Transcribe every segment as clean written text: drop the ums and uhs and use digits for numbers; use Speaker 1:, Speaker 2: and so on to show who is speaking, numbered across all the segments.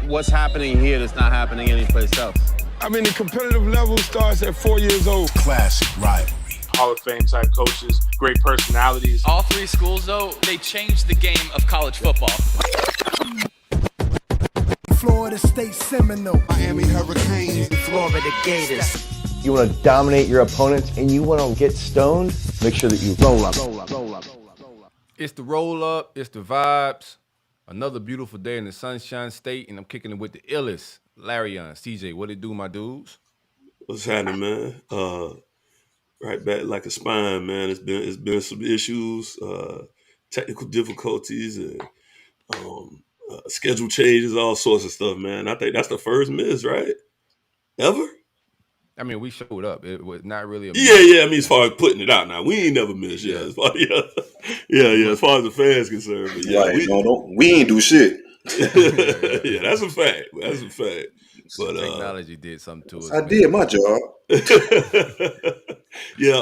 Speaker 1: what's happening here that's not happening anyplace else?
Speaker 2: I mean, the competitive level starts at 4 years old.
Speaker 3: Classic rivalry.
Speaker 4: Hall of Fame type coaches, great personalities.
Speaker 5: All three schools, though, they changed the game of college football.
Speaker 3: Florida State Seminole,
Speaker 6: Miami Hurricanes,
Speaker 7: Florida Gators.
Speaker 8: You want to dominate your opponents and you want to get stoned, make sure that you roll up.
Speaker 9: It's the roll up, it's the vibes. Another beautiful day in the Sunshine State, and I'm kicking it with the illest. Larry on CJ, what it do, my dudes?
Speaker 10: What's happening, man? Right back like a spine, man. It's been some issues, technical difficulties, and schedule changes, all sorts of stuff, man. I think that's the first miss, right? Ever?
Speaker 9: I mean, we showed up. It was not really a miss.
Speaker 10: Yeah. I mean, as far as putting it out now, we ain't never missed. Yeah. As far, as far as the fans concerned, but yeah,
Speaker 11: we ain't do shit.
Speaker 10: Yeah, that's a fact. But
Speaker 9: technology did something to us.
Speaker 11: I did my job.
Speaker 10: Yeah,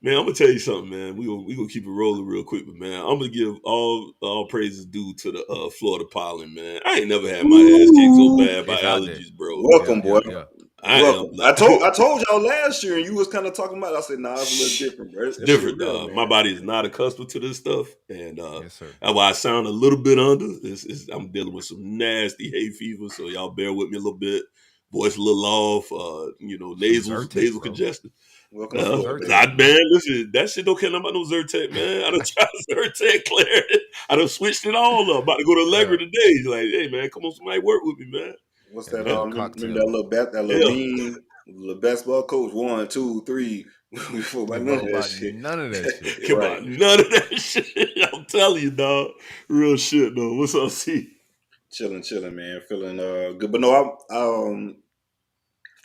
Speaker 10: man, I'm gonna tell you something, man. We gonna keep it rolling real quick, but man, I'm gonna give all praises due to the Florida pollen, man. I ain't never had my ass kicked so bad by allergies, bro.
Speaker 11: Welcome, boy.
Speaker 10: Yeah.
Speaker 11: I told y'all last year, and you was kind of talking about it. I said, nah, it's a little different, bro. It's
Speaker 10: different,
Speaker 11: real,
Speaker 10: dog. My body is not accustomed to this stuff, and
Speaker 9: yes, sir.
Speaker 10: that's why I sound a little bit under. I'm dealing with some nasty hay fever, so y'all bear with me a little bit. Voice a little off, nasal congestion.
Speaker 11: Welcome,
Speaker 10: man. Listen, that shit don't care nothing about no Zyrtec, man. I done tried Zyrtec, Claire. I done switched it all up. About to go to Allegra today. He's like, hey, man, come on, somebody work with me, man.
Speaker 11: What's that? Remember that little mean little basketball coach? 1, 2, 3.
Speaker 9: None of that shit.
Speaker 10: Come on, none of that shit. I'm telling you, dog. Real shit, though. What's up, C?
Speaker 11: Chilling, man. Feeling good, but no, I'm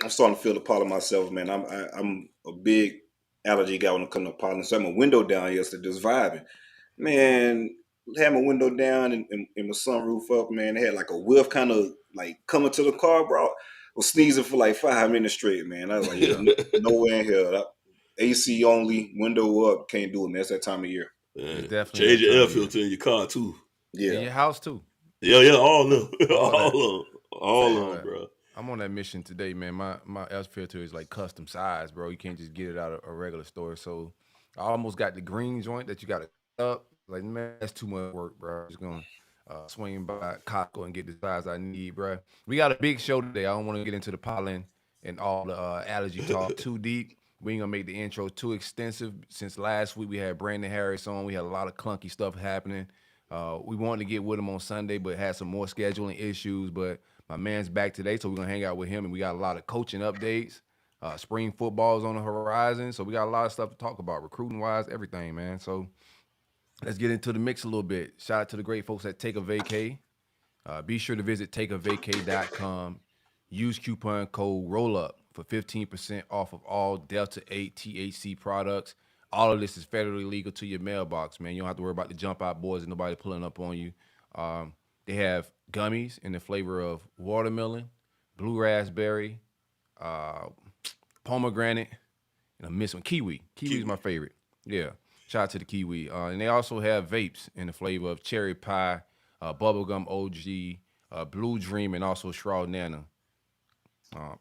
Speaker 11: starting to feel the pollen myself, man. I'm a big allergy guy when it comes to pollen. So I had my window down yesterday, just vibing. Man, had my window down and my sunroof up, man. They had like a whiff kind of like coming to the car, bro. I was sneezing for like 5 minutes straight, man. I was like, nowhere in here. AC only, window up, can't do it, man. It's that time of year.
Speaker 9: Definitely
Speaker 10: change your air filter in your car, too.
Speaker 11: Yeah.
Speaker 9: In your house, too.
Speaker 10: Yeah, all of them. All of them, bro.
Speaker 9: I'm on that mission today, man. My air filter is like custom size, bro. You can't just get it out of a regular store. So I almost got the green joint that you got to cut up. Like, man, that's too much work, bro. I'm just going to swing by Costco and get the size I need, bro. We got a big show today. I don't want to get into the pollen and all the allergy talk too deep. We ain't going to make the intro too extensive. Since last week we had Brandon Harris on. We had a lot of clunky stuff happening. We wanted to get with him on Sunday, but had some more scheduling issues. But my man's back today, so we're going to hang out with him. And we got a lot of coaching updates. Spring football is on the horizon. So we got a lot of stuff to talk about, recruiting-wise, everything, man. So let's get into the mix a little bit. Shout out to the great folks at Take a VayCay. Be sure to visit takeavaycay.com. Use coupon code ROLLUP for 15% off of all Delta 8 THC products. All of this is federally legal to your mailbox, man. You don't have to worry about the jump out boys and nobody pulling up on you. They have gummies in the flavor of watermelon, blue raspberry, pomegranate, and I'm missing kiwi. Kiwi is my favorite. Yeah. Shout out to the kiwi. And they also have vapes in the flavor of cherry pie, bubblegum OG, blue dream, and also Shroud Nana.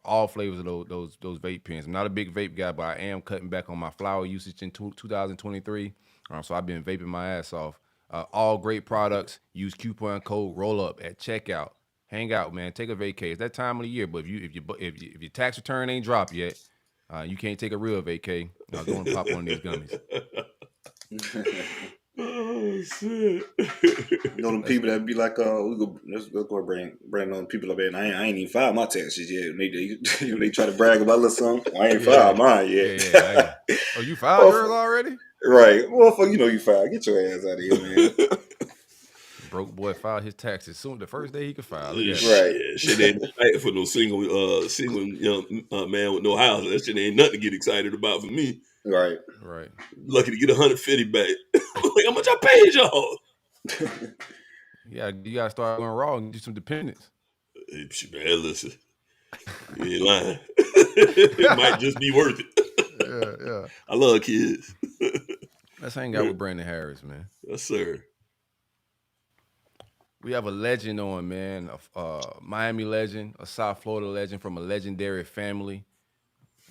Speaker 9: All flavors of those vape pens. I'm not a big vape guy, but I am cutting back on my flower usage in 2023. So I've been vaping my ass off. All great products. Use coupon code ROLLUP at checkout. Hang out, man. Take a vacay. It's that time of the year, but if your tax return ain't dropped yet, you can't take a real vacay. Go and pop one of these gummies.
Speaker 10: Oh shit!
Speaker 11: Them people that be like, let's go bring on people up there. I ain't even filed my taxes yet. They try to brag about a little something. I ain't filed mine yet.
Speaker 9: Yeah. Oh, you filed yours already?
Speaker 11: Right. Well, fuck, you filed. Get your ass out of here, man.
Speaker 9: Broke boy filed his taxes soon. The first day he could file.
Speaker 11: Right.
Speaker 10: Yeah, shit ain't excited for no single young man with no house. That shit ain't nothing to get excited about for me.
Speaker 11: Right.
Speaker 10: Lucky to get 150 back. Like, how much I paid y'all?
Speaker 9: Yeah, you gotta start going raw and do some dependence.
Speaker 10: Hey, man, listen, you ain't lying. It might just be worth it.
Speaker 9: Yeah.
Speaker 10: I love kids.
Speaker 9: Let's hang out with Brandon Harris, man.
Speaker 10: Yes, sir.
Speaker 9: We have a legend on, man. A Miami legend, a South Florida legend from a legendary family.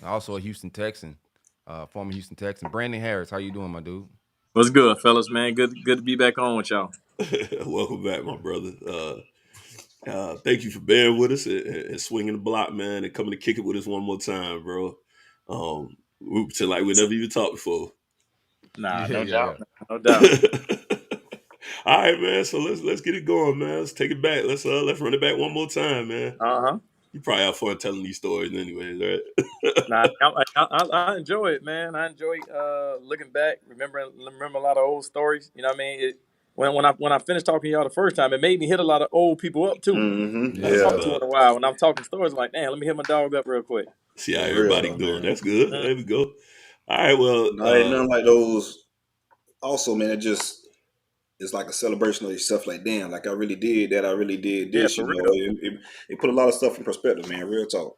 Speaker 9: Also a Houston Texan, former Houston Texan. Brandon Harris, how you doing, my dude?
Speaker 6: What's good, fellas, man? Good to be back on with y'all.
Speaker 10: Welcome back, my brother. Thank you for bearing with us and swinging the block, man, and coming to kick it with us one more time, bro. We pretend like we never even talked before.
Speaker 6: Nah,
Speaker 9: Yeah,
Speaker 6: no
Speaker 9: yeah,
Speaker 6: doubt.
Speaker 9: yeah.
Speaker 6: No doubt.
Speaker 10: All right, man. So let's get it going, man. Let's take it back. Let's run it back one more time, man.
Speaker 6: Uh-huh.
Speaker 10: You probably have fun telling these stories, anyways, right?
Speaker 6: Nah, I enjoy it, man. I enjoy looking back, remember a lot of old stories. You know what I mean? When I finished talking to y'all the first time, it made me hit a lot of old people up too.
Speaker 11: Mm-hmm.
Speaker 6: I
Speaker 10: That's
Speaker 6: talked to
Speaker 11: Yeah.
Speaker 6: in a while. When I'm talking stories, I'm like, damn, let me hit my dog up real quick.
Speaker 10: See how
Speaker 11: For real
Speaker 10: everybody
Speaker 11: though,
Speaker 10: doing.
Speaker 11: man.
Speaker 10: That's good.
Speaker 6: Mm.
Speaker 10: There we go. All right, well,
Speaker 11: No, ain't nothing like those. Also, man, it's like a celebration of yourself. Like, damn, like I really did that. I really did
Speaker 6: Yeah,
Speaker 11: this.
Speaker 6: for
Speaker 11: You know,
Speaker 6: real.
Speaker 11: it put a lot of stuff in perspective, man. Real talk.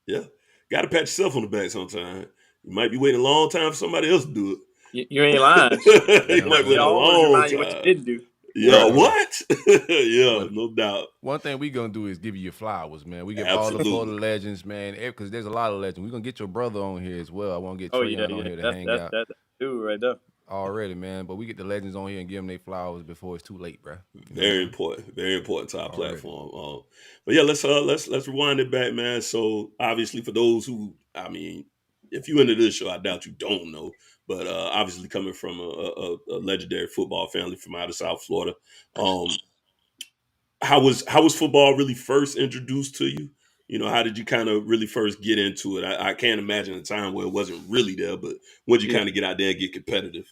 Speaker 10: yeah, got to pat yourself on the back sometime. You might be waiting a long time for somebody else to do
Speaker 6: You ain't lying.
Speaker 10: it. You
Speaker 9: Damn
Speaker 10: might be
Speaker 9: right.
Speaker 6: They
Speaker 10: waiting a
Speaker 6: always
Speaker 10: long
Speaker 6: remind you what you
Speaker 10: time.
Speaker 6: didn't do.
Speaker 10: Yeah,
Speaker 11: Right.
Speaker 10: what? Yeah,
Speaker 9: But
Speaker 10: no doubt.
Speaker 9: one thing we gonna do is give you your flowers, man. We give all the
Speaker 10: Absolutely.
Speaker 9: Florida legends, man, because there's a lot of legends. We're gonna get your brother on here as well. I want to get
Speaker 6: Oh yeah,
Speaker 9: Trayon on
Speaker 6: yeah.
Speaker 9: here to
Speaker 6: That's
Speaker 9: hang
Speaker 6: that's
Speaker 9: out
Speaker 6: that's dude right there.
Speaker 9: already, man. But we get the legends on here and give them their flowers before it's too late, bro. You know what I'm
Speaker 10: Very
Speaker 9: saying?
Speaker 10: important. Very important to our
Speaker 9: Already.
Speaker 10: platform. But yeah, let's rewind it back, man. So obviously, for those who, I mean, if you into this show, I doubt you don't know. But obviously, coming from a legendary football family from out of South Florida, how was football really first introduced to you? You know, how did you kind of really first get into it? I can't imagine a time where it wasn't really there, but when did you
Speaker 6: Yeah.
Speaker 10: kind of get out there and get competitive?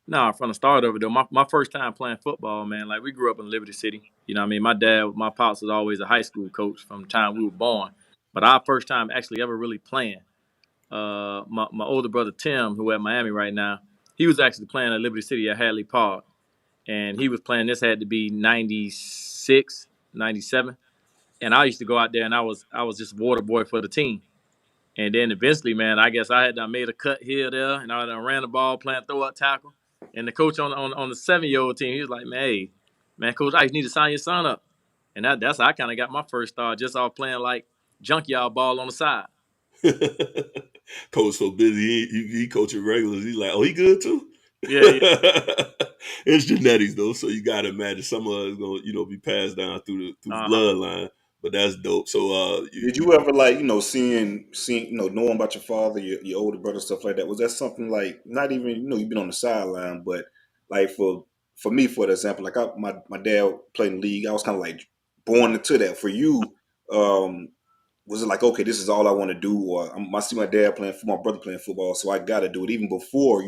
Speaker 6: Nah, from the start of it though, my first time playing football, man, like we grew up in Liberty City. You know what I mean? My pops was always a high school coach from the time we were born. But our first time actually ever really playing, my older brother Tim, who at Miami right now, he was actually playing at Liberty City at Hadley Park. And he was playing, this had to be 96, 97. And I used to go out there and I was just water boy for the team. And then eventually, man, I guess I made a cut here, there, and I done ran the ball, playing throw up tackle. And the coach on the 7-year-old team, he was like, man, Coach, I just need to sign your son up. And that's how I kind of got my first start, just off playing like junkyard ball on the side.
Speaker 10: Coach so busy, he coaching regulars. He's like, oh, he good too.
Speaker 6: Yeah.
Speaker 10: It's genetics though, so you gotta imagine some of it's gonna be passed down through the bloodline. But that's dope. So
Speaker 11: Did you ever like seeing knowing about your father, your older brother, stuff like that? Was that something like not even you've been on the sideline, but like for me, for example, like my dad played in the league. I was kind of like born into that. For you, was it like, okay, this is all I want to do, or I see my dad playing, my brother playing football, so I got to do it? Even before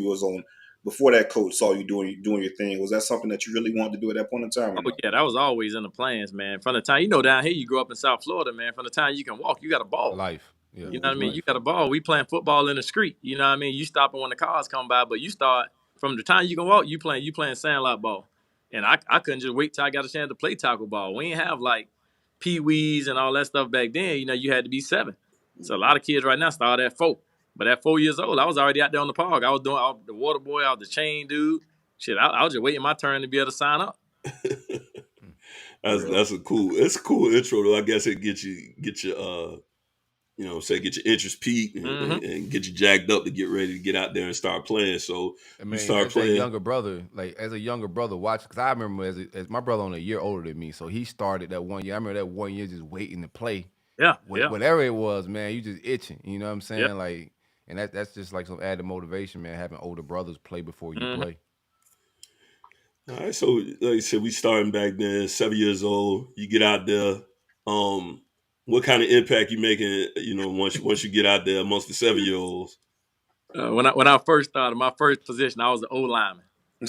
Speaker 11: that coach saw you doing your thing, was that something that you really wanted to do at that point in time? Or
Speaker 6: Oh
Speaker 11: no?
Speaker 6: yeah, that was always in the plans, man. From the time down here, you grew up in South Florida, man. From the time you can walk, you got a ball.
Speaker 9: Life. Yeah.
Speaker 6: You know what I mean?
Speaker 9: Life.
Speaker 6: You got a ball. We playing football in the street. You know what I mean? You stopping when the cars come by, but you start from the time you can walk. You playing sandlot ball, and I couldn't just wait till I got a chance to play tackle ball. We ain't have like pee-wees and all that stuff back then. You know, you had to be 7. So a lot of kids right now start at 4. But at 4 years old, I was already out there on the park. I was the water boy. I was the chain dude. Shit, I was just waiting my turn to be able to sign up.
Speaker 10: It's a cool intro though. I guess it get your get your interest peaked and get you jacked up to get ready to get out there and start playing. So you start playing.
Speaker 9: As a younger brother, watch, because I remember as my brother only a year older than me, so he started that 1 year. I remember that 1 year just waiting to play.
Speaker 6: Yeah,
Speaker 9: Whatever it was, man, you just itching. You know what I'm saying?
Speaker 6: Yep.
Speaker 9: Like, and that's just like some added motivation, man. Having older brothers play before you play.
Speaker 10: All right, so like I said, we starting back then, 7 years old. You get out there. What kind of impact you making? Once you get out there amongst the 7-year-olds.
Speaker 6: When I first started, my first position, I was an O lineman.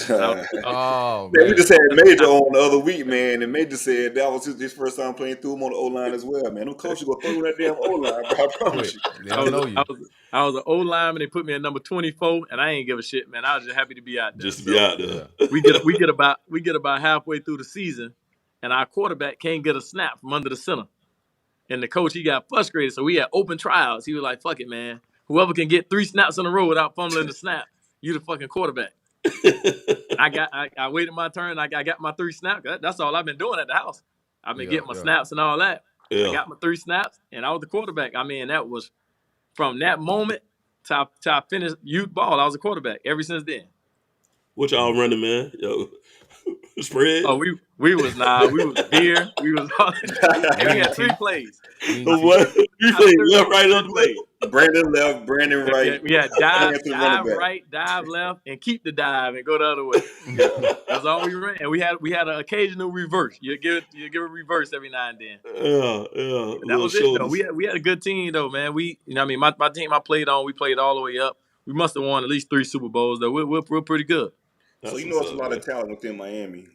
Speaker 9: Oh,
Speaker 11: man,
Speaker 9: man.
Speaker 11: we just had Major on the other week, man, and Major said that was his first time playing through him on the O-line as well, man. Them coaches gonna throw that damn O-line, bro, I promise you.
Speaker 9: They don't know you.
Speaker 6: I was an O lineman. They put me at number 24, and I ain't give a shit, man. I was just happy to be out there.
Speaker 10: Just to be out there.
Speaker 6: We get about halfway through the season, and our quarterback can't get a snap from under the center. And the coach, he got frustrated, so we had open trials. He was like, "Fuck it, man. Whoever can get 3 snaps in a row without fumbling the snap, you the fucking quarterback." I waited my turn. I got my 3 snaps. That's all I've been doing at the house. I've been getting my snaps and all that. I got my 3 snaps, and I was the quarterback. I mean, that was from that moment till I finished youth ball. I was a quarterback ever since then.
Speaker 10: What y'all running, man? Yo, spread?
Speaker 6: Oh, we was beer. We was and we had 3 plays.
Speaker 10: What? 3 plays, left, right, left play.
Speaker 11: Brandon left, Brandon right.
Speaker 6: We had dive right, dive left, and keep the dive and go the other way. That's all we ran. And we had an occasional reverse. You give a reverse every now and then.
Speaker 10: Yeah.
Speaker 6: That was it though. We had a good team though, man. My team I played on, we played all the way up. We must have won at least 3 Super Bowls though. We're pretty good.
Speaker 11: So it's a lot of talent within Miami.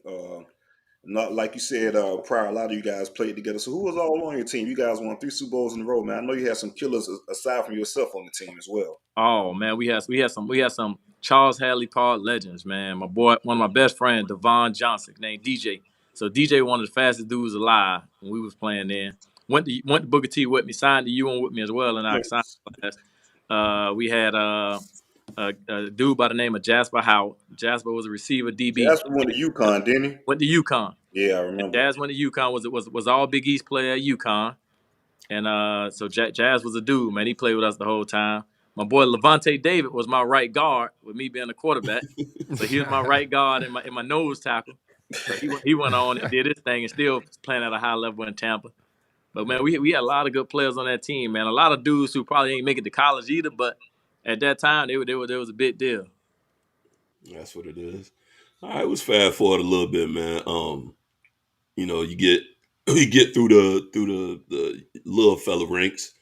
Speaker 11: Not like you said prior, a lot of you guys played together. So who was all on your team? You guys won 3 Super Bowls in a row, man. I know you had some killers aside from yourself on the team as well.
Speaker 6: Oh man, we had some Charles Hadley Park legends, man. My boy, one of my best friends, Devon Johnson, named DJ. So DJ, one of the fastest dudes alive when we was playing then. Went to Booker T with me, signed the U1 with me as well in our signing class. We had a dude by the name of Jasper Howard. Jasper was a receiver DB.
Speaker 11: Jasper went to UConn, didn't he?
Speaker 6: Went to UConn.
Speaker 11: Yeah, I remember.
Speaker 6: Jazz went to UConn. Was all Big East player at UConn. And so Jazz was a dude, man. He played with us the whole time. My boy Levante David was my right guard with me being a quarterback. So he was my right guard and my nose tackle. So he went on and did his thing and still playing at a high level in Tampa. But, man, we had a lot of good players on that team, man. A lot of dudes who probably ain't make it to college either, but at that time, there was a big deal.
Speaker 10: That's what it is. All right, let's fast forward a little bit, man. You get through the little fella ranks.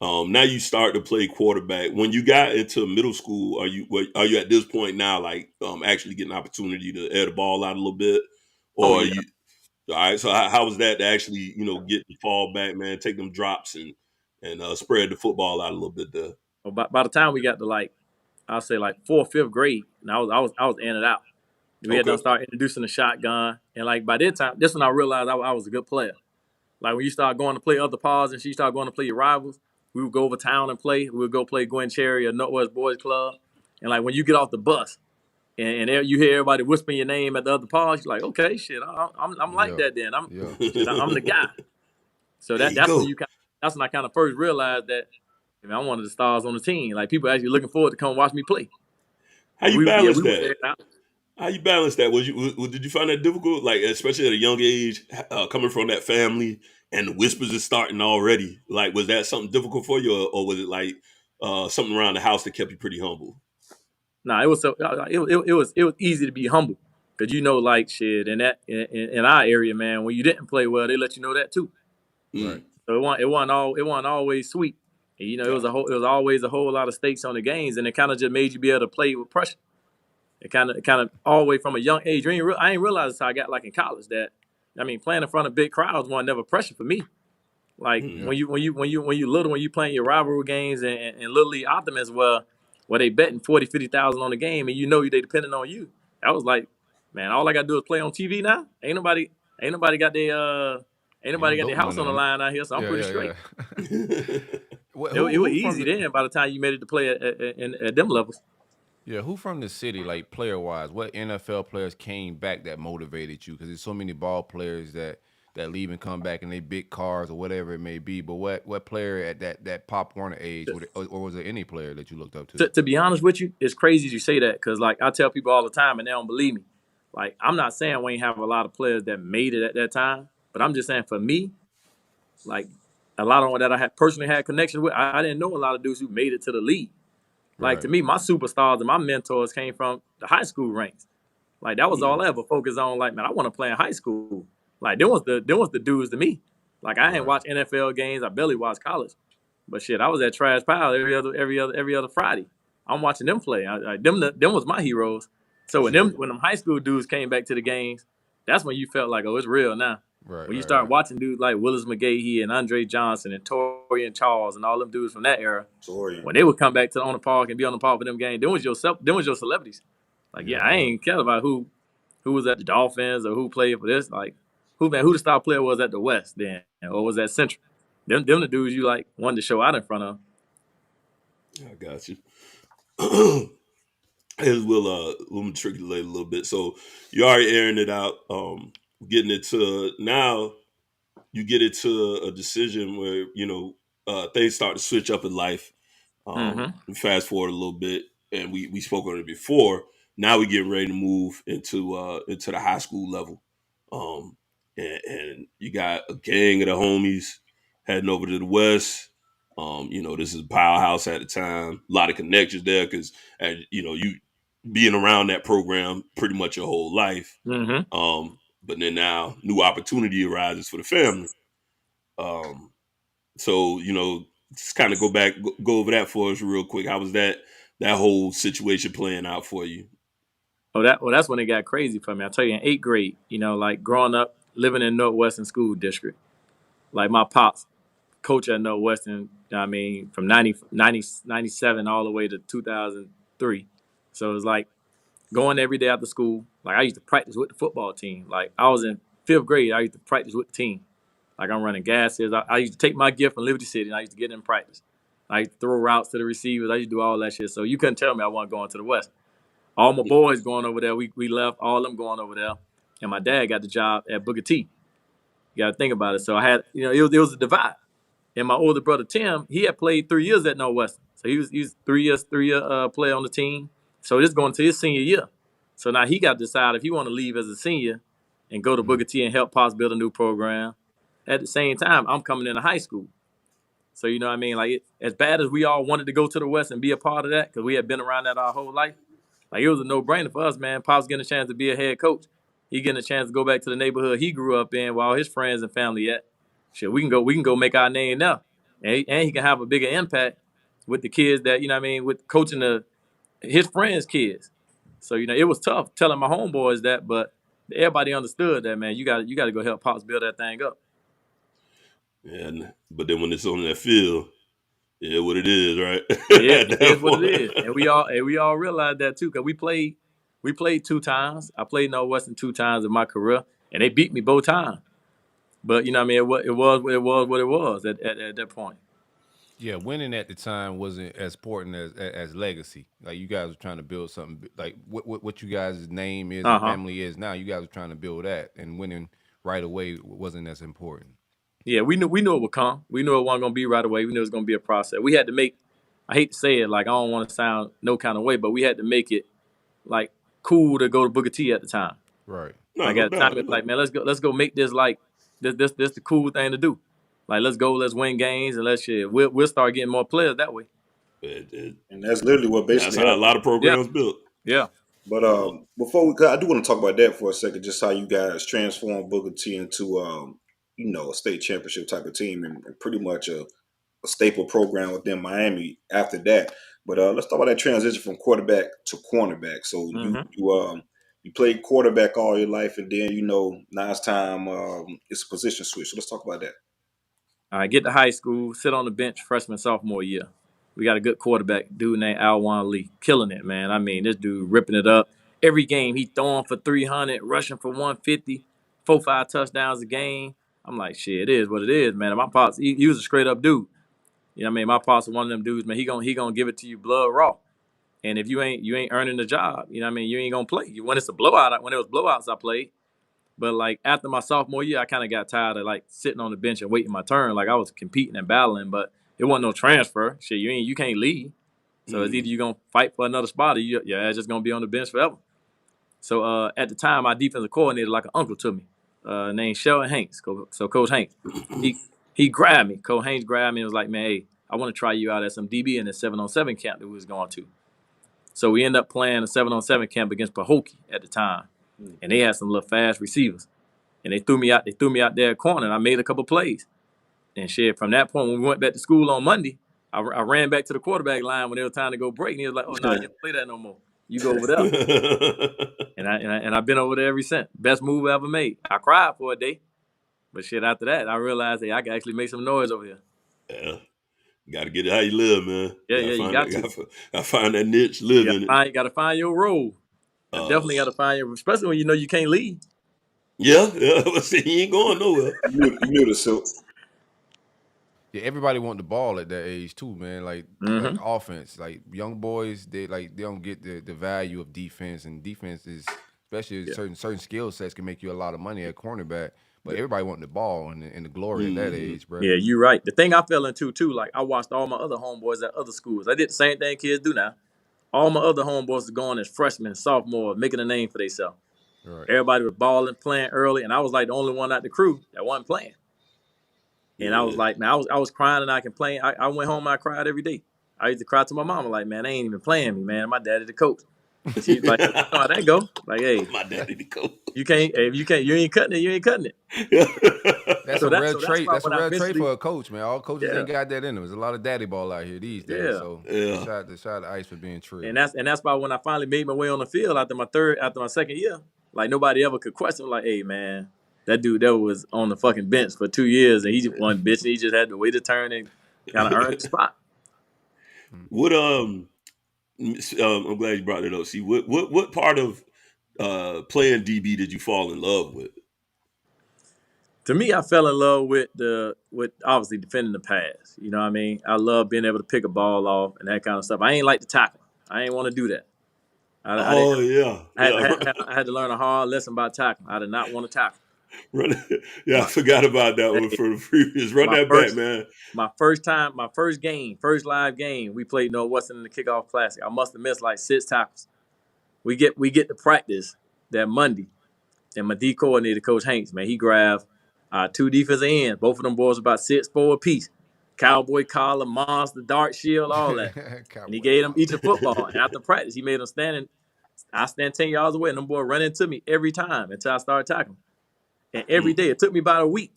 Speaker 10: Now you start to play quarterback. When you got into middle school, are you at this point now like actually getting an opportunity to air the ball out a little bit, or are you? All right. So how was that to actually get the fall back, man, take them drops and spread the football out a little bit there?
Speaker 6: Well, by the time we got to I'll say 4th, 5th grade, and I was in and out. We had to start introducing the shotgun, and by that time, this when I realized I was a good player. Like when you start going to play other paws and you start going to play your rivals, we would go over town and play. We would go play Gwen Cherry or Northwest Boys Club, and when you get off the bus and you hear everybody whispering your name at the other paws, you're like, okay, shit, I'm like that then. I'm the guy. So that's when I kind of first realized that I'm one of the stars on the team. Like people actually looking forward to come watch me play.
Speaker 10: How you balance that? How you balance that? Did you find that difficult? Like especially at a young age, coming from that family, and the whispers are starting already. Like was that something difficult for you, or was it something around the house that kept you pretty humble?
Speaker 6: Nah, it was easy to be humble because shit in our area, man. When you didn't play well, they let you know that too. Right. So it wasn't always sweet. And, it was always a whole lot of stakes on the games, and it kind of just made you be able to play with pressure. It kind of all the way from a young age. I ain't realize this how I got in college that playing in front of big crowds wasn't never pressure for me. When you little, when you playing your rivalry games and Little League Optimists, where they betting 40, 50,000 on the game and they depending on you. That was like, man, all I gotta do is play on TV now. Ain't nobody got their house on the line out here, so I'm pretty straight. It was easy then by the time you made it to play at them levels.
Speaker 9: Yeah, who from the city, player-wise, what NFL players came back that motivated you? Because there's so many ball players that leave and come back in their big cars or whatever it may be. But what player at that Pop Warner age, or was there any player that you looked up to?
Speaker 6: To be honest with you, it's crazy you say that because, I tell people all the time and they don't believe me. I'm not saying we ain't have a lot of players that made it at that time, but I'm just saying for me, a lot of them that I had personally had connection with, I didn't know a lot of dudes who made it to the league. To me, my superstars and my mentors came from the high school ranks. That was all I ever focused on. Man, I want to play in high school. Them was the dudes to me. I ain't watch NFL games. I barely watch college. But shit, I was at Trash Pile every other Friday. I'm watching them play. Them was my heroes. So when them high school dudes came back to the games, that's when you felt like, oh, it's real now. Right, when you start watching dudes like Willis McGahee and Andre Johnson and Torian Charles and all them dudes from that era, when they would come back on the park and be on the park for them games, them was your celebrities. I ain't care about who was at the Dolphins or who played for this. Who the star player was at the West then, or was at Central. Them the dudes you wanted to show out in front of.
Speaker 10: I got you. we'll matriculate a little bit. So you already airing it out, getting it to now. You get it to a decision where things start to switch up in life. Fast forward a little bit, and we spoke on it before. Now we getting ready to move into the high school level, and you got a gang of the homies heading over to the West. This is a powerhouse at the time. A lot of connections there because you being around that program pretty much your whole life. But then now new opportunity arises for the family. So just kind of go over that for us real quick. How was that whole situation playing out for you?
Speaker 6: That's when it got crazy for me. I tell you, in 8th grade, like growing up, living in Northwestern School District, like my pops, coach at Northwestern, from 97 all the way to 2003. So it was like going every day after school. Like I used to practice with the football team. Like I was in 5th grade, I used to practice with the team. Like I'm running gases. I used to take my gift from Liberty City and I used to get in practice. I used to throw routes to the receivers. I used to do all that shit. So you couldn't tell me I wasn't going to the West. All my boys going over there. We left all of them going over there. And my dad got the job at Booker T. You got to think about it. So I had, it was a divide. And my older brother Tim, he had played 3 years at Northwestern. So he was 3 year player on the team. So this is going to his senior year. So now he got to decide if he want to leave as a senior and go to Booker T and help Pops build a new program. At the same time, I'm coming into high school. So, you know what I mean? Like, as bad as we all wanted to go to the West and be a part of that, because we had been around that our whole life, like, it was a no-brainer for us, man. Pops getting a chance to be a head coach. He getting a chance to go back to the neighborhood he grew up in while his friends and family at. Shit, we can go make our name now. And he can have a bigger impact with the kids that, with coaching his friends' kids. So, it was tough telling my homeboys that, but everybody understood that, man. You got to go help Pops build that thing up.
Speaker 10: But then when it's on that field, yeah, what it is, right?
Speaker 6: Yeah, it is what it is, and we all realized that too, because we played 2 times. I played Northwestern 2 times in my career, and they beat me both times. But it was what it was at that point.
Speaker 9: Yeah, winning at the time wasn't as important as legacy. Like you guys were trying to build something like what you guys' name is and family is now. You guys were trying to build that, and winning right away wasn't as important.
Speaker 6: Yeah, we knew it would come. We knew it wasn't going to be right away. We knew it was going to be a process. We had to make, I hate to say it, like I don't want to sound no kind of way, but we had to make it like cool to go to Booker T at the time.
Speaker 9: Right.
Speaker 6: Like at the time, it's like, man, let's go make this like this the cool thing to do. Like let's win games and we'll start getting more players that way.
Speaker 11: And that's literally what basically
Speaker 10: that's how a lot of programs built.
Speaker 6: Yeah.
Speaker 11: But before I do want to talk about that for a second, just how you guys transformed Booker T into a state championship type of team and pretty much a staple program within Miami after that. But let's talk about that transition from quarterback to cornerback. So you played quarterback all your life, and then now it's time. It's a position switch. So let's talk about that.
Speaker 6: All right, get to high school, sit on the bench freshman, sophomore year. We got a good quarterback, dude named Alan Lee, killing it, man. I mean, this dude ripping it up. Every game, he throwing for 300, rushing for 150, 4-5 touchdowns a game. I'm like, shit, it is what it is, man. And my pops, he was a straight up dude. My pops was one of them dudes, man. He gonna give it to you blood raw. And if you ain't earning the job, you ain't gonna play. When it's a blowout, when it was blowouts, I played. But like after my sophomore year, I kind of got tired of like sitting on the bench and waiting my turn. Like I was competing and battling, but it wasn't no transfer. Shit, you can't leave. So it's either you gonna fight for another spot or you're just gonna be on the bench forever. So at the time, my defensive coordinator, like an uncle to me, named Sheldon Hanks. So Coach Hanks, he grabbed me. Coach Hanks grabbed me and was like, man, hey, I want to try you out at some DB in the 7-on-7 camp that we was going to. So we ended up playing a 7-on-7 camp against Pahokee at the time. And they had some little fast receivers. And they threw me out there at corner, and I made a couple plays. And shit, from that point, when we went back to school on Monday, I ran back to the quarterback line when it was time to go break. And he was like, oh, no, you don't play that no more. You go over there. and I've been over there ever since. Best move I ever made. I cried for a day. But shit, after that, I realized, hey, I can actually make some noise over here.
Speaker 10: Yeah. You got to get it how you live, man.
Speaker 6: You got to.
Speaker 10: I find that niche, live in it.
Speaker 6: You got to find your role. Definitely got to find your, especially when you can't leave.
Speaker 10: Yeah. But see, he ain't going nowhere.
Speaker 11: You knew the silk.
Speaker 9: Yeah, everybody want the ball at that age too, man. Like offense, like young boys, they don't get the value of defense, and defense is especially certain skill sets can make you a lot of money at cornerback. But everybody want the ball and the glory at that age, bro.
Speaker 6: Yeah, you're right. The thing I fell into too, like I watched all my other homeboys at other schools. I did the same thing kids do now. All my other homeboys are going as freshmen, sophomore, making a name for themselves.
Speaker 9: Right.
Speaker 6: Everybody was balling, playing early, and I was like the only one out the crew that wasn't playing. And I was like, man, I was crying and I complained. I went home and I cried every day. I used to cry to my mama like, man, they ain't even playing me, man. My daddy the coach. She's like, you know how that go? Like, hey,
Speaker 10: my daddy the coach.
Speaker 6: You ain't cutting it. You ain't cutting it.
Speaker 9: That's a rare trait. That's a rare trait for a coach, man. All coaches ain't got that in them. There's a lot of daddy ball out here these days. So shout out to Ice for being true.
Speaker 6: And that's why when I finally made my way on the field after my second year, like nobody ever could question, like, hey man, that dude that was on the fucking bench for 2 years and he just won bitch and he just had to wait a turn and kind of earn the spot.
Speaker 10: What I'm glad you brought it up. See, what part of playing DB did you fall in love with?
Speaker 6: To me, I fell in love with obviously defending the pass. You know what I mean? I love being able to pick a ball off and that kind of stuff. I ain't like to tackle. I ain't want to do that. I had to learn a hard lesson about tackling. I did not want to tackle.
Speaker 10: I forgot about that one for the previous. Run that back, man.
Speaker 6: My first live game, we played Northwestern in the kickoff classic. I must have missed like 6 tackles. We get to practice that Monday, and my D coordinator, Coach Hanks, man, he grabbed 2 defensive ends. Both of them boys about 6'4" apiece. Cowboy collar, monster, dart shield, all that. And he gave them each a football. And after practice, he made them I stand 10 yards away, and them boys run into me every time until I started tackling. And every day, it took me about a week.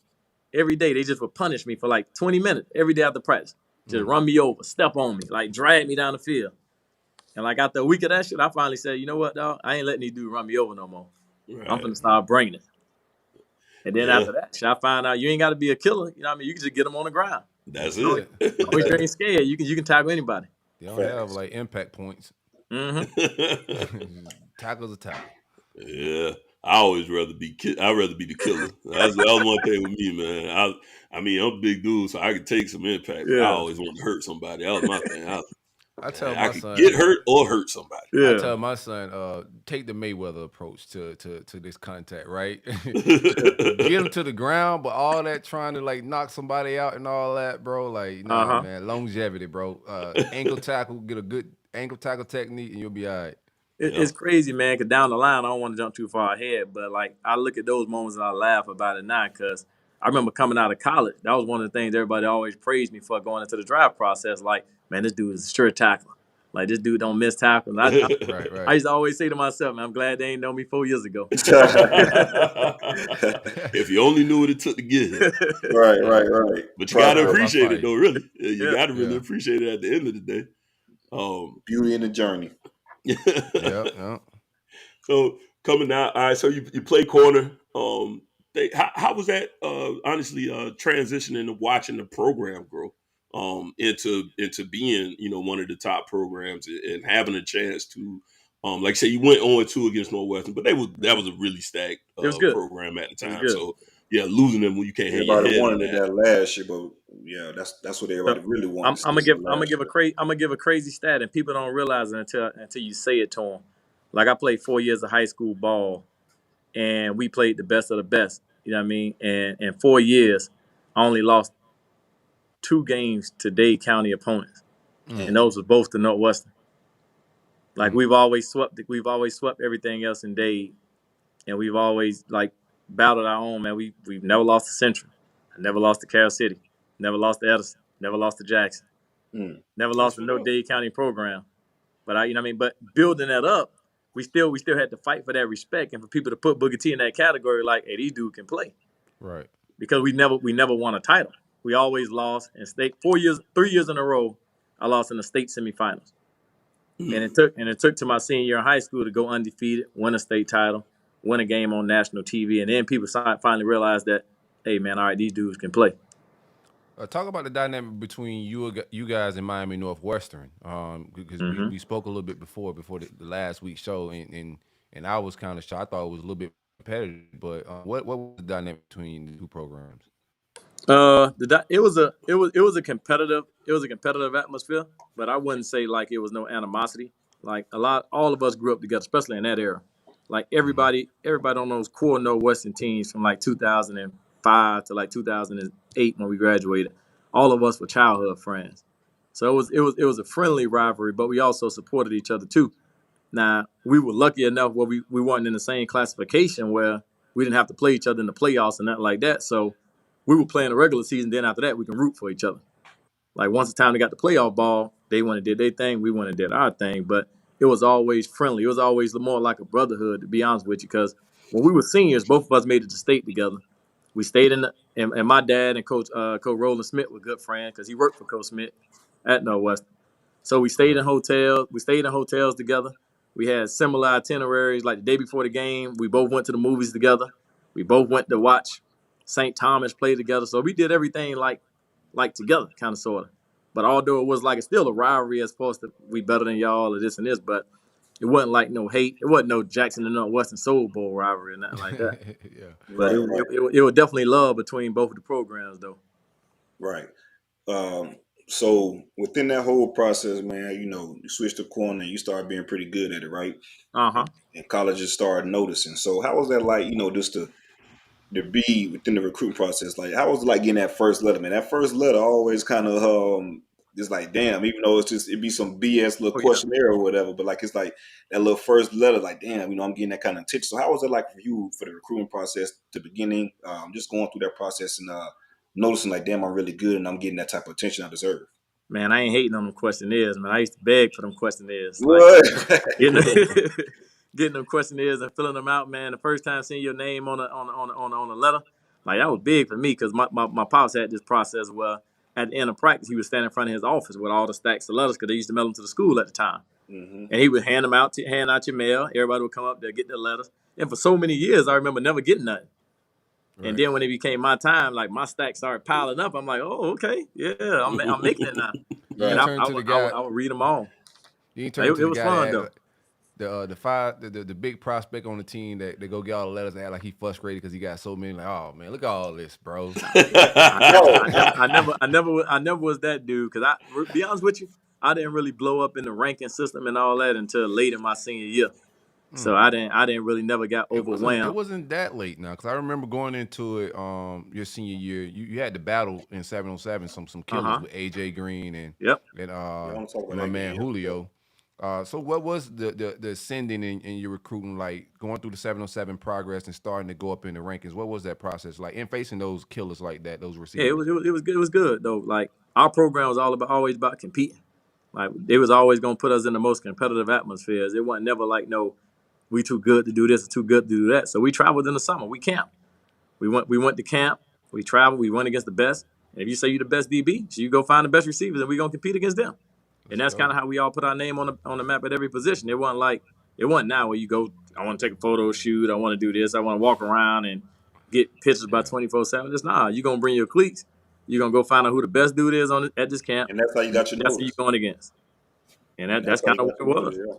Speaker 6: Every day, they just would punish me for like 20 minutes every day after practice. Just run me over, step on me, like drag me down the field. And like after a week of that shit, I finally said, you know what, dog? I ain't letting these dudes run me over no more. Right. I'm going to start bringing it. And then after that shit, I find out you ain't got to be a killer. You know what I mean? You can just get them on the ground.
Speaker 10: That's it.
Speaker 6: Always you ain't scared. You can tackle anybody.
Speaker 9: They don't have like impact points. Tackle's a tackle.
Speaker 10: Yeah. I'd rather be the killer. That was one thing with me, man. I mean, I'm a big dude, so I could take some impact. But I always want to hurt somebody. That was my thing. I could get hurt or hurt somebody.
Speaker 9: I tell my son, take the Mayweather approach to this contact, right? Get him to the ground, but all that trying to like knock somebody out and all that, bro. Like, man, longevity, bro. Ankle tackle, get a good ankle tackle technique, and you'll be all right.
Speaker 6: It's crazy, man, because down the line, I don't want to jump too far ahead, but, like, I look at those moments and I laugh about it now because I remember coming out of college. That was one of the things everybody always praised me for going into the draft process. Like, man, this dude is a sure tackler. Like, this dude don't miss tackles. I used to always say to myself, man, I'm glad they ain't know me 4 years ago.
Speaker 10: If you only knew what it took to get here.
Speaker 11: Right.
Speaker 10: But you got to appreciate it, though, really. You got to really appreciate it at the end of the day.
Speaker 11: Beauty in the journey.
Speaker 9: Yeah.
Speaker 10: So coming out, all right. So you play corner. How was that? Honestly, transitioning to watching the program grow into being one of the top programs and having a chance to like say you went 0-2 against Northwestern, but that was a really stacked program at the time. So losing them when you can't hang your head.
Speaker 11: Everybody wanted that last year, but that's what everybody really wants.
Speaker 6: I'm gonna give a crazy stat, and people don't realize it until you say it to them. Like I played 4 years of high school ball, and we played the best of the best. You know what I mean? And in 4 years, I only lost 2 games to Dade County opponents, and those were both to Northwestern. Like we've always swept everything else in Dade, and we've always like battled our own. Man, we've never lost to Central, never lost to Carroll City, never lost to Edison, never lost to Jackson, never lost to no Dade County program. But But building that up, we still had to fight for that respect and for people to put Booker T in that category. Like, hey, these dudes can play,
Speaker 9: right?
Speaker 6: Because we never won a title. We always lost in state. 3 years in a row, I lost in the state semifinals. And it took to my senior year in high school to go undefeated, win a state title, win a game on national TV, and then people finally realized that, hey man, all right, these dudes can play.
Speaker 9: Talk about the dynamic between you guys and Miami Northwestern, because we spoke a little bit before the last week's show, and I was kind of shocked. I thought it was a little bit competitive, but what was the dynamic between the 2 programs?
Speaker 6: It was a competitive atmosphere, but I wouldn't say like it was no animosity. Like all of us grew up together, especially in that era. Like everybody on those core Northwestern teams from like 2005 to like 2008 when we graduated. All of us were childhood friends, so it was a friendly rivalry, but we also supported each other too. Now we were lucky enough where we weren't in the same classification where we didn't have to play each other in the playoffs and nothing like that. So we were playing the regular season. Then after that, we can root for each other. Like once the time they got the playoff ball, they went and did their thing. We went and did our thing. But it was always friendly. It was always more like a brotherhood, to be honest with you. Because when we were seniors, both of us made it to state together. We stayed and my dad and Coach Roland Smith were good friends because he worked for Coach Smith at Northwestern. So we stayed in hotels. We stayed in hotels together. We had similar itineraries. Like the day before the game, we both went to the movies together. We both went to watch St. Thomas play together. So we did everything like together, kind of sort of. But although it was like it's still a rivalry as opposed to we better than y'all or this and this, but it wasn't like no hate. It wasn't no Jackson and Northwestern Soul Bowl rivalry or nothing like that.
Speaker 9: Yeah.
Speaker 6: But it was definitely love between both of the programs, though.
Speaker 11: Right. So within that whole process, man, you switched to corner and you started being pretty good at it, right?
Speaker 6: Uh-huh.
Speaker 11: And colleges started noticing. So how was that like, just to be within the recruiting process? Like, how was it like getting that first letter, man? That first letter always kind of it's like, damn, even though it'd be some BS little questionnaire or whatever, but like it's like that little first letter, like, damn, I'm getting that kind of attention. So how was it like for you for the recruiting process, the beginning, just going through that process and noticing like, damn, I'm really good and I'm getting that type of attention I deserve?
Speaker 6: Man, I ain't hating on them questionnaires, man. I used to beg for them questionnaires.
Speaker 11: What?
Speaker 6: Like, getting them questionnaires and filling them out, man. The first time seeing your name on a letter, like that was big for me because my pops had this process where at the end of practice he would stand in front of his office with all the stacks of letters because they used to mail them to the school at the time, and he would hand out your mail. Everybody would come up there get their letters, and for so many years I remember never getting nothing. Right. And then when it became my time, like my stacks started piling up. I'm like, oh, okay, yeah, I'm making it now.
Speaker 9: Right.
Speaker 6: And I would read them all.
Speaker 9: You ain't turn to the
Speaker 6: was
Speaker 9: guy
Speaker 6: fun
Speaker 9: that
Speaker 6: though.
Speaker 9: the big prospect on the team that they go get all the letters and act like he frustrated because he got so many. Like, oh man, look at all this, bro.
Speaker 6: I never was that dude because be honest with you, I didn't really blow up in the ranking system and all that until late in my senior year. So I didn't really never got overwhelmed.
Speaker 9: It wasn't that late now because I remember going into it your senior year. You had the battle in 707, some killers with AJ Green and my man Julio. So what was the ascending in your recruiting like going through the 707 progress and starting to go up in the rankings? What was that process like in facing those killers like that, those receivers?
Speaker 6: Yeah, it was good. It was good though. Like our program was always about competing. Like they was always gonna put us in the most competitive atmospheres. It wasn't never like no, we too good to do this or too good to do that. So we traveled in the summer. We camped. We went to camp. We traveled. We went against the best. And if you say you're the best DB, so you go find the best receivers and we're gonna compete against them. And that's kind of how we all put our name on the map at every position. It wasn't now where you go, I want to take a photo shoot, I want to do this, I want to walk around and get pictures by 24/7. Just you're gonna bring your cleats. You're gonna go find out who the best dude is at this camp.
Speaker 11: And that's how you got your
Speaker 6: That's who you're going against. And that's kind of what it was.
Speaker 11: Yeah.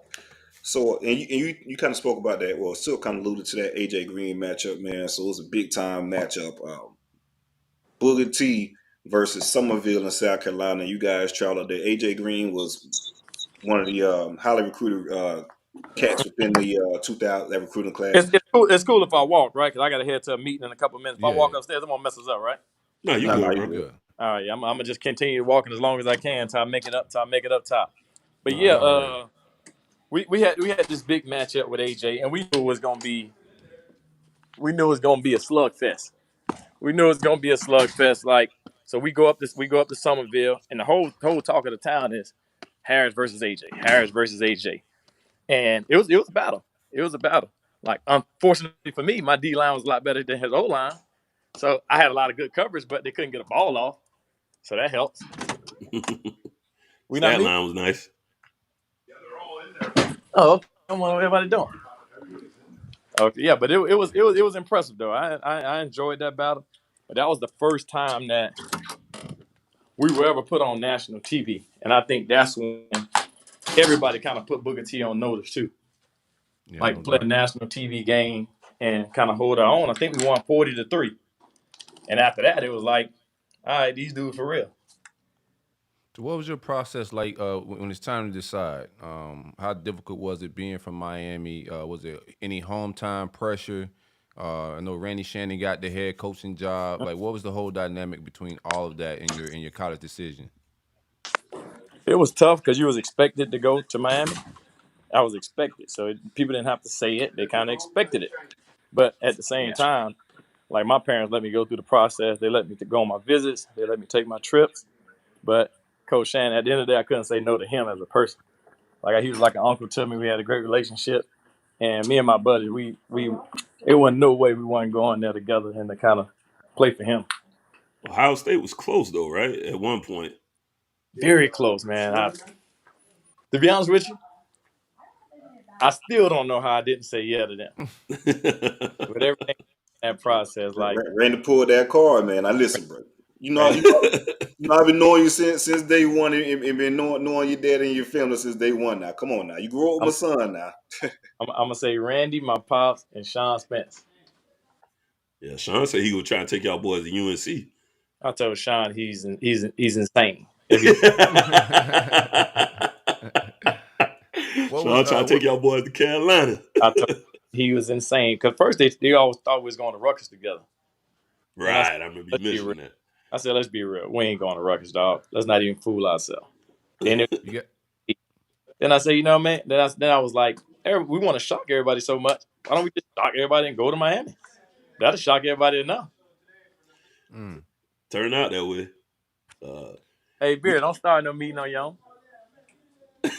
Speaker 11: So, and you kind of spoke about that. Well, still kind of alluded to that AJ Green matchup, man. So it was a big time matchup. Booker T versus Somerville in South Carolina. You guys traveled there. AJ Green was one of the highly recruited cats within the 2000 that recruiting class.
Speaker 6: It's cool if I walk, right? Because I got to head to a meeting in a couple of minutes. If I walk upstairs, I'm gonna mess us up, right?
Speaker 10: No, you're good.
Speaker 6: All right, I'm gonna just continue walking as long as I can until I make it up top. But we had this big matchup with AJ, and we knew it was gonna be a slugfest. Like, so we go up to Somerville, and the whole talk of the town is Harris versus AJ, and it was a battle. Like, unfortunately for me, my D line was a lot better than his O line, so I had a lot of good coverage, but they couldn't get a ball off, so that helps.
Speaker 10: That line was nice.
Speaker 6: Oh, I wonder what everybody doing. Okay, yeah, but it was impressive though. I enjoyed that battle, but that was the first time that we were ever put on national TV, and I think that's when everybody kind of put Booker T on notice too. Yeah, like play a national TV game and kind of hold our own. I think we won 40-3, and after that, it was like all right, these dudes for real.
Speaker 9: So what was your process like when it's time to decide? How difficult was it being from Miami? Was there any home time pressure? I know Randy Shannon got the head coaching job. Like, what was the whole dynamic between all of that in your college decision?
Speaker 6: It was tough because you was expected to go to Miami. I was expected, so people didn't have to say it; they kind of expected it. But at the same time, like my parents let me go through the process. They let me go on my visits. They let me take my trips. But Coach Shannon, at the end of the day, I couldn't say no to him as a person. Like he was like an uncle to me. We had a great relationship, and me and my buddy, we it wasn't no way we weren't going there together and to kind of play for him.
Speaker 10: Ohio State was close though, right? At one point.
Speaker 6: Very close, man. To be honest with you, I still don't know how I didn't say yeah to them. With everything in that process, like
Speaker 11: Randy pulled that card, man. I listen, bro. I've been knowing you since day one, and been knowing your dad and your family since day one. Now, come on, now, you grew up with my son. Now,
Speaker 6: I'm gonna say Randy, my pops, and Sean Spence.
Speaker 10: Yeah, Sean said he would try to take y'all boys to UNC.
Speaker 6: I told Sean he's insane.
Speaker 10: Sean trying to take y'all boys to Carolina.
Speaker 6: I told him he was insane because first they always thought we was going to Rutgers together.
Speaker 10: Right, I remember you mentioning that.
Speaker 6: I said, let's be real. We ain't going to Rutgers, dog. Let's not even fool ourselves. Then I said, you know, man. Then I was like, we want to shock everybody so much. Why don't we just shock everybody and go to Miami? That'll shock everybody enough.
Speaker 10: Turn out that way.
Speaker 6: Hey, Beard, don't start no meeting on your own.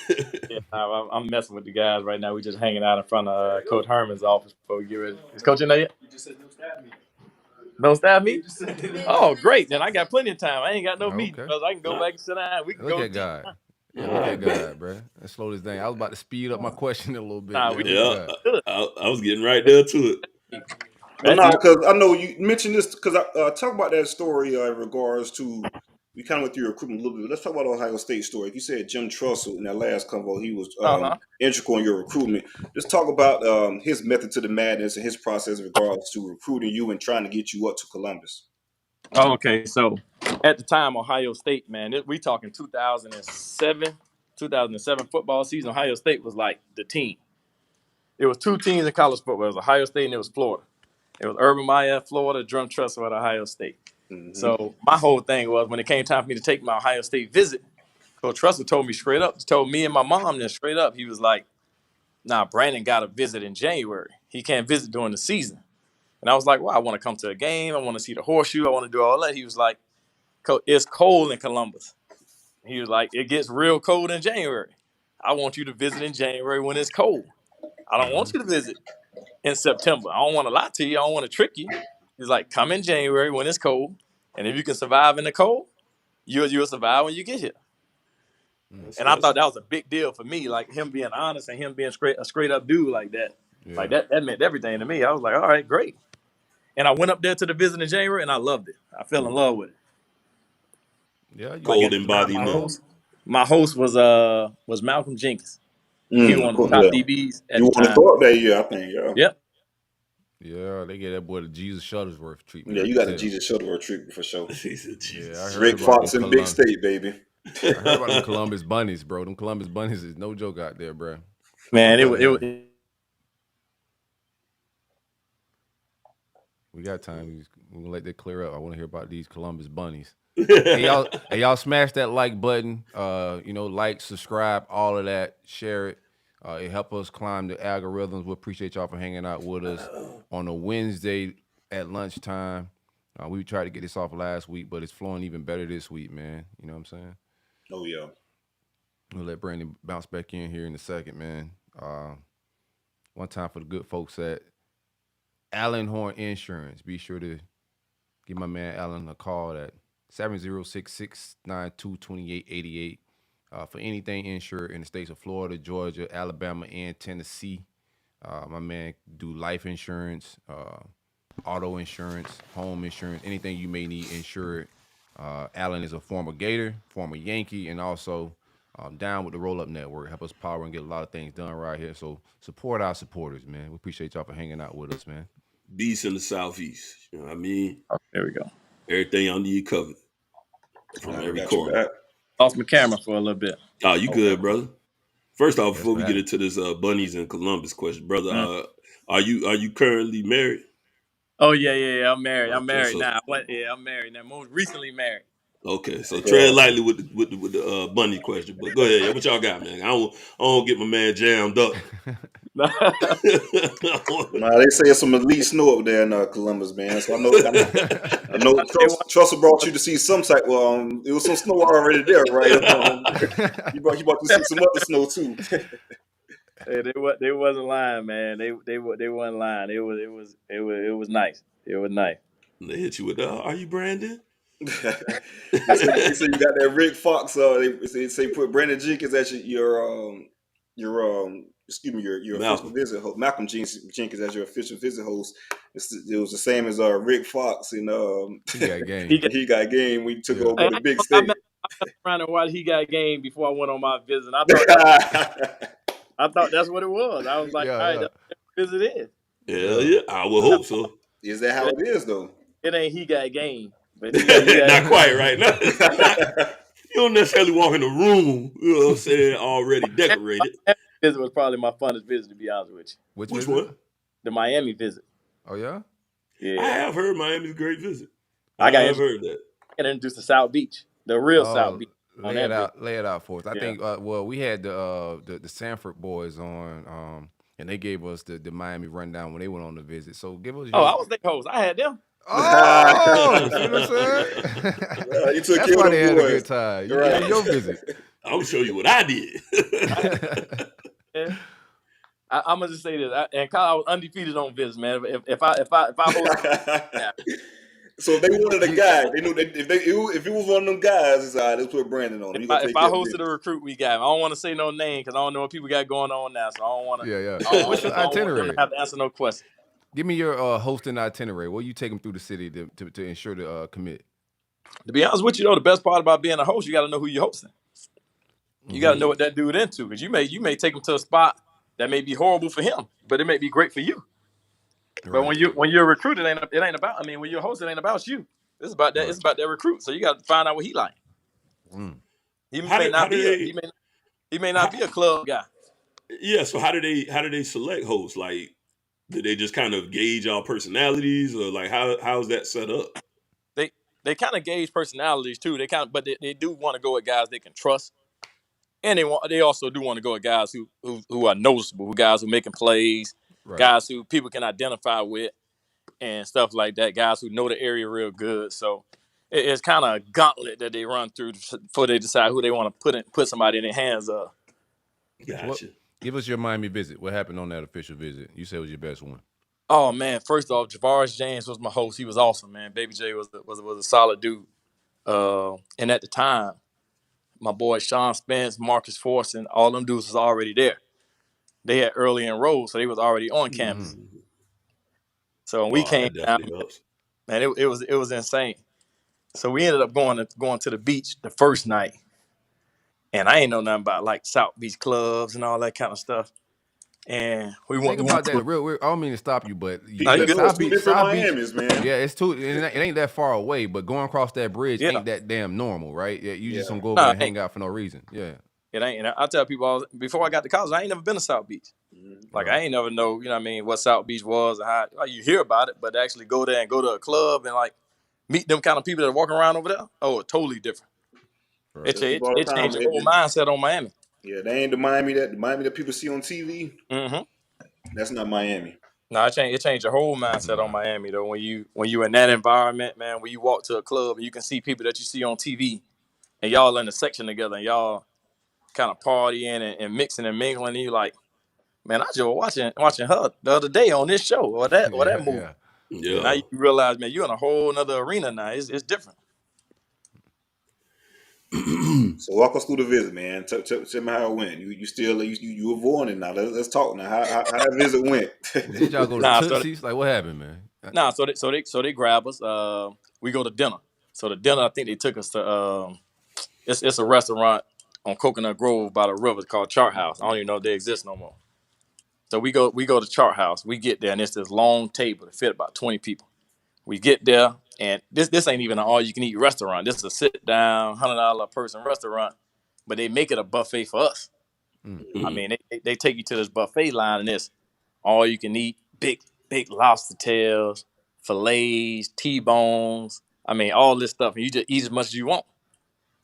Speaker 6: Yeah, I'm messing with the guys right now. We just hanging out in front of Coach Herman's office before we get ready. Is Coach in there yet? You just said no staff meeting. No staff meeting? Oh, great. Then I got plenty of time. I ain't got no meeting. I can go back and sit down. We can
Speaker 9: Look
Speaker 6: go.
Speaker 9: at God. Yeah, look at God, bro. Let's slow this down. I was about to speed up my question a little bit.
Speaker 10: I was getting right there to it.
Speaker 11: Because I know you mentioned this because I talk about that story in regards to we kind of went through your recruitment a little bit. Let's talk about Ohio State story. You said Jim Trussell in that last convo, he was integral in your recruitment. Let's talk about his method to the madness and his process in regards to recruiting you and trying to get you up to Columbus.
Speaker 6: Oh, okay, so at the time, Ohio State, man, we talking 2007 football season. Ohio State was like the team. It was two teams in college football. It was Ohio State and it was Florida. It was Urban Meyer at Florida, Drum Trussell at Ohio State. Mm-hmm. So my whole thing was when it came time for me to take my Ohio State visit, Coach Trussell told me straight up, told me and my mom then straight up, he was like, nah, Brandon got to visit in January. He can't visit during the season. And I was like, well, I want to come to a game. I want to see the horseshoe. I want to do all that. He was like, it's cold in Columbus. He was like, it gets real cold in January. I want you to visit in January when it's cold. I don't want you to visit in September. I don't want to lie to you. I don't want to trick you. He's like, come in January when it's cold. And if you can survive in the cold, you'll survive when you get here. And I thought that was a big deal for me, like him being honest and him being a straight up dude like that. Yeah. Like that meant everything to me. I was like, all right, great. And I went up there to the visit in January and I loved it. I fell in love with it.
Speaker 10: Yeah, cold embodiment.
Speaker 6: My host was Malcolm Jenkins. He was one of the top DBs at
Speaker 11: you
Speaker 6: the time.
Speaker 11: You want to that year, I think. Yeah.
Speaker 6: Yep.
Speaker 9: Yeah, they gave that boy the Jesus Shuttlesworth treatment.
Speaker 11: Yeah, you got the Jesus Shuttlesworth treatment for sure.
Speaker 9: Yeah, I heard
Speaker 11: Rick Fox in Big State, baby.
Speaker 9: I heard about them Columbus Bunnies, bro. Them Columbus Bunnies is no joke out there, bro.
Speaker 6: Man, it was.
Speaker 9: We got time. We're gonna let that clear up. I want to hear about these Columbus Bunnies. Hey, y'all smash that like button. Like, subscribe, all of that. Share it. It helps us climb the algorithms. We appreciate y'all for hanging out with us on a Wednesday at lunchtime. We tried to get this off last week, but it's flowing even better this week, man. You know what I'm saying?
Speaker 11: Oh, yeah.
Speaker 9: We'll let Brandon bounce back in here in a second, man. One time for the good folks at Alan Horne Insurance. Be sure to give my man Alan a call at 706-692-2888 for anything insured in the states of Florida, Georgia, Alabama, and Tennessee. My man do life insurance, auto insurance, home insurance, anything you may need insured. Alan is a former Gator, former Yankee, and also down with the Roll Up Network. Help us power and get a lot of things done right here. So support our supporters, man. We appreciate y'all for hanging out with us, man.
Speaker 10: Beast in the Southeast. You know what I mean?
Speaker 6: Oh, there we go.
Speaker 10: Everything I need covered. from
Speaker 11: I
Speaker 10: every
Speaker 11: got you
Speaker 10: corner.
Speaker 11: back.
Speaker 6: Lost my camera for a little bit.
Speaker 10: Oh, you good, brother? First off, before we
Speaker 9: bad.
Speaker 10: get into this bunnies in Columbus question, brother,
Speaker 6: Mm.
Speaker 10: are you currently married?
Speaker 6: Oh yeah. I'm married. I'm
Speaker 10: Okay,
Speaker 6: married
Speaker 10: so
Speaker 6: now. I'm married now. Most recently married.
Speaker 10: okay, so tread
Speaker 11: Yeah.
Speaker 10: lightly with the bunny question. But go ahead, yeah, what y'all got, man? I don't get my man jammed up.
Speaker 11: Nah, they say it's some elite snow up there in Columbus, man. So I know. Trussell brought you to see some type. It was some snow already there, right? He brought you to see some other snow too.
Speaker 6: Hey, they wasn't lying, man. They wasn't lying. It was nice. It was nice.
Speaker 10: They hit you with are you Brandon?
Speaker 11: They say you got that Rick Fox. They say put Brandon Jenkins as your official
Speaker 10: Malcolm.
Speaker 11: visit host. Malcolm Jenkins as your official visit host. It was the same as Rick Fox, and
Speaker 9: He got game.
Speaker 11: he got game. We took over the big
Speaker 6: I
Speaker 11: state.
Speaker 6: met around and watched He Got Game before I went on my visit. I thought that's what it was. I was like, all right, that's what visit is.
Speaker 10: Yeah, I would hope so.
Speaker 11: Is that how it is though?
Speaker 6: It ain't He Got Game, but
Speaker 10: Not quite right now. You don't necessarily walk in the room, you know what I'm saying, already decorated.
Speaker 6: Visit was probably my funnest visit, to be honest with you.
Speaker 10: Which one?
Speaker 6: The Miami visit.
Speaker 9: Oh yeah.
Speaker 6: Yeah,
Speaker 10: I have heard Miami's a great visit.
Speaker 6: I
Speaker 10: have heard that.
Speaker 6: I got introduced to South Beach, the real South Beach.
Speaker 9: Lay it out for us. I think. We had the Sanford boys on, and they gave us the Miami rundown when they went on the visit. So give us.
Speaker 6: I was their host. I had them.
Speaker 9: Oh, see what I'm saying?
Speaker 11: You took
Speaker 9: That's
Speaker 11: care
Speaker 9: why
Speaker 11: of
Speaker 9: they had
Speaker 11: boys.
Speaker 9: a good time. You
Speaker 11: Right.
Speaker 9: did your visit.
Speaker 10: I'll show you what I did.
Speaker 6: I'm gonna just say this, and Kyle, I was undefeated on visits, man. If I host,
Speaker 11: so if they wanted a guy, they knew that if it was one of them guys, it's all right. Let's put Brandon on.
Speaker 6: If I hosted a recruit we got, I don't want to say no name because I don't know what people got going on now, so I don't want to.
Speaker 9: Yeah. What's your itinerary?
Speaker 6: I don't have to answer no questions.
Speaker 9: Give me your hosting itinerary. Where you take them through the city to ensure the commit?
Speaker 6: To be honest with you, though, the best part about being a host, you got to know who you're hosting. You got to know what that dude into, because you may take him to a spot that may be horrible for him, but it may be great for you. Right. But when you're a recruit, it ain't about. I mean, when you're a host, it ain't about you. It's about that. Right. It's about that recruit. So you got to find out what he like. He may not be a club guy.
Speaker 10: Yeah. So how do they select hosts? Like, do they just kind of gauge our personalities, or like how's that set up?
Speaker 6: They kind of gauge personalities too. But they do want to go with guys they can trust, and they also do want to go with guys who are noticeable, guys who making plays, right. Guys who people can identify with, and stuff like that. Guys who know the area real good. So it's kind of a gauntlet that they run through before they decide who they want to put somebody in their hands of.
Speaker 10: Gotcha.
Speaker 9: Give us your Miami visit. What happened on that official visit? You said it was your best one.
Speaker 6: Oh man! First off, Javaris James was my host. He was awesome, man. Baby J was a solid dude. And at the time, my boy Sean Spence, Marcus Force, and all them dudes was already there. They had early enrolled, so they was already on campus. So when we came down, man, it was insane. So we ended up going to the beach the first night, and I ain't know nothing about like South Beach clubs and all that kind of stuff. And we went
Speaker 9: about that. I don't mean to stop you, but
Speaker 11: South Beach, Miami's, man.
Speaker 9: Yeah, it's too. It ain't that far away, but going across that bridge ain't that damn normal, right? Yeah, you just don't go over there and hang out for no reason. Yeah,
Speaker 6: it ain't. And I tell people before I got to college, I ain't never been to South Beach. Like I ain't never know, you know what I mean, what South Beach was and how you hear about it, but to actually go there and go to a club and like meet them kind of people that are walking around over there, it's totally different. Right. It changed the whole mindset on Miami.
Speaker 11: Yeah, they ain't the Miami that people see on TV.
Speaker 6: Mm-hmm.
Speaker 11: That's not Miami.
Speaker 6: No, it changed the whole mindset on Miami though. When you in that environment, man, when you walk to a club and you can see people that you see on TV, and y'all in the section together and y'all kind of partying and mixing and mingling, and you like, man, I just was watching her the other day on this show or that movie.
Speaker 10: Yeah.
Speaker 6: Now you realize, man, you're in a whole nother arena now. It's different.
Speaker 11: So walk us through the visit, man. Tell me how it went. You avoiding it now. Let's talk now. How that visit went.
Speaker 9: Did y'all go to Tootsie's? Like what happened, man?
Speaker 6: So they grab us. We go to dinner. So the dinner, I think they took us to it's a restaurant on Coconut Grove by the river called Chart House. I don't even know if they exist no more. So we go to Chart House. We get there and it's this long table that fit about 20 people. We get there And this ain't even an all-you-can-eat restaurant. This is a sit-down, $100 a person restaurant, but they make it a buffet for us. I mean, they take you to this buffet line, and it's all you can eat, big lobster tails, fillets, T-bones. I mean, all this stuff, and you just eat as much as you want.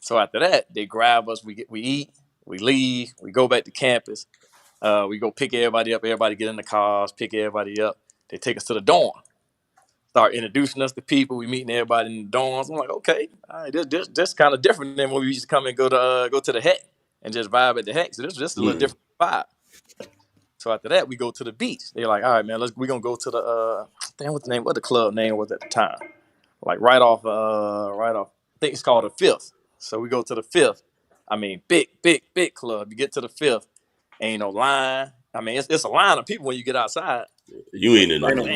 Speaker 6: So after that, they grab us. We eat, we leave, we go back to campus. We go pick everybody up. Everybody get in the cars, pick everybody up. They take us to the dorm. Start introducing us to people. We meeting everybody in the dorms. I'm like, okay, all right, this kind of different than when we used to come and go to the Heck and just vibe at the Heck. So this is a little different vibe. So after that, we go to the beach. They're like, all right, man, we're gonna go to the what the club name was at the time. Like right off, I think it's called the Fifth. So we go to the Fifth. I mean, big club. You get to the Fifth, ain't no line. I mean, it's a line of people when you get outside.
Speaker 10: You ain't in
Speaker 11: Yeah.
Speaker 10: line.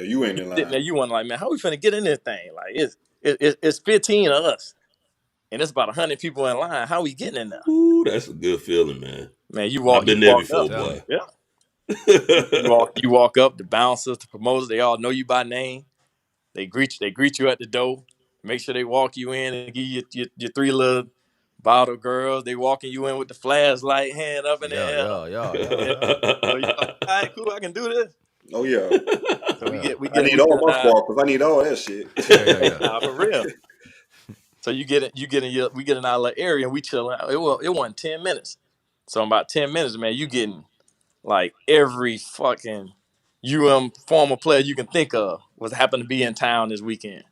Speaker 11: You ain't in line.
Speaker 6: There, you want like, man, how we finna get in this thing? Like, it's 15 of us, and it's about 100 people in line. How we getting in there?
Speaker 10: Ooh, that's a good feeling, man.
Speaker 6: Man, you walk.
Speaker 10: I've been there
Speaker 6: walk
Speaker 10: before,
Speaker 6: up,
Speaker 10: boy.
Speaker 6: Yeah. You walk up. The bouncers, the promoters, they all know you by name. They greet you at the door. Make sure they walk you in and give you your three little bottle girls. They walking you in with the flashlight, hand up in the air. So you're like, all right, cool, I can do this.
Speaker 11: Oh yeah.
Speaker 6: So we get.
Speaker 11: I need all my sparkles. I need all that shit.
Speaker 6: Nah, for real. So we get in our little area and we chilling. It wasn't 10 minutes. So in about 10 minutes, man, you getting like every fucking former player you can think of was happened to be in town this weekend.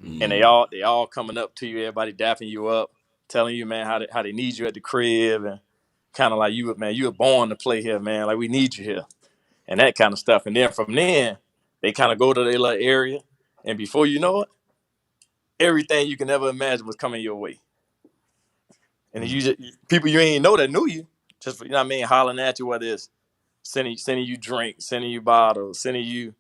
Speaker 6: And they all coming up to you, everybody dapping you up, telling you, man, how they need you at the crib, and kind of like you were born to play here, man. Like, we need you here, and that kind of stuff. And then from then, they kind of go to their little area, and before you know it, everything you can ever imagine was coming your way. And people you ain't know that knew you, just, you know what I mean, hollering at you, whether it's sending you drinks, sending you bottles, sending you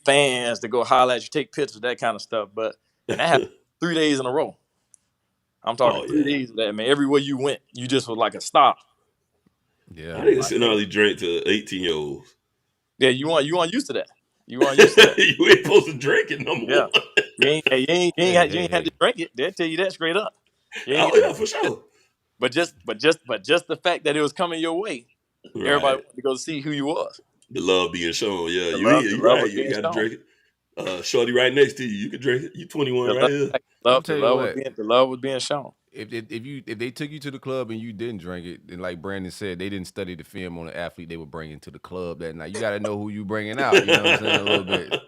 Speaker 6: fans to go holler at you, take pictures, that kind of stuff. And that happened 3 days in a row. I'm talking 3 days of that, man. Everywhere you went, you just was like a star.
Speaker 10: Yeah, I didn't send all these drink to 18-year-olds.
Speaker 6: Yeah, you weren't used to that. You weren't used to that.
Speaker 10: You ain't supposed to drink it no more.
Speaker 6: Yeah, you ain't had to drink it. They'll tell you that straight up.
Speaker 10: Yeah, for sure.
Speaker 6: But just the fact that it was coming your way, everybody wanted to go see who you was.
Speaker 10: The love being shown, yeah.
Speaker 6: You
Speaker 10: right. You got to drink it. Shorty right next to you. You can drink it. You 21 right here.
Speaker 6: The love was being shown.
Speaker 9: If they took you to the club and you didn't drink it, then like Brandon said, they didn't study the film on the athlete they were bringing to the club that night. You got to know who you bringing out. You know what I'm saying? A little bit.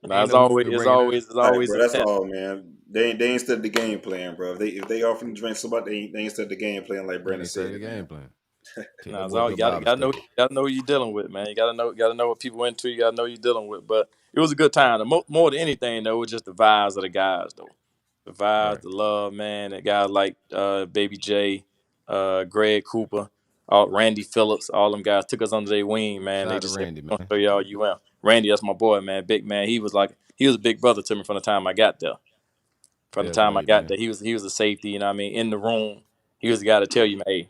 Speaker 6: Nah, it's always.
Speaker 11: Bro, that's all, man. They ain't studied the game plan, bro. If they offering to drink somebody, they ain't studied the game plan like Brandon said.
Speaker 9: The game plan.
Speaker 6: Nah, you gotta know who you're dealing with, man. You gotta know what people into. You gotta know who you're dealing with. But it was a good time. More than anything, though, it was just the vibes of the guys, though. The vibes, the love, man. The guys like Baby J, Greg Cooper, Randy Phillips, all them guys took us under their wing, man. They just said, "Show y'all UM." Randy, that's my boy, man. Big man. He was a big brother to me from the time I got there. From the time I got there, he was a safety. You know what I mean? In the room, he was the guy to tell you, hey,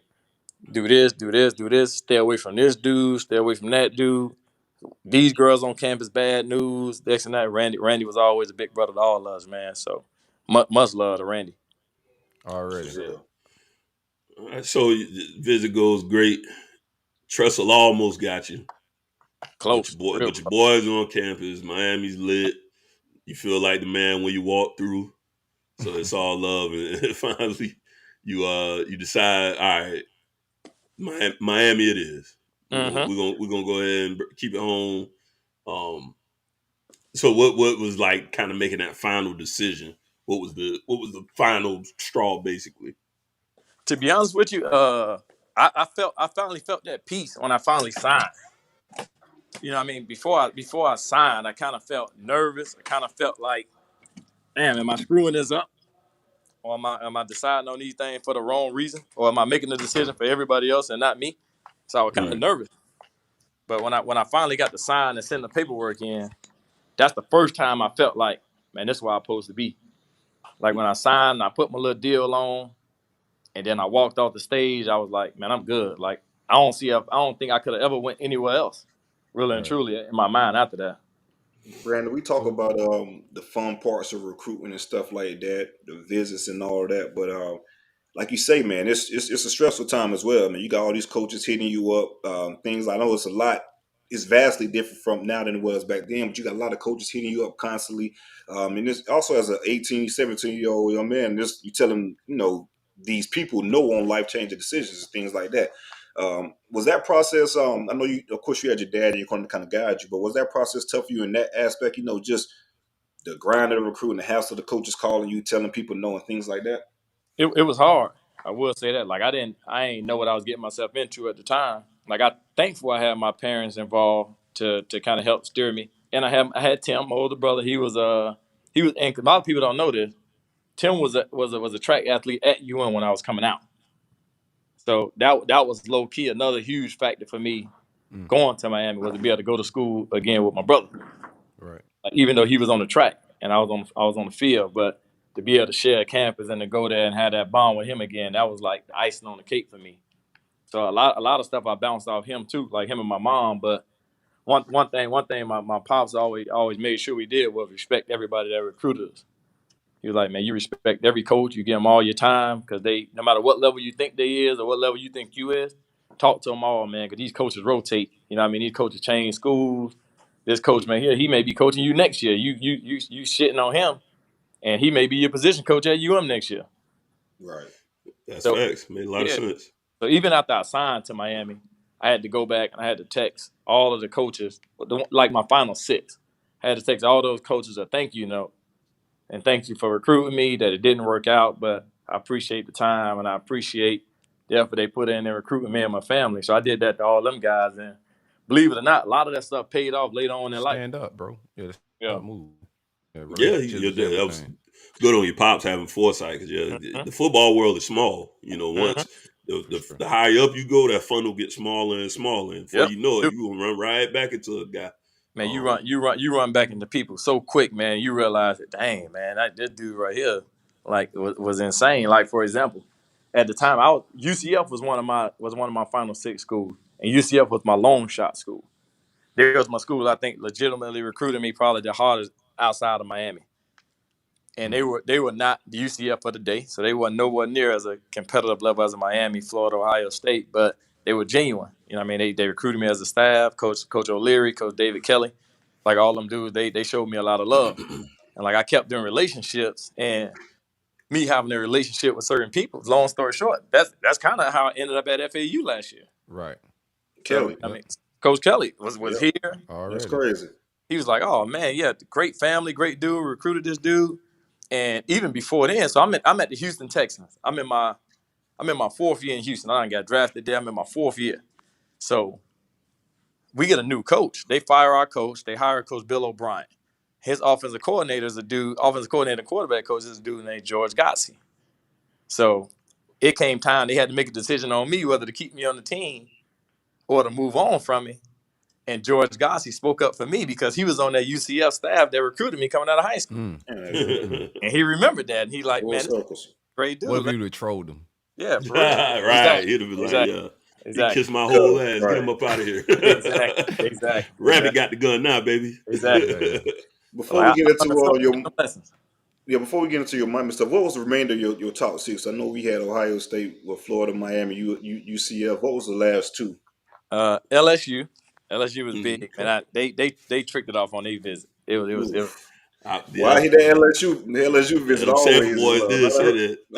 Speaker 6: do this, do this, do this. Stay away from this dude. Stay away from that dude. These girls on campus, bad news. This and that. Randy was always a big brother to all of us, man. So much love to Randy.
Speaker 9: Already.
Speaker 10: Yeah. All right, so visit goes great. Trestle almost got you.
Speaker 6: Close.
Speaker 10: But your boys on campus. Miami's lit. You feel like the man when you walk through. So it's all love. And finally, you decide, all right, Miami it is.
Speaker 6: Mm-hmm.
Speaker 10: We're gonna go ahead and keep it home. So what was like kind of making that final decision? What was the final straw basically?
Speaker 6: To be honest with you, I finally felt that peace when I finally signed. You know what I mean? Before I signed, I kind of felt nervous. I kind of felt like, damn, am I screwing this up? Or am I deciding on these things for the wrong reason? Or am I making the decision for everybody else and not me? So I was kind of nervous. But when I finally got to sign and send the paperwork in, that's the first time I felt like, man, this is where I'm supposed to be. Like when I signed, I put my little deal on, and then I walked off the stage. I was like, man, I'm good. Like I don't think I could have ever went anywhere else, really and truly, in my mind after that.
Speaker 11: Brandon, we talk about the fun parts of recruitment and stuff like that, the visits and all of that, but like you say, man, it's a stressful time as well. I mean, you got all these coaches hitting you up, things. I know it's a lot. It's vastly different from now than it was back then, but you got a lot of coaches hitting you up constantly. And this also as an 18, 17-year-old young man, this you tell them, these people know on life-changing decisions and things like that. Was that process? I know you, of course, you had your dad and you're going to kind of guide you, but was that process tough for you in that aspect? Just the grind of the recruiting, the hassle of the coaches calling you, telling people no, and things like that.
Speaker 6: It was hard. I will say that. Like I ain't know what I was getting myself into at the time. Like I thankful I had my parents involved to kind of help steer me. And I had Tim, my older brother. He was and a lot of people don't know this. Tim was a track athlete at UN when I was coming out. So that was low key another huge factor for me going to Miami, was to be able to go to school again with my brother.
Speaker 9: Right.
Speaker 6: Like, even though he was on the track and I was on the field, but to be able to share a campus and to go there and have that bond with him again, that was like the icing on the cake for me. So a lot of stuff I bounced off him too, like him and my mom. But one thing my pops always made sure we did was respect everybody that recruited us. He was like, man, you respect every coach, you give them all your time, because they, no matter what level you think they is or what level you think you is, talk to them all, man, because these coaches rotate. You know what I mean? These coaches change schools. This coach, man, he may be coaching you next year. You shitting on him, and he may be your position coach at UM next year.
Speaker 11: Right.
Speaker 10: That's facts. Made a lot of sense.
Speaker 6: So even after I signed to Miami, I had to go back and I had to text all of the coaches, like my final six. I had to text all those coaches a thank you note. And thank you for recruiting me, that it didn't work out, but I appreciate the time and I appreciate the effort they put in recruiting me and my family. So I did that to all them guys. And believe it or not, a lot of that stuff paid off later on in life.
Speaker 9: Stand up, bro. Yeah, move.
Speaker 10: Yeah, that was good on your pops having foresight, because the football world is small. Once the higher up you go, that funnel gets smaller and smaller, and before you know it, you gonna run right back into a guy.
Speaker 6: Man, you run back into people so quick, man. You realize that, dang, man, this dude right here, like, was insane. Like, for example, at the time, UCF was one of my final six schools, and UCF was my long shot school. There was my school, I think, legitimately recruited me probably the hardest outside of Miami. And they were not the UCF of the day, so they weren't nowhere near as a competitive level as Miami, Florida, Ohio State, but they were genuine. You know what I mean? They recruited me as a staff, Coach O'Leary, Coach David Kelly. Like, all them dudes, they showed me a lot of love. And like, I kept doing relationships, and me having a relationship with certain people, long story short, that's kind of how I ended up at FAU last year.
Speaker 9: Right.
Speaker 11: Kelly.
Speaker 6: I mean, Coach Kelly was here.
Speaker 9: Already.
Speaker 11: That's crazy.
Speaker 6: He was like, oh man, yeah, great family, great dude, recruited this dude. And even before then, so I'm at the Houston Texans. I'm in my fourth year in Houston. I done got drafted there. I'm in my fourth year. So we get a new coach. They fire our coach. They hire Coach Bill O'Brien. His offensive coordinator and quarterback coach is a dude named George Godsey. So it came time. They had to make a decision on me whether to keep me on the team or to move on from me. And George Godsey spoke up for me because he was on that UCF staff that recruited me coming out of high school. And he remembered that. And he like, man, great dude.
Speaker 9: What if you would have trolled him?
Speaker 6: Yeah, for real.
Speaker 10: Right.
Speaker 6: Exactly.
Speaker 10: He'd have been
Speaker 6: Exactly.
Speaker 10: like,
Speaker 6: Exactly.
Speaker 10: He kissed my whole ass. Get him up out of here.
Speaker 6: Exactly.
Speaker 10: Rabbit got the gun now, baby.
Speaker 6: Exactly.
Speaker 11: Before we get into your Miami stuff, what was the remainder of your top six? I know we had Ohio State, Florida, Miami, UCF. What was the last two?
Speaker 6: LSU. LSU was big, and they tricked it off on their visit. It was.
Speaker 11: Why he the LSU visit always? I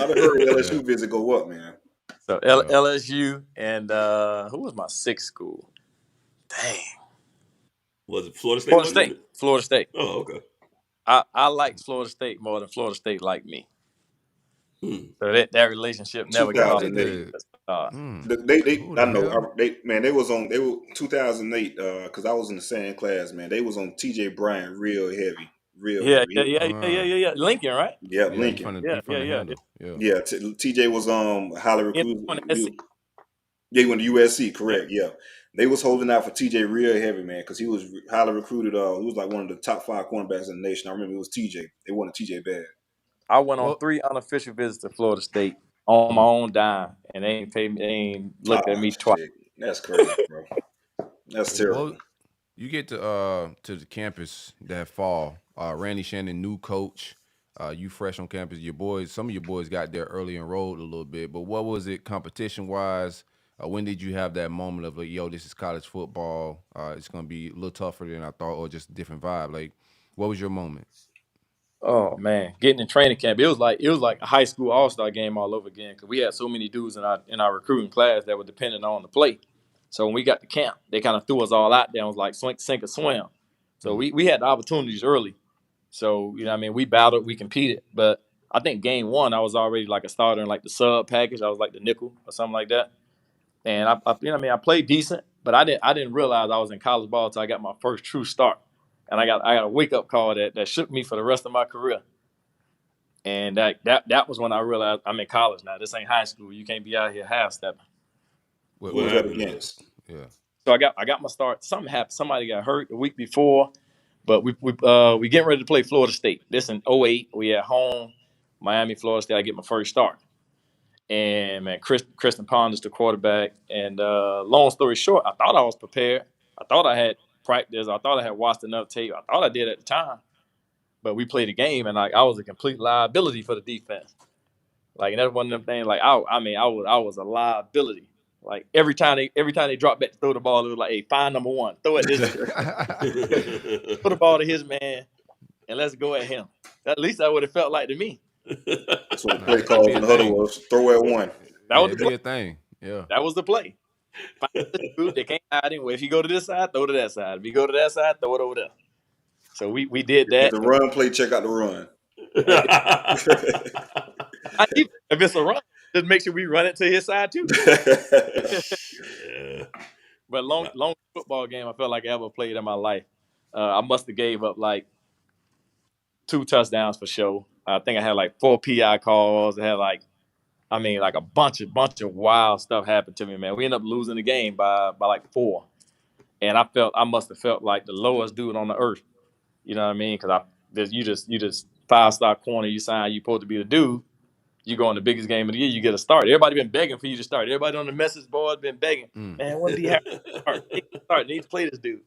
Speaker 11: heard LSU visit go up, man.
Speaker 6: So LSU and who was my sixth school? Dang.
Speaker 10: Was it Florida State?
Speaker 6: Florida State.
Speaker 10: Oh, okay.
Speaker 6: I liked Florida State more than Florida State liked me. So that relationship never got off.
Speaker 11: They were 2008 because I was in the same class, man. They was on TJ Bryant real heavy.
Speaker 6: Yeah. Lincoln, right?
Speaker 11: Yeah, Lincoln.
Speaker 6: Yeah.
Speaker 11: TJ was highly recruited. Yeah, he went to USC, correct? Yeah. They was holding out for TJ real heavy, man, because he was highly recruited. He was like one of the top 5 cornerbacks in the nation. I remember it was TJ. They wanted TJ bad.
Speaker 6: I went on 3 unofficial visits to Florida State on my own dime, and they ain't paid me. They ain't looked at me twice.
Speaker 11: That's crazy, bro. That's terrible.
Speaker 9: You get to the campus that fall. Randy Shannon, new coach. You fresh on campus. Some of your boys got there early enrolled a little bit. But what was it competition wise? When did you have that moment of like, yo, this is college football. It's gonna be a little tougher than I thought, or just a different vibe. Like, what was your moment?
Speaker 6: Oh man, getting in training camp, it was like a high school all-star game all over again because we had so many dudes in our recruiting class that were dependent on the play. So when we got to camp, they kind of threw us all out there. It was like sink or swim. So we had the opportunities early. So you know, what I mean, we battled, we competed. But I think game one, I was already like a starter in like the sub package. I was like the nickel or something like that. And I you know, what I mean, I played decent, but I didn't realize I was in college ball until I got my first true start. And I got a wake up call that shook me for the rest of my career. And that was when I realized I'm in college now. This ain't high school. You can't be out here half stepping.
Speaker 11: What was that against?
Speaker 9: Yeah.
Speaker 6: So I got my start. Something happened. Somebody got hurt the week before, but we getting ready to play Florida State. This in 08. We at home, Miami, Florida State. I get my first start. And man, Kristen Pond is the quarterback. And long story short, I thought I was prepared. I thought I had practice. I thought I had watched enough tape. I thought I did at the time. But we played a game, and I was a complete liability for the defense. Like, and that's one of them things. Like, I was a liability. Like every time they drop back to throw the ball, it was like, hey, find number one, throw it this, throw the ball to his man, and let's go at him. At least that would have felt like to me.
Speaker 11: That's what the play call in the huddle was. Throw at one.
Speaker 6: That was the
Speaker 9: play. Thing. Yeah.
Speaker 6: That was the play. Find the dude, they can't hide him. If you go to this side, throw to that side. If you go to that side, throw it over there. So we did that.
Speaker 11: The run play, check out the run.
Speaker 6: If it's a run, just make sure we run it to his side too. But long football game I felt like I ever played in my life. I must have gave up like 2 touchdowns for sure. I think I had like 4 PI calls. I had like a bunch of wild stuff happened to me, man. We ended up losing the game by like 4. And I must have felt like the lowest dude on the earth. You know what I mean? Because you just 5-star corner, you sign, you supposed to be the dude. You go in the biggest game of the year, you get a start. Everybody been begging for you to start. Everybody on the message board been begging. Man, when do you have to start? I need to play this dude.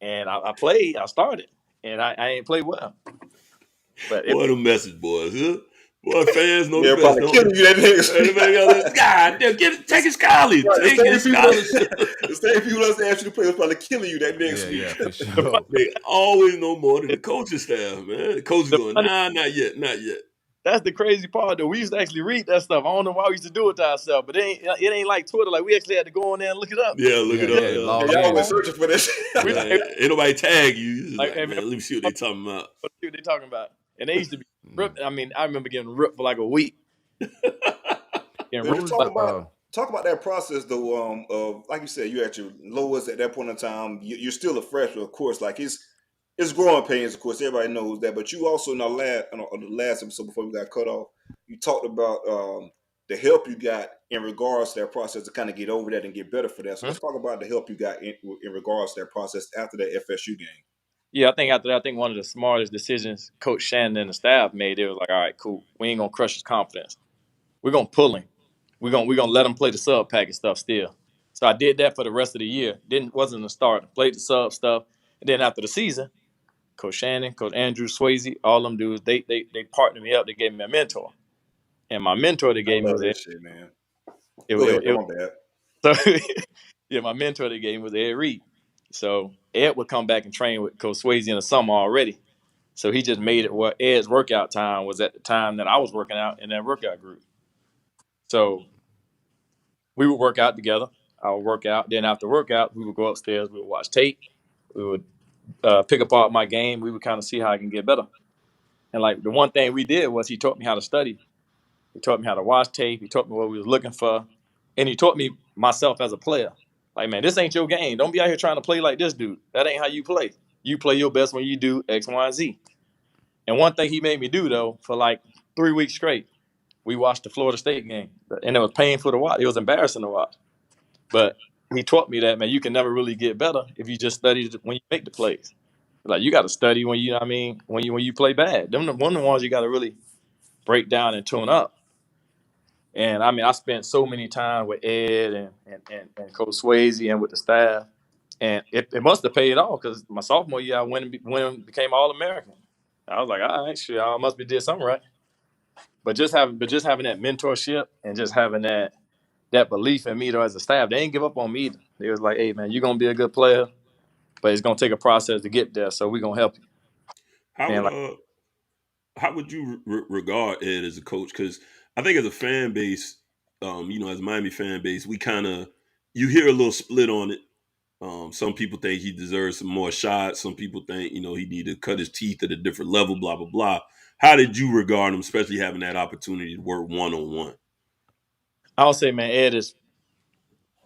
Speaker 6: And I played, I started, and I ain't played well. But
Speaker 10: Boy, the message boys, huh? Boy, fans know
Speaker 11: the best. They're killing you, that nigga.
Speaker 10: God damn, take his college. Take his scholarship.
Speaker 11: The same people that's asked you to play was probably killing you that next week.
Speaker 9: Yeah, for sure.
Speaker 10: They always know more than the coaching staff, man. The coach is going, nah, not yet.
Speaker 6: That's the crazy part, though. We used to actually read that stuff. I don't know why we used to do it to ourselves, but it ain't like Twitter. Like, we actually had to go on there and look it up.
Speaker 10: Yeah, look it up.
Speaker 11: Y'all always searching for this.
Speaker 10: Ain't nobody tag you. Like, man, let me see what they talking about.
Speaker 6: Let's see what they talking about. And they used to be ripped. I mean, I remember getting ripped for like a week.
Speaker 11: Talk about that process, though. Of like you said, you at your lowest at that point in time. You're still a freshman, of course. Like it's growing pains, of course. Everybody knows that. But you also in the last episode before we got cut off, you talked about the help you got in regards to that process to kind of get over that and get better for that. So let's talk about the help you got in regards to that process after that FSU game.
Speaker 6: Yeah, I think after that, one of the smartest decisions Coach Shannon and the staff made, it was like, all right, cool. We ain't gonna crush his confidence. We're gonna pull him. We're gonna let him play the sub package stuff still. So I did that for the rest of the year. Wasn't a starter. Played the sub stuff, and then after the season, Coach Shannon, Coach Andrew Swayze, all them dudes, they partnered me up. They gave me a mentor, and my mentor they gave me was
Speaker 11: shit, man.
Speaker 6: My mentor they gave me was Ed Reed. So Ed would come back and train with Coach Swayze in the summer already. So he just made it where Ed's workout time was at the time that I was working out in that workout group. So we would work out together. I would work out. Then after workout, we would go upstairs. We would watch tape. We would pick apart my game. We would kind of see how I can get better. And like the one thing we did was he taught me how to study. He taught me how to watch tape. He taught me what we was looking for. And he taught me myself as a player. Like, man, this ain't your game. Don't be out here trying to play like this dude. That ain't how you play. You play your best when you do X, Y, and Z. And one thing he made me do, though, for like 3 weeks straight, we watched the Florida State game. And it was painful to watch. It was embarrassing to watch. But he taught me that, man, you can never really get better if you just study when you make the plays. Like, you got to study when you, when you play bad. Them one of the ones you got to really break down and tune up. And I spent so many time with Ed and Coach Swayze and with the staff. And it must have paid off because my sophomore year, I went and became All-American. I was like, all right, shit, I must be did something right. But just having that mentorship and just having that belief in me though as a staff, they didn't give up on me either. They was like, hey man, you're gonna be a good player, but it's gonna take a process to get there. So we're gonna help you.
Speaker 10: How would you regard Ed as a coach? Because I think as a fan base, as a Miami fan base, we kind of you hear a little split on it. Some people think he deserves some more shots. Some people think, he need to cut his teeth at a different level, blah, blah, blah. How did you regard him, especially having that opportunity to work one-on-one?
Speaker 6: I would say, man, Ed is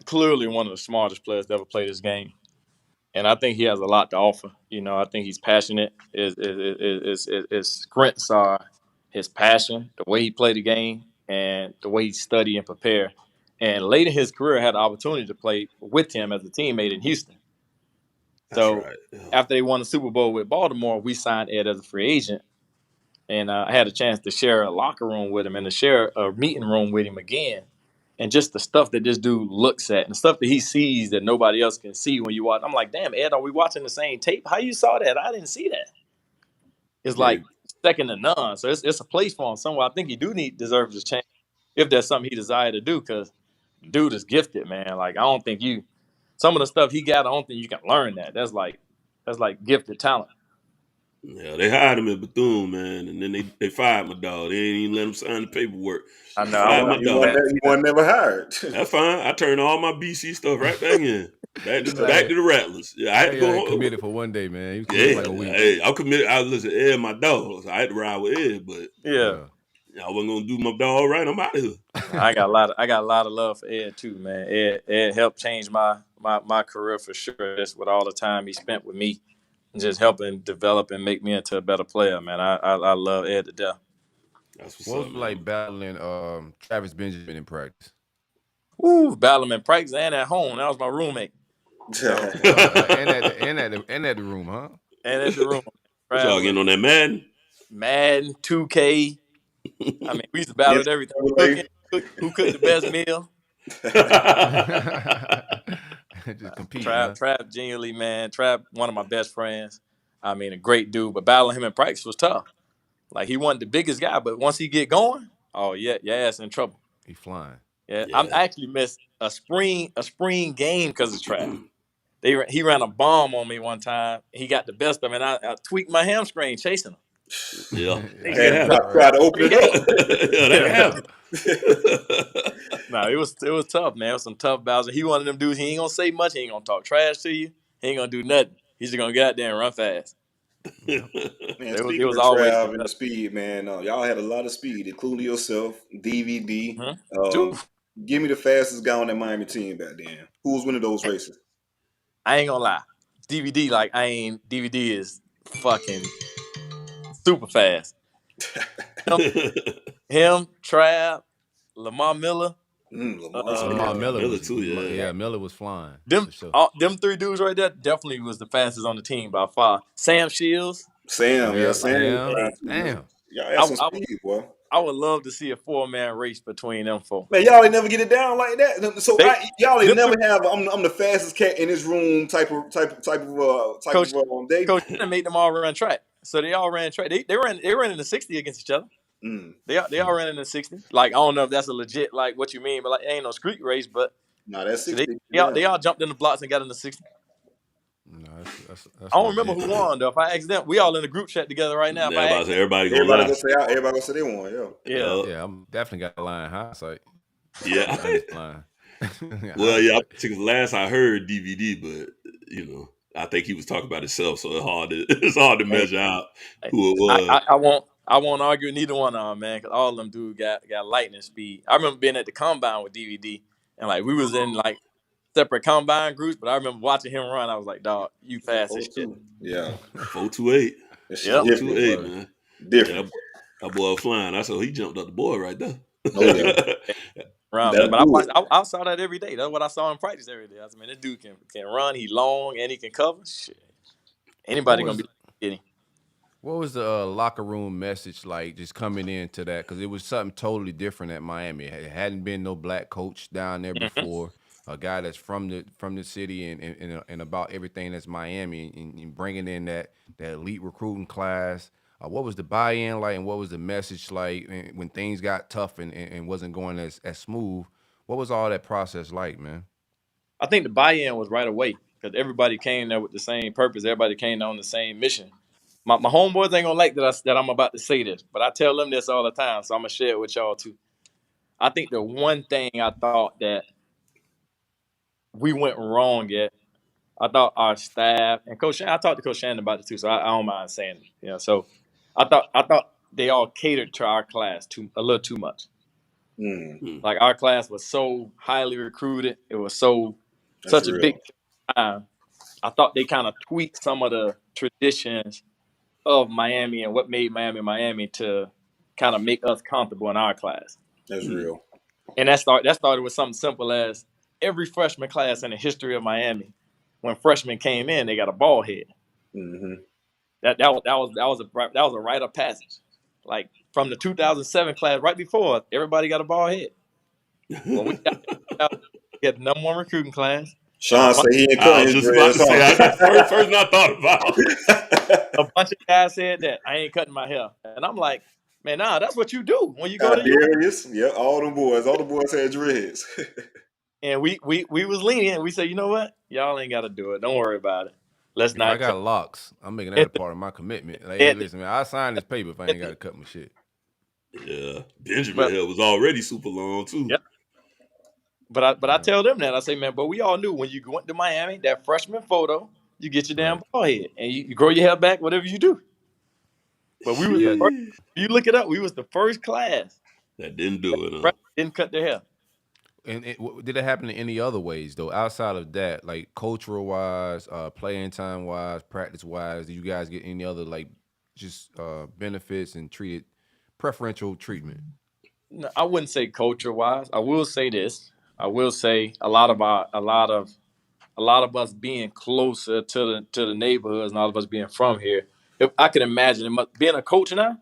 Speaker 6: clearly one of the smartest players to ever play this game. And I think he has a lot to offer. I think he's passionate. His strengths are his passion, the way he played the game, and the way he studied and prepared. And late in his career, I had the opportunity to play with him as a teammate in Houston. So
Speaker 10: right.
Speaker 6: After they won the Super Bowl with Baltimore, we signed Ed as a free agent. And I had a chance to share a locker room with him and to share a meeting room with him again. And just the stuff that this dude looks at and the stuff that he sees that nobody else can see when you watch. I'm like, damn, Ed, are we watching the same tape? How you saw that? I didn't see that. It's like second to none. So it's a place for him somewhere. I think he deserves a chance if there's something he desires to do because dude is gifted, man. Like, I don't think some of the stuff he got, I don't think you can learn that. That's like gifted talent.
Speaker 10: Yeah, they hired him at Bethune, man, and then they fired my dog. They ain't even let him sign the paperwork.
Speaker 6: I know.
Speaker 11: He wasn't never hired.
Speaker 10: That's fine. I turned all my BC stuff right back in. Back to the Rattlers. Yeah, I had to go
Speaker 9: committed for one day, man. He was committed like a week.
Speaker 10: Hey, I'm committed. I listen, Ed, my dog. So I had to ride with Ed, but I wasn't gonna do my dog right. I'm out of here.
Speaker 6: I got a lot of love for Ed too, man. Ed helped change my career for sure. Just with all the time he spent with me. Just helping develop and make me into a better player, man. I love Ed to death.
Speaker 10: That's
Speaker 9: what was like battling Travis Benjamin in practice?
Speaker 6: Ooh, battling in practice and at home. That was my roommate.
Speaker 9: and at the room, huh?
Speaker 6: And at the room.
Speaker 10: What y'all getting on that
Speaker 6: Madden, 2K. I mean, we used to battle at everything. Who cooked the best meal?
Speaker 9: Just compete.
Speaker 6: Trav genuinely, man. Trav, one of my best friends. I mean, a great dude, but battling him in practice was tough. Like, he wasn't the biggest guy, but once he get going, oh yeah, your ass in trouble.
Speaker 9: He flying.
Speaker 6: Yeah. I actually missed a spring game because of Trav. He ran a bomb on me one time. He got the best of me, and I tweaked my hamstring chasing him.
Speaker 10: Yeah.
Speaker 11: Try to open it up.
Speaker 10: Yeah, that happened.
Speaker 6: No, it was tough, man. It was some tough battles. He one of them dudes. He ain't gonna say much. He ain't gonna talk trash to you. He ain't gonna do nothing. He's just gonna get out there and run fast.
Speaker 11: Man,
Speaker 6: it was always
Speaker 11: Trav and speed, man. Y'all had a lot of speed, including yourself, DVD. Give me the fastest guy on that Miami team back then. Who was winning those races?
Speaker 6: I ain't gonna lie. DVD is fucking super fast. Him, Trav, Lamar Miller.
Speaker 9: Lamar Miller
Speaker 10: too, yeah.
Speaker 9: Miller was flying.
Speaker 6: Them three dudes right there definitely was the fastest on the team by far. Sam Shields.
Speaker 11: Sam.
Speaker 9: Damn.
Speaker 11: Y'all had some speed, boy.
Speaker 6: I would love to see a 4-man race between them four.
Speaker 11: Man, y'all ain't never get it down like that. So y'all ain't never have I'm the fastest cat in this room type of
Speaker 6: Coach,
Speaker 11: day.
Speaker 6: Coach made them all run track. So they all ran track. They ran in the 60 against each other. They all ran in the 60. Like, I don't know if that's a legit like what you mean, but like it ain't no street race. But
Speaker 11: that's 60.
Speaker 6: They all jumped in the blocks and got in the 60.
Speaker 9: No, that's
Speaker 6: I don't remember who won though. If I ask them, we all in the group chat together right now.
Speaker 10: Everybody gonna
Speaker 11: say they won.
Speaker 9: Yeah. I'm definitely got a line hindsight.
Speaker 10: Yeah. Well, yeah. Because last I heard DVD, but I think he was talking about himself, so it's hard to measure out who it was.
Speaker 6: I won't argue with neither one of them, man, because all of them dudes got lightning speed. I remember being at the combine with DVD, and like we was in like separate combine groups, but I remember watching him run. I was like, dog, you fast as shit.
Speaker 11: Yeah.
Speaker 10: 4.28.
Speaker 6: Yeah.
Speaker 10: 4.28, man.
Speaker 11: Different.
Speaker 10: That boy was flying. I saw he jumped up the board right there.
Speaker 6: But I saw that every day. That's what I saw in practice every day. I said, man, this dude can run. He long and he can cover. Shit. Anybody gonna be getting.
Speaker 9: What was the locker room message like just coming into that? Because it was something totally different at Miami. It hadn't been no black coach down there before. a guy that's from the city and about everything that's Miami and bringing in that elite recruiting class. What was the buy-in like, and what was the message like when things got tough and wasn't going as smooth? What was all that process like, man?
Speaker 6: I think the buy-in was right away because everybody came there with the same purpose. Everybody came there on the same mission. My homeboys ain't gonna like that I'm about to say this, but I tell them this all the time, so I'm gonna share it with y'all too. I think the one thing I thought that we went wrong at, I thought our staff and Coach Shannon, I talked to Coach Shannon about it too, so I don't mind saying it. So I thought they all catered to our class a little too much. Like our class was so highly recruited, it was such a big time. I thought they kind of tweaked some of the traditions of Miami and what made Miami to kind of make us comfortable in our class.
Speaker 11: That's real.
Speaker 6: And that started with something simple as every freshman class in the history of Miami, when freshmen came in, they got a ball head. That was a rite of passage. Like from the 2007 class, right before, everybody got a ball head. When we got the number one recruiting class.
Speaker 11: Sean said he ain't
Speaker 10: cutting his dreads. That's the first I thought about.
Speaker 6: A bunch of guys said that I ain't cutting my hair, and I'm like, man, nah, that's what you do when you go to
Speaker 11: Darius. Yeah, all the boys had dreads.
Speaker 6: And we was lenient. We said, you know what, y'all ain't got to do it. Don't worry about it. Let's not.
Speaker 9: I got locks. I'm making that a part of my commitment. Like, hey, listen, man, I signed this paper if I ain't got to cut my shit.
Speaker 10: Yeah, Benjamin hair was already super long too.
Speaker 6: Yep. But I tell them that I say, man, but we all knew when you went to Miami, that freshman photo, you get your damn ball head and you grow your hair back, whatever you do. But we was the first, you look it up, we was the first class
Speaker 10: that didn't do it.
Speaker 6: Didn't cut their hair.
Speaker 9: And did it happen in any other ways though, outside of that, like cultural wise, playing time wise, practice wise? Did you guys get any other like just benefits and preferential treatment?
Speaker 6: No, I wouldn't say culture wise. I will say this. I will say a lot of us being closer to the neighborhoods and all of us being from here. If I could imagine being a coach now,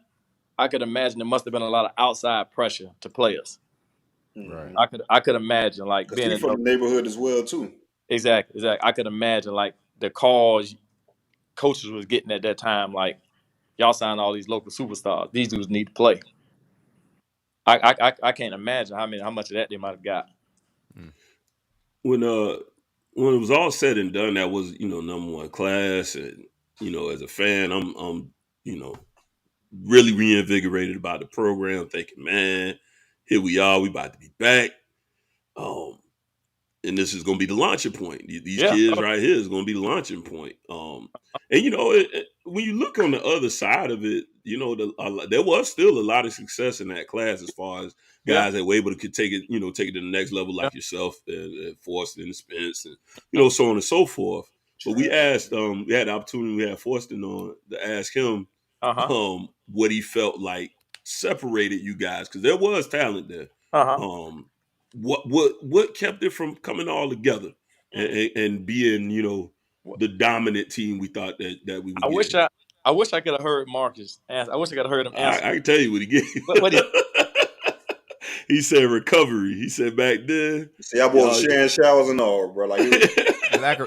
Speaker 6: I could imagine there must have been a lot of outside pressure to play us.
Speaker 9: Right.
Speaker 6: I could imagine like being
Speaker 11: from the neighborhood as well too.
Speaker 6: Exactly. I could imagine like the calls coaches was getting at that time, like y'all signed all these local superstars. These dudes need to play. I can't imagine how much of that they might have got.
Speaker 10: When it was all said and done, that was number one class, and as a fan, I'm really reinvigorated about the program. Thinking, man, here we are, we about to be back, and this is going to be the launching point. These kids right here is going to be the launching point. And when you look on the other side of it, there was still a lot of success in that class as far as guys that were able to take it to the next level, like yourself and Forston and Spence, and so on and so forth. But we asked, we had the opportunity, we had Forston on to ask him what he felt like separated you guys, because there was talent there. What kept it from coming all together and being the dominant team we thought that we would get?
Speaker 6: I wish I could have heard Marcus answer. I wish I could have heard him answer.
Speaker 10: I can tell you what he gave. He said recovery. He said back then.
Speaker 11: See, I was sharing showers and all, bro. Like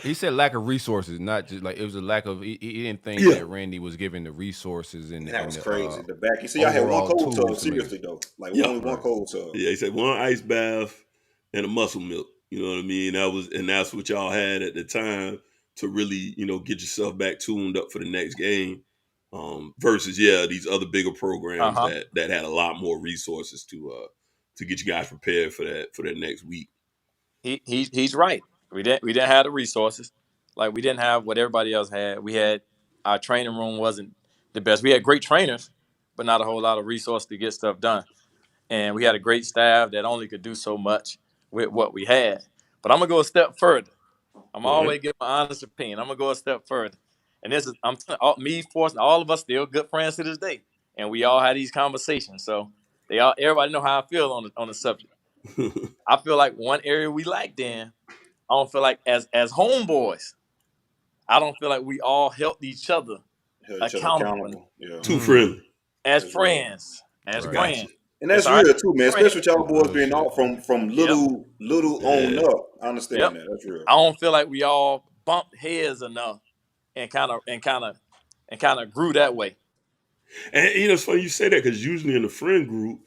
Speaker 9: he said lack of resources, not just like it was a lack of. He didn't think that Randy was giving the resources and
Speaker 11: that was crazy. The back. You see, I had one cold tub. Seriously though, like only one cold tub.
Speaker 10: Yeah, he said one ice bath and a muscle milk. You know what I mean? That's what y'all had at the time to really get yourself back tuned up for the next game. Versus these other bigger programs that had a lot more resources to get you guys prepared for that next week.
Speaker 6: He's right. We didn't have the resources. Like we didn't have what everybody else had. We had our training room wasn't the best. We had great trainers, but not a whole lot of resources to get stuff done. And we had a great staff that only could do so much with what we had. But I'm gonna go a step further. I'm always giving my honest opinion. I'm gonna go a step further. And this is me, Force, all of us still good friends to this day, and we all had these conversations. So everybody know how I feel on the subject. I feel like one area we lacked in. I don't feel like as homeboys, I don't feel like we all helped each other accountable.
Speaker 10: Too friendly.
Speaker 6: As friends, as friends.
Speaker 11: And
Speaker 6: It's
Speaker 11: that's
Speaker 6: all right.
Speaker 11: real too, man.
Speaker 6: Friend.
Speaker 11: Especially with y'all boys
Speaker 9: Real
Speaker 11: being
Speaker 9: shit.
Speaker 11: all from
Speaker 6: Yep.
Speaker 11: little on
Speaker 10: Yeah.
Speaker 11: up. I understand
Speaker 6: Yep.
Speaker 11: that. That's real.
Speaker 6: I don't feel like we all bumped heads enough and kind of grew that way.
Speaker 10: And it's funny you say that because usually in the friend group,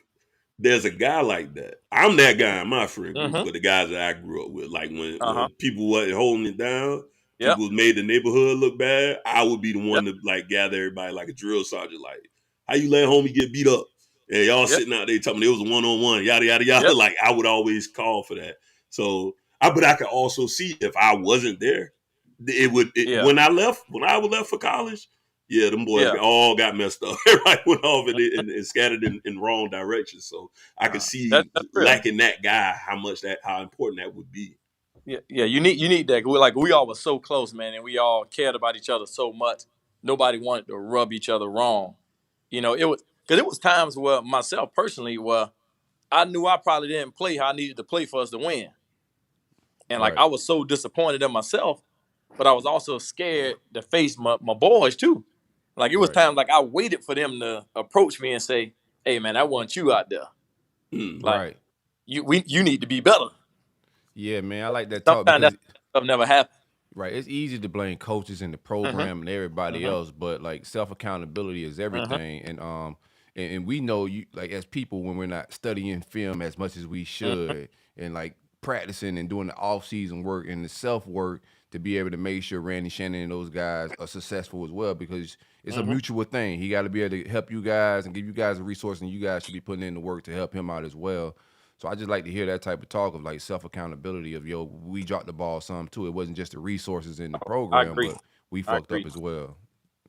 Speaker 10: there's a guy like that. I'm that guy in my friend group with the guys that I grew up with. Like when people wasn't holding it down,
Speaker 6: Yep.
Speaker 10: people made the neighborhood look bad, I would be the one
Speaker 6: Yep.
Speaker 10: to like gather everybody like a drill sergeant. Like, how you let homie get beat up? And y'all
Speaker 6: Yep.
Speaker 10: sitting out there telling me it was a 1-on-1, yada yada yada.
Speaker 6: Yep.
Speaker 10: Like I would always call for that. So but I could also see if I wasn't there,
Speaker 6: Yeah.
Speaker 10: when I left for college. Yeah, them boys all got messed up. Everybody went off and scattered in wrong directions. So I could see
Speaker 6: That's real.
Speaker 10: lacking that guy, how important that would be.
Speaker 6: Yeah. You need that. We all were so close, man, and we all cared about each other so much. Nobody wanted to rub each other wrong. It was times where myself personally, where I knew I probably didn't play how I needed to play for us to win, and
Speaker 9: Right.
Speaker 6: I was so disappointed in myself, but I was also scared to face my boys too. Like it was times like I waited for them to approach me and say, "Hey, man, I want you out there.
Speaker 9: Right.
Speaker 6: You need to be better."
Speaker 9: Yeah, man. I like that talk
Speaker 6: Sometimes
Speaker 9: because
Speaker 6: that stuff never happened.
Speaker 9: right, it's easy to blame coaches and the program and everybody else, but like self accountability is everything. And we know you like as people when we're not studying film as much as we should and like practicing and doing the off season work and the self work to be able to make sure Randy Shannon and those guys are successful as well because it's a mutual thing. He got to be able to help you guys and give you guys a resource, and you guys should be putting in the work to help him out as well. So I just like to hear that type of talk of like self accountability of we dropped the ball some too. It wasn't just the resources in the program,
Speaker 6: agree.
Speaker 9: but we fucked up as well.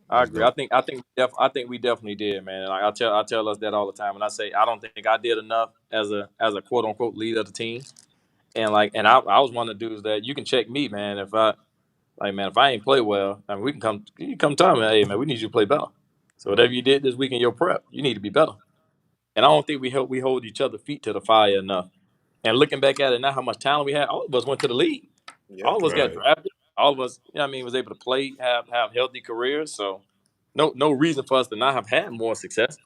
Speaker 6: I agree. I think we definitely did, man. Like I tell us that all the time, and I say I don't think I did enough as a quote unquote leader of the team. And I was one of the dudes that you can check me, man. If I ain't play well, I mean, you can come tell me, hey man, we need you to play better. So whatever you did this week in your prep, you need to be better. And I don't think we hold each other feet to the fire enough. And looking back at it now, how much talent we had, all of us went to the league.
Speaker 11: Yeah.
Speaker 6: All of us got drafted. All of us, was able to play, have healthy careers. So no reason for us to not have had more success.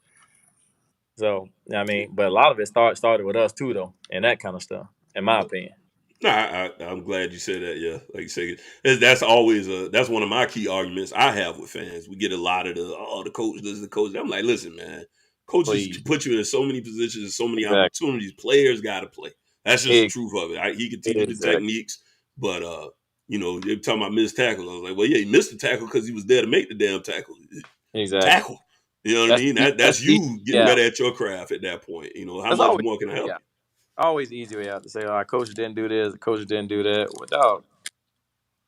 Speaker 6: So but a lot of it started with us too, though, and that kind of stuff, in my opinion.
Speaker 10: Nah, I'm glad you said that. Yeah, like you said, that's always that's one of my key arguments I have with fans. We get a lot of the coach, this is the coach. I'm like, listen, man, coaches put you in so many positions, so many opportunities. Players got to play. That's just the truth of it. He can teach you the techniques, but they're talking about missed tackles. I was like, well, yeah, he missed the tackle because he was there to make the damn tackle.
Speaker 6: Exactly.
Speaker 10: Tackle. You know what I mean? That's you getting better at your craft at that point. How much more can I help you?
Speaker 6: Always the easy way out to say, "Our coach didn't do this, the coach didn't do that." Without,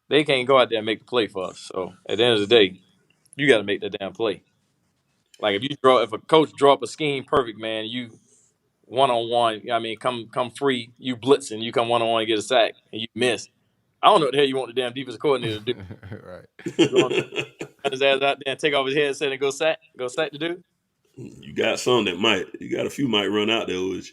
Speaker 6: they can't go out there and make the play for us. So at the end of the day, you got to make the damn play. Like if a coach draw up a scheme perfect, man, you 1-on-1. Come free, you blitzing, you come 1-on-1 and get a sack, and you miss. I don't know what the hell you want the damn defensive coordinator to do.
Speaker 9: Right.
Speaker 6: Run his ass out there and take off his headset and go sack the dude.
Speaker 10: You got some that might. You got a few might run out there with you.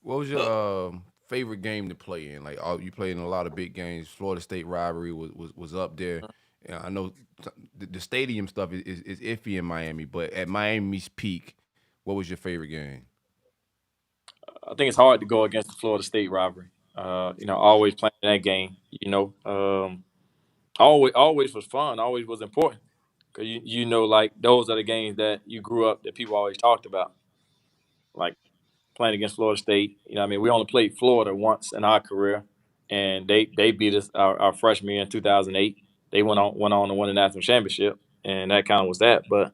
Speaker 9: What was your favorite game to play in? Like, you played in a lot of big games. Florida State rivalry was up there. I know the stadium stuff is iffy in Miami, but at Miami's peak, what was your favorite game?
Speaker 6: I think it's hard to go against the Florida State rivalry. Always playing that game. Always was fun. Always was important because like those are the games that you grew up that people always talked about. Like playing against Florida State. We only played Florida once in our career, and they beat us our freshman year in 2008. They went on to win the national championship, and that kind of was that. But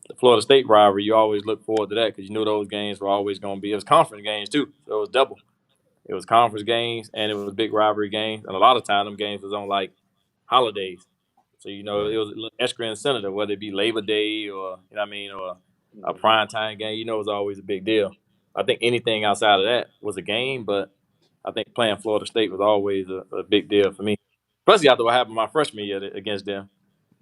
Speaker 6: the Florida State rivalry, you always look forward to that because you knew those games were always going to be. It was conference games too, so it was double. It was conference games and it was big rivalry games, and a lot of times them games was on like holidays. So it was a little extra incentive, whether it be Labor Day or or a prime time game. It was always a big deal. I think anything outside of that was a game, but I think playing Florida State was always a big deal for me, especially after what happened my freshman year against them.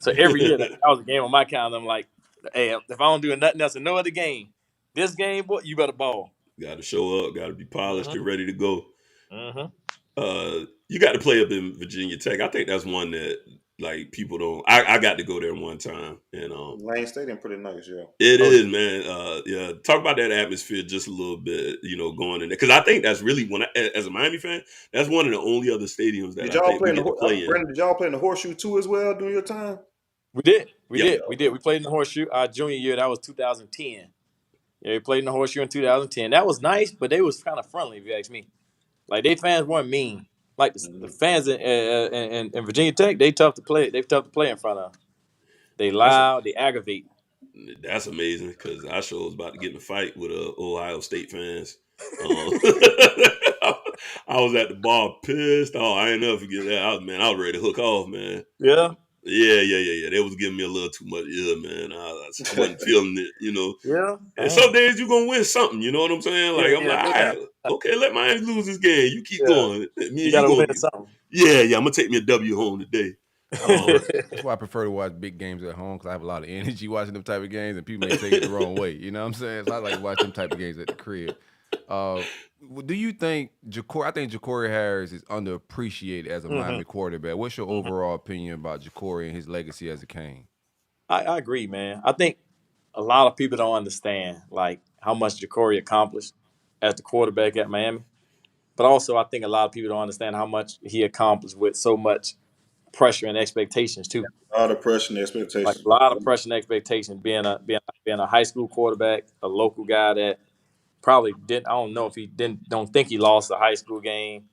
Speaker 6: So every year that was a game on my calendar, I'm like, hey, if I don't do nothing else in no other game, this game, boy, you better ball.
Speaker 10: Got to show up. Got to be polished and ready to go.
Speaker 6: Mm-hmm.
Speaker 10: You got to play up in Virginia Tech. I think that's one that like people don't. I got to go there one time, and
Speaker 11: Lane Stadium pretty nice, yeah.
Speaker 10: It is, man. Yeah, talk about that atmosphere just a little bit. Going in there because I think that's really as a Miami fan, that's one of the only other stadiums that
Speaker 11: Did y'all play in
Speaker 10: we get to play in.
Speaker 11: Brandon, did y'all play in the Horseshoe too as well during your time?
Speaker 6: We did. We played in the Horseshoe our junior year. That was 2010. Yeah, we played in the Horseshoe in 2010. That was nice, but they was kind of friendly, if you ask me. Like, they fans weren't mean. Like, the fans in Virginia Tech, they tough to play. They tough to play in front of. They loud. They aggravate.
Speaker 10: That's amazing because I sure was about to get in a fight with Ohio State fans. I was at the bar pissed. Oh, I ain't never forget that. I was ready to hook off, man.
Speaker 6: Yeah.
Speaker 10: Yeah. They was giving me a little too much. Yeah, man. I wasn't feeling it,
Speaker 6: Yeah.
Speaker 10: And some days you're going to win something, you know what I'm saying? Like, I'm like, all right, okay, let Miami lose this game. You keep going.
Speaker 6: You got to win something.
Speaker 10: Yeah, I'm going to take me a W home today.
Speaker 9: That's why I prefer to watch big games at home because I have a lot of energy watching them type of games, and people may take it the wrong way. You know what I'm saying? So I like to watch them type of games at the crib. Do you think I think Jacory Harris is underappreciated as a Miami quarterback? What's your overall opinion about Jacory and his legacy as a Cane?
Speaker 6: I agree, man. I think a lot of people don't understand like how much Jacory accomplished as the quarterback at Miami, but also I think a lot of people don't understand how much he accomplished with so much pressure and expectations too.
Speaker 11: A lot of pressure and expectations.
Speaker 6: Like a lot of pressure and expectations. Being a high school quarterback, a local guy that probably didn't. I don't know if he don't think he lost a high school game.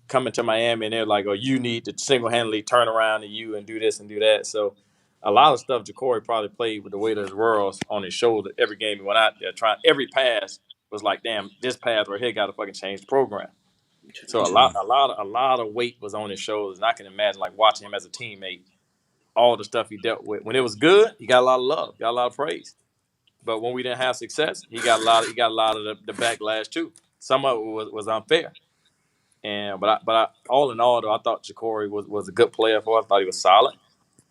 Speaker 6: Coming to Miami and they're like, "Oh, you need to single-handedly turn around to you and do this and do that." So a lot of stuff Jacory probably played with the weight of his world on his shoulder every game he went out there. Every pass was like, "Damn, this pass right here got to fucking change the program." So a lot of weight was on his shoulders, and I can imagine like watching him as a teammate, all the stuff he dealt with. When it was good, he got a lot of love, got a lot of praise. But when we didn't have success, he got a lot of the backlash too. Some of it was unfair. But I all in all though, I thought Jacory was a good player for us. I thought he was solid.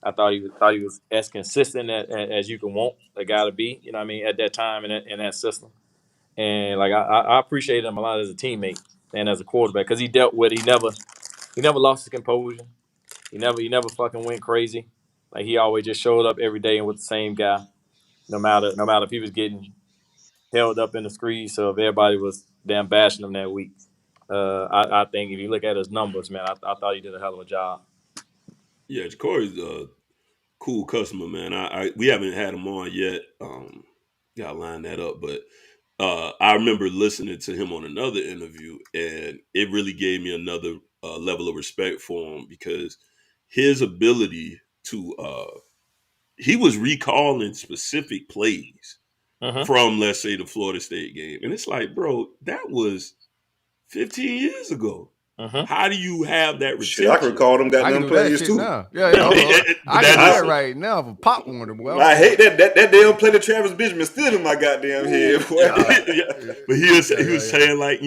Speaker 6: I thought he was as consistent as you can want a guy to be. You know what I mean? At that time in that system. And like I appreciated him a lot as a teammate and as a quarterback because he never lost his composure. He never fucking went crazy. Like he always just showed up every day and with the same guy, no matter if he was getting held up in the streets or if everybody was damn bashing him that week. I think if you look at his numbers, man, I thought he did a hell of a job.
Speaker 10: Yeah, Jacory's a cool customer, man. We haven't had him on yet. Gotta line that up, but I remember listening to him on another interview, and it really gave me another level of respect for him because his ability to he was recalling specific plays from, let's say, the Florida State game, and it's like, bro, that was 15 years ago. How do you have that retention?
Speaker 11: Shit, I can recall them goddamn plays too.
Speaker 9: Now. Yeah. I can do that right now for Pop Warner. Well,
Speaker 11: I hate that damn play to Travis Benjamin still in my goddamn head.
Speaker 10: But he was saying like,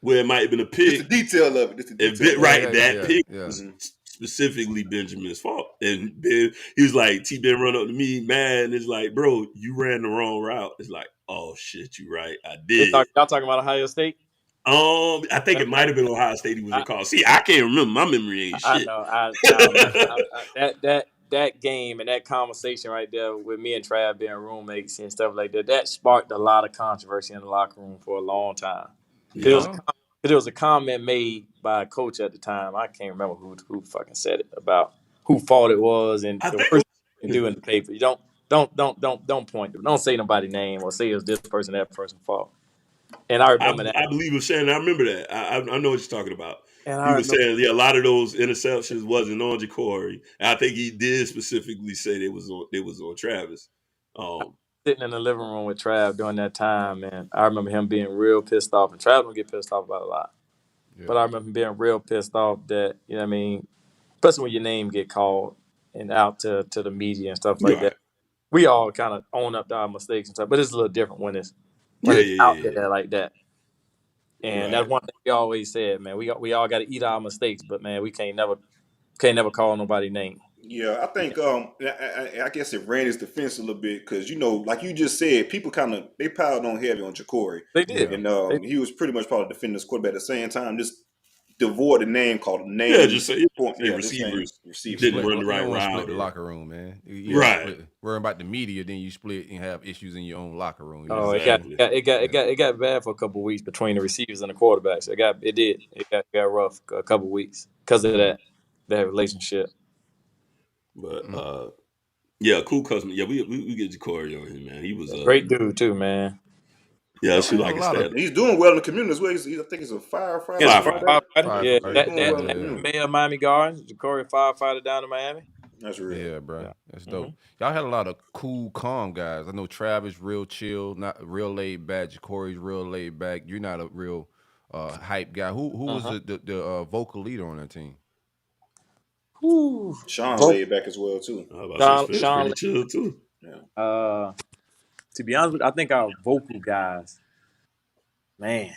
Speaker 10: where it might have been a pick.
Speaker 11: It's the detail of it.
Speaker 10: That pick was specifically Benjamin's fault. And then he was like, T-Ben run up to me, man. It's like, bro, you ran the wrong route. It's like, oh shit, you right. I did.
Speaker 6: Y'all talking about Ohio State?
Speaker 10: I think it might have been Ohio State he was recalled. See, I can't remember. My memory ain't shit.
Speaker 6: I know. That game and that conversation right there with me and Trav being roommates and stuff like that sparked a lot of controversy in the locker room for a long time. There was a comment made by a coach at the time. I can't remember who fucking said it about who fault it was and the worst you can do in the paper. You don't point to, don't say nobody's name or say it was this person, that person's fault. And I remember that.
Speaker 10: I believe he was saying, I remember that. I know what you're talking about. And he was saying, a lot of those interceptions wasn't on Jacory. And I think he did specifically say they was on Travis.
Speaker 6: Sitting in the living room with Trav during that time, man, I remember him being real pissed off. And Trav don't get pissed off about a lot. Yeah. But I remember him being real pissed off that, you know what I mean, especially when your name get called and out to the media and stuff like that. We all kind of own up to our mistakes and stuff, but it's a little different when it's out there like that. And that's one thing we always said, man. We all got to eat our mistakes, but man, we can't never call nobody's name.
Speaker 11: Yeah, I think I guess it ran his defense a little bit because like you just said, people they piled on heavy on Jacory.
Speaker 6: They did,
Speaker 11: and he was pretty much probably defending his quarterback at the same time. Just devoid the name called name.
Speaker 10: Yeah, just say receivers.
Speaker 11: receivers
Speaker 10: didn't run the
Speaker 9: You
Speaker 10: right
Speaker 9: don't want to
Speaker 10: route.
Speaker 9: split the
Speaker 10: or-
Speaker 9: locker room, man. You
Speaker 10: Right.
Speaker 9: worrying about the media, then you split and have issues in your own locker room. You know
Speaker 6: Oh,
Speaker 9: what I'm
Speaker 10: Exactly.
Speaker 9: saying?
Speaker 6: it got bad for a couple of weeks between the receivers and the quarterbacks. It got rough a couple of weeks because of that relationship.
Speaker 10: But yeah, cool customer. Yeah, we get Jacory on him, man. He was
Speaker 6: Great dude too, man.
Speaker 10: Yeah,
Speaker 9: Yeah,
Speaker 10: she
Speaker 9: man,
Speaker 10: like
Speaker 9: a
Speaker 10: his
Speaker 9: lot of-
Speaker 10: stat.
Speaker 11: He's doing well in the community as well. I think he's a firefighter.
Speaker 6: Yeah,
Speaker 11: something like that.
Speaker 6: firefighter. Yeah,
Speaker 9: Firefighter.
Speaker 6: that
Speaker 11: Doing well in the
Speaker 9: Yeah.
Speaker 11: community.
Speaker 6: mayor of Miami Gardens, Jacory, firefighter down in Miami.
Speaker 11: That's real.
Speaker 9: Yeah, bro.
Speaker 6: Yeah.
Speaker 9: That's dope. Y'all had a lot of cool, calm guys. I know Travis, real chill, not real laid back. Jacory's real laid back. You're not a real hype guy. Who was the vocal leader on that team?
Speaker 6: Whew.
Speaker 11: Sean laid back as well too.
Speaker 6: Sean
Speaker 10: pretty chill too.
Speaker 11: Yeah.
Speaker 6: To be honest with you, I think our vocal guys, man,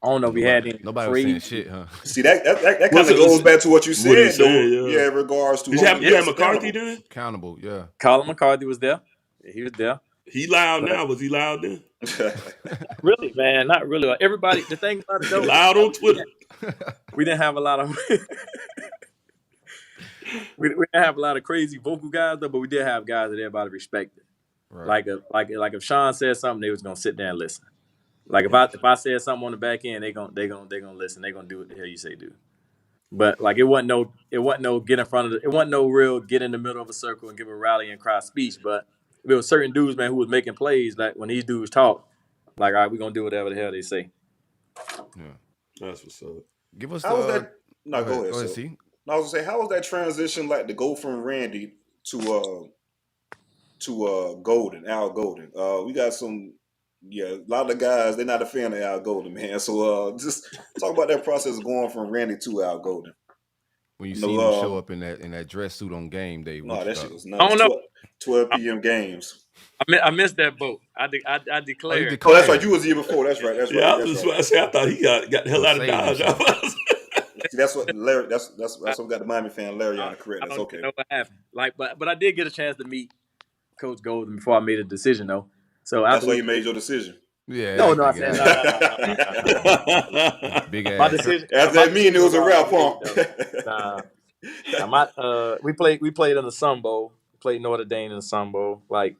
Speaker 6: I don't know if we had any
Speaker 9: Nobody was
Speaker 6: crazy.
Speaker 9: saying shit, huh?
Speaker 11: See that kind
Speaker 10: What's
Speaker 11: of
Speaker 10: it-
Speaker 11: goes back to what you
Speaker 10: what he
Speaker 11: said,
Speaker 10: said,
Speaker 11: though.
Speaker 10: yeah.
Speaker 11: Yeah, in regards to
Speaker 10: Did you have
Speaker 11: holding
Speaker 10: McCarthy
Speaker 11: accountable.
Speaker 10: then?
Speaker 9: Accountable, yeah.
Speaker 6: Colin McCarthy was there. He was there.
Speaker 10: He loud now. Was he loud then?
Speaker 6: Really, man, not really. Like, everybody, the thing about it,
Speaker 10: He
Speaker 6: though,
Speaker 10: loud on Twitter.
Speaker 6: we didn't have a lot of we didn't have a lot of crazy vocal guys though, but we did have guys that everybody respected.
Speaker 9: Right.
Speaker 6: Like if Sean said something, they was gonna sit there and listen. Like if I said something on the back end, they gonna listen. They gonna do what the hell you say do. But like it wasn't no get in front of it wasn't no real get in the middle of a circle and give a rallying cry speech. But there were certain dudes, man, who was making plays. Like when these dudes talk, like, all right, we're gonna do whatever the hell they say.
Speaker 9: Yeah.
Speaker 10: That's what's up.
Speaker 9: Give us
Speaker 11: How was
Speaker 9: the.
Speaker 11: that? No, go ahead.
Speaker 9: Go ahead,
Speaker 11: sir.
Speaker 9: see.
Speaker 11: No, I was gonna say, how was that transition like to go from Randy to Golden, Al Golden? We got some, a lot of guys, they're not a fan of Al Golden, man. So just talk about that process of going from Randy to Al Golden.
Speaker 9: When you see him show up in that dress suit on game day.
Speaker 11: No, that shit was nuts.
Speaker 6: I don't know.
Speaker 11: 12 p.m. games.
Speaker 6: I missed that boat. I declared.
Speaker 11: Oh, that's right. You was the year before. That's right. That's right.
Speaker 10: Yeah, I
Speaker 11: That's
Speaker 10: was
Speaker 11: right.
Speaker 10: just about to say. I thought he got the hell out of Dodge.
Speaker 11: See, that's what Larry. That's what we got the Miami fan Larry on the correct. That's okay.
Speaker 6: I don't know what happened. Like, but I did get a chance to meet Coach Golden before I made a decision though. So
Speaker 11: that's why you made your decision.
Speaker 6: Yeah. No, I said no.
Speaker 9: Big ass.
Speaker 6: My decision.
Speaker 11: After that meeting, it was a wrap, huh?
Speaker 6: We played in the Sun Bowl. Played Notre Dame in the Sun Bowl. Like,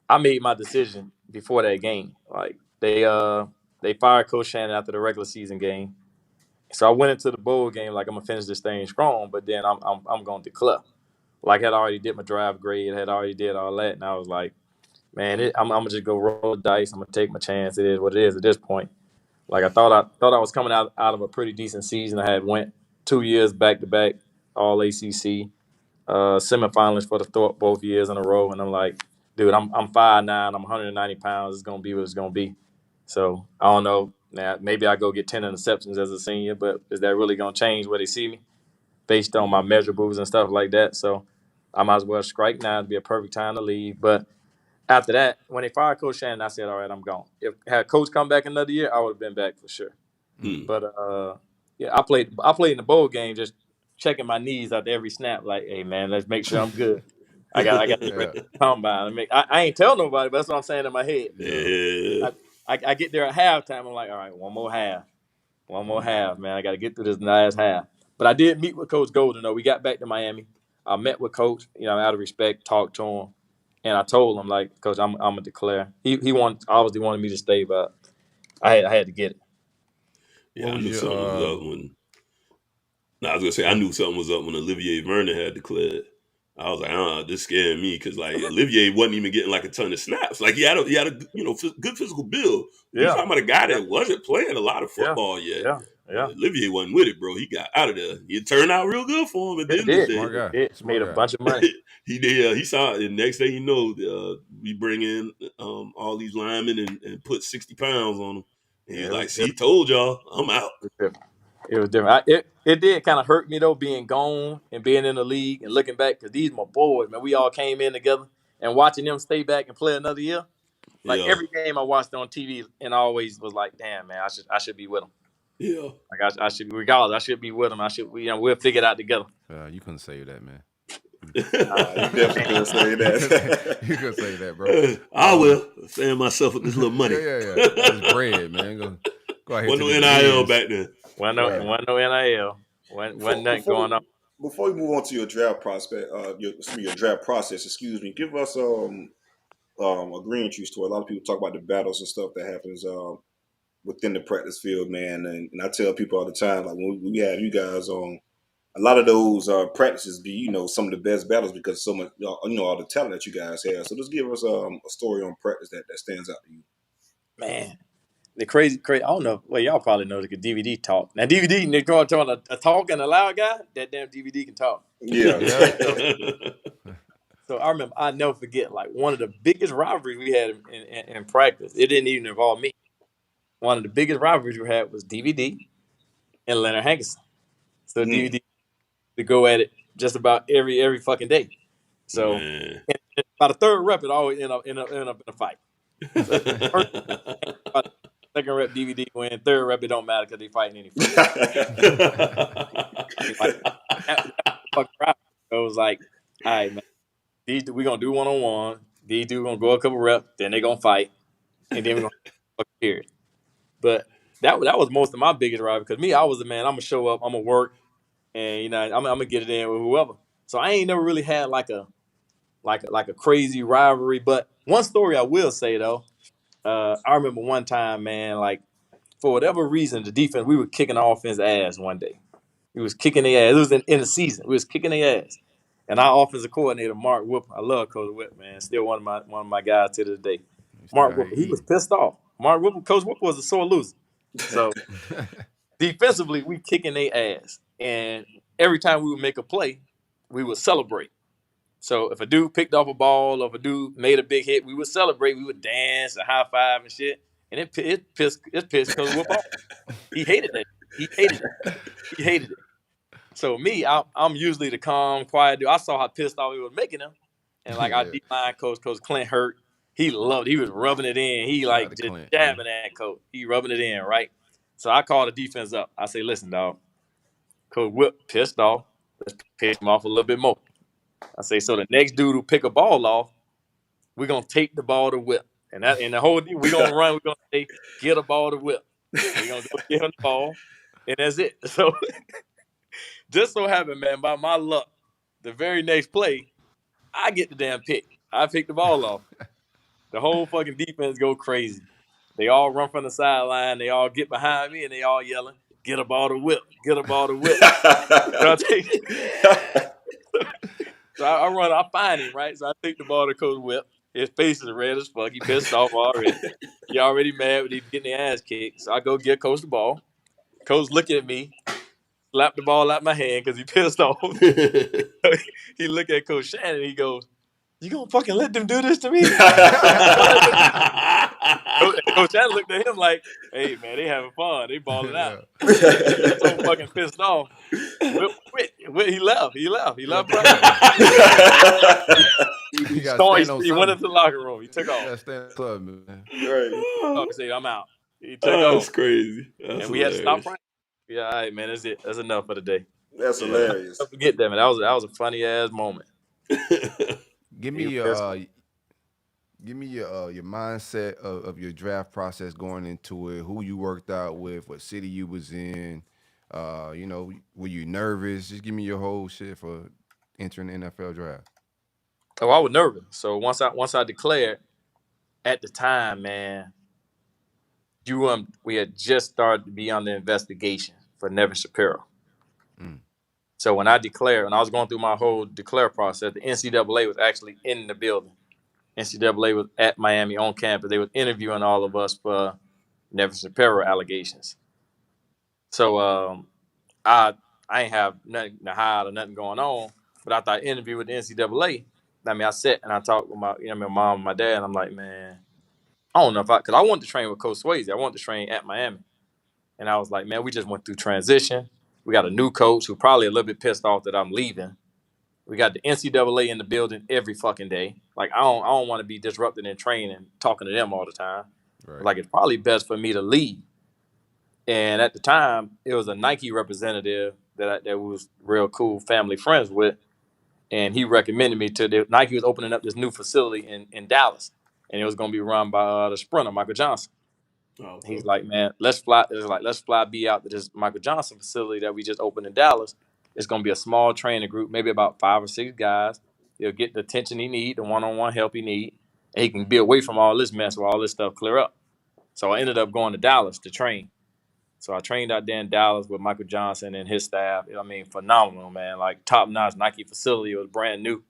Speaker 6: I made my decision before that game. Like they fired Coach Shannon after the regular season game. So I went into the bowl game like I'm gonna finish this thing strong, but then I'm gonna declare. Like I had already did my draft grade, had already did all that, and I was like, man, I'm gonna just go roll the dice. I'm gonna take my chance. It is what it is at this point. Like I thought I was coming out of a pretty decent season. I had went 2 years back to back, all ACC, semifinalists for the both years in a row, and I'm like, dude, I'm 5'9", I'm 190 pounds. It's gonna be what it's gonna be. So I don't know. Now maybe I go get 10 interceptions as a senior, but is that really gonna change where they see me based on my measurables and stuff like that? So I might as well strike now. It'd be a perfect time to leave. But after that, when they fired Coach Shannon, I said, all right, I'm gone. If had Coach come back another year, I would have been back for sure. But I played in the bowl game, just checking my knees out every snap. Like, hey man, let's make sure I'm good. I got to combine. I ain't tell nobody, but that's what I'm saying in my head.
Speaker 10: Yeah.
Speaker 6: I get there at halftime. I'm like, all right, one more half, man. I got to get through this last half. But I did meet with Coach Golden, though. We got back to Miami. I met with Coach, out of respect, talked to him. And I told him, like, Coach, I'm going to declare. He obviously wanted me to stay, but I had to get it.
Speaker 10: Yeah, I knew something was up when. I was going to say, I knew something was up when Olivier Vernon had declared. I was like, this scared me because like Olivier wasn't even getting like a ton of snaps. Like he had a good physical build. You're talking about a guy that wasn't playing a lot of football yet.
Speaker 6: Yeah.
Speaker 10: Olivier wasn't with it, bro. He got out of there. It turned out real good for him at the end of the day.
Speaker 6: It made a bunch of money.
Speaker 10: He did. He saw it. The next day, we bring in all these linemen and put 60 pounds on them. And he's like, see, told y'all, I'm out.
Speaker 6: It was different. It did kind of hurt me, though, being gone and being in the league and looking back, because these my boys, man. We all came in together and watching them stay back and play another year. Like every game I watched on TV and I always was like, damn, man, I should be with them.
Speaker 10: Yeah.
Speaker 6: Like I should, regardless, I should be with them. We'll figure it out together.
Speaker 9: You couldn't say that, man.
Speaker 11: You definitely couldn't say that.
Speaker 9: You couldn't say that, bro.
Speaker 10: I will. Save myself with this little money.
Speaker 9: Yeah. That's bread, man. Go ahead.
Speaker 10: Wasn't no NIL back then.
Speaker 6: Wasn't no NIL. Wasn't nothing going on.
Speaker 11: Before we move on to your draft prospect, your draft process, give us a green tree story. A lot of people talk about the battles and stuff that happens within the practice field, man. And I tell people all the time, like when we have you guys on, a lot of those practices be, some of the best battles because so much, all the talent that you guys have. So just give us a story on practice that stands out to you.
Speaker 6: Man, the crazy. I don't know. Well, y'all probably know the DVD talk. Now, DVD, they're going to a talk and a loud guy. That damn DVD can talk.
Speaker 11: Yeah.
Speaker 6: So I remember, I never forget, like one of the biggest rivalries we had in practice. It didn't even involve me. One of the biggest rivalries we had was DVD and Leonard Hankerson. So DVD to go at it just about every fucking day. So by the third rep, it always end up in a fight. So second rep DVD win, third rep it don't matter because they fighting anyway. It was like, all right, man, these we gonna do 1-on-1. These two gonna go a couple reps, then they gonna fight, and then we gonna fucking period. But that was most of my biggest rival because me, I was the man. I'm gonna show up, I'm gonna work, and I'm gonna get it in with whoever. So I ain't never really had like a crazy rivalry. But one story I will say though, I remember one time, man, like for whatever reason, the defense, we were kicking the offense ass one day. We was kicking their ass. It was in the season. We was kicking their ass. And our offensive coordinator, Mark Whipper, I love Coach Whipper, man. Still one of my guys to this day. Mark Whipper, he was pissed off. Coach Whipper was a sore loser. So defensively, we kicking their ass. And every time we would make a play, we would celebrate. So if a dude picked off a ball or if a dude made a big hit, we would celebrate. We would dance and high five and shit. And it pissed Coach Whipper off. He hated that. He hated it. So me, I'm usually the calm, quiet dude. I saw how pissed off he was making him. And like our D-line coach Clint Hurt, he was rubbing it in. He like just Clint, jabbing at Coach. He rubbing it in, right? So I called the defense up. I say, listen, dog, Coach Whip pissed off. Let's piss him off a little bit more. I say, so the next dude who pick a ball off, we're gonna take the ball to Whip. And the whole thing, we're gonna run, we're gonna say, get a ball to Whip. We're gonna go get him the ball, and that's it. So just so happened, man, by my luck, the very next play, I get the damn pick. I pick the ball off. The whole fucking defense go crazy. They all run from the sideline. They all get behind me, and they all yelling, get a ball to Whip. Get a ball to Whip. So I run. I find him, right? So I take the ball to Coach Whip. His face is red as fuck. He pissed off already. He already mad when he's getting their ass kicked. So I go get Coach the ball. Coach look at me, slap the ball out my hand because he pissed off. He look at Coach Shannon. He goes, you gonna fucking let them do this to me? Coach Shannon looked at him like, hey, man, they having fun. They balling out. He so fucking pissed off. He left. He left. He went into the locker room. He took off.
Speaker 9: Stay in the club, man.
Speaker 11: Right.
Speaker 6: Say, I'm out. He took off.
Speaker 10: That's crazy. That's
Speaker 6: and we had to stop practice. Yeah, all right, man. That's it. That's enough for the day.
Speaker 11: That's hilarious.
Speaker 6: Don't forget that, man. That was a funny ass moment.
Speaker 9: Give me your mindset of your draft process going into it. Who you worked out with, what city you was in. Were you nervous? Just give me your whole shit for entering the NFL draft.
Speaker 6: Oh, I was nervous. So once I declared, at the time, man, we had just started to be under investigation for Nevin Shapiro. So when I was going through my whole declare process, the NCAA was actually in the building. NCAA was at Miami on campus. They were interviewing all of us for Nevin Shapiro allegations. So I ain't have nothing to hide or nothing going on. But after I interviewed with the NCAA, I sat and I talked with my mom and my dad, and I'm like, man, I don't know because I wanted to train with Coach Swayze. I wanted to train at Miami. And I was like, man, we just went through transition. We got a new coach who probably a little bit pissed off that I'm leaving. We got the NCAA in the building every fucking day. Like, I don't want to be disrupted in training, talking to them all the time. Right. Like, it's probably best for me to leave. And at the time, it was a Nike representative that was real cool, family friends with. And he recommended me to Nike was opening up this new facility in Dallas. And it was going to be run by the sprinter, Michael Johnson. Oh, cool. He's like, man, let's fly B out to this Michael Johnson facility that we just opened in Dallas. It's going to be a small training group, maybe about 5 or 6 guys. He'll get the attention he need, the one-on-one help he need, and he can be away from all this mess while all this stuff clear up. So I ended up going to Dallas to train. So I trained out there in Dallas with Michael Johnson and his staff. I mean, phenomenal, man. Like top-notch Nike facility. It was brand new,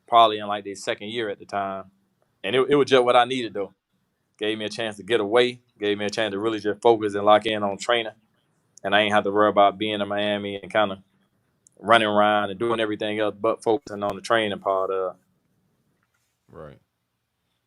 Speaker 6: probably in like their second year at the time. And it was just what I needed, though. Gave me a chance to get away. Gave me a chance to really just focus and lock in on training. And I ain't have to worry about being in Miami and kind of running around and doing everything else but focusing on the training part of it.
Speaker 9: Right.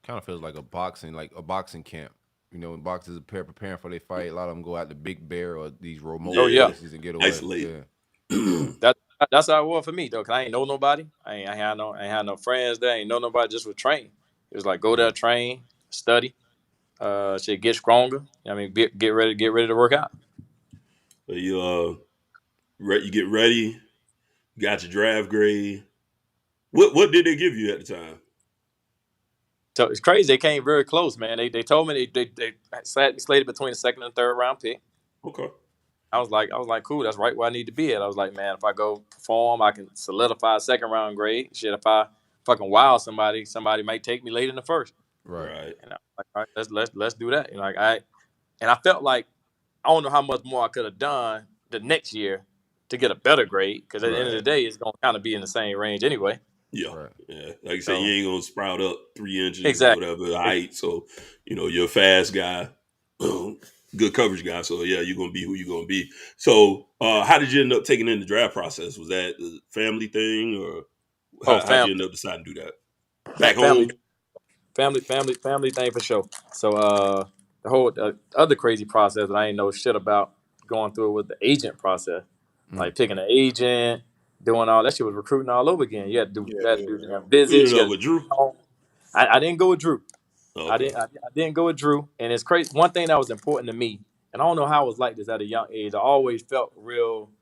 Speaker 9: Kind of feels like a boxing camp. You know, when boxers are preparing for their fight, a lot of them go out to Big Bear or these remote places and get away.
Speaker 10: Isolate.
Speaker 9: Yeah.
Speaker 6: That's how it was for me, though, because I ain't know nobody. I ain't had no friends there. I ain't know nobody, just would train. It was like go there, train, study, get stronger. I mean, get ready to work out.
Speaker 10: You get ready, got your draft grade. What did they give you at the time?
Speaker 6: So it's crazy. They came very close, man. They told me they slated between the second and third round pick.
Speaker 10: Okay.
Speaker 6: I was like, cool. That's right where I need to be at. I was like, man, if I go perform, I can solidify a second round grade. Shit, if I fucking wow somebody might take me late in the first.
Speaker 10: Right.
Speaker 6: And I was like, all right, let's do that. And I felt like I don't know how much more I could have done the next year to get a better grade, because at the end of the day, it's gonna kind of be in the same range anyway.
Speaker 10: Yeah, yeah. Like you said, you ain't gonna sprout up 3 inches
Speaker 6: exactly.
Speaker 10: or whatever height. So, you're a fast guy, good coverage guy. So yeah, you're gonna be who you're gonna be. So, how did you end up taking in the draft process? Was that a family thing, or how did you end up deciding to do that? Back home,
Speaker 6: family thing for sure. So, the whole other crazy process that I ain't know shit about going through with the agent process, like picking an agent. Doing all that shit was recruiting all over again. You had to do visits.
Speaker 10: You with Drew?
Speaker 6: I didn't go with Drew.
Speaker 10: Okay.
Speaker 6: I didn't go with Drew. And it's crazy. One thing that was important to me, and I don't know how I was like this at a young age. I always felt real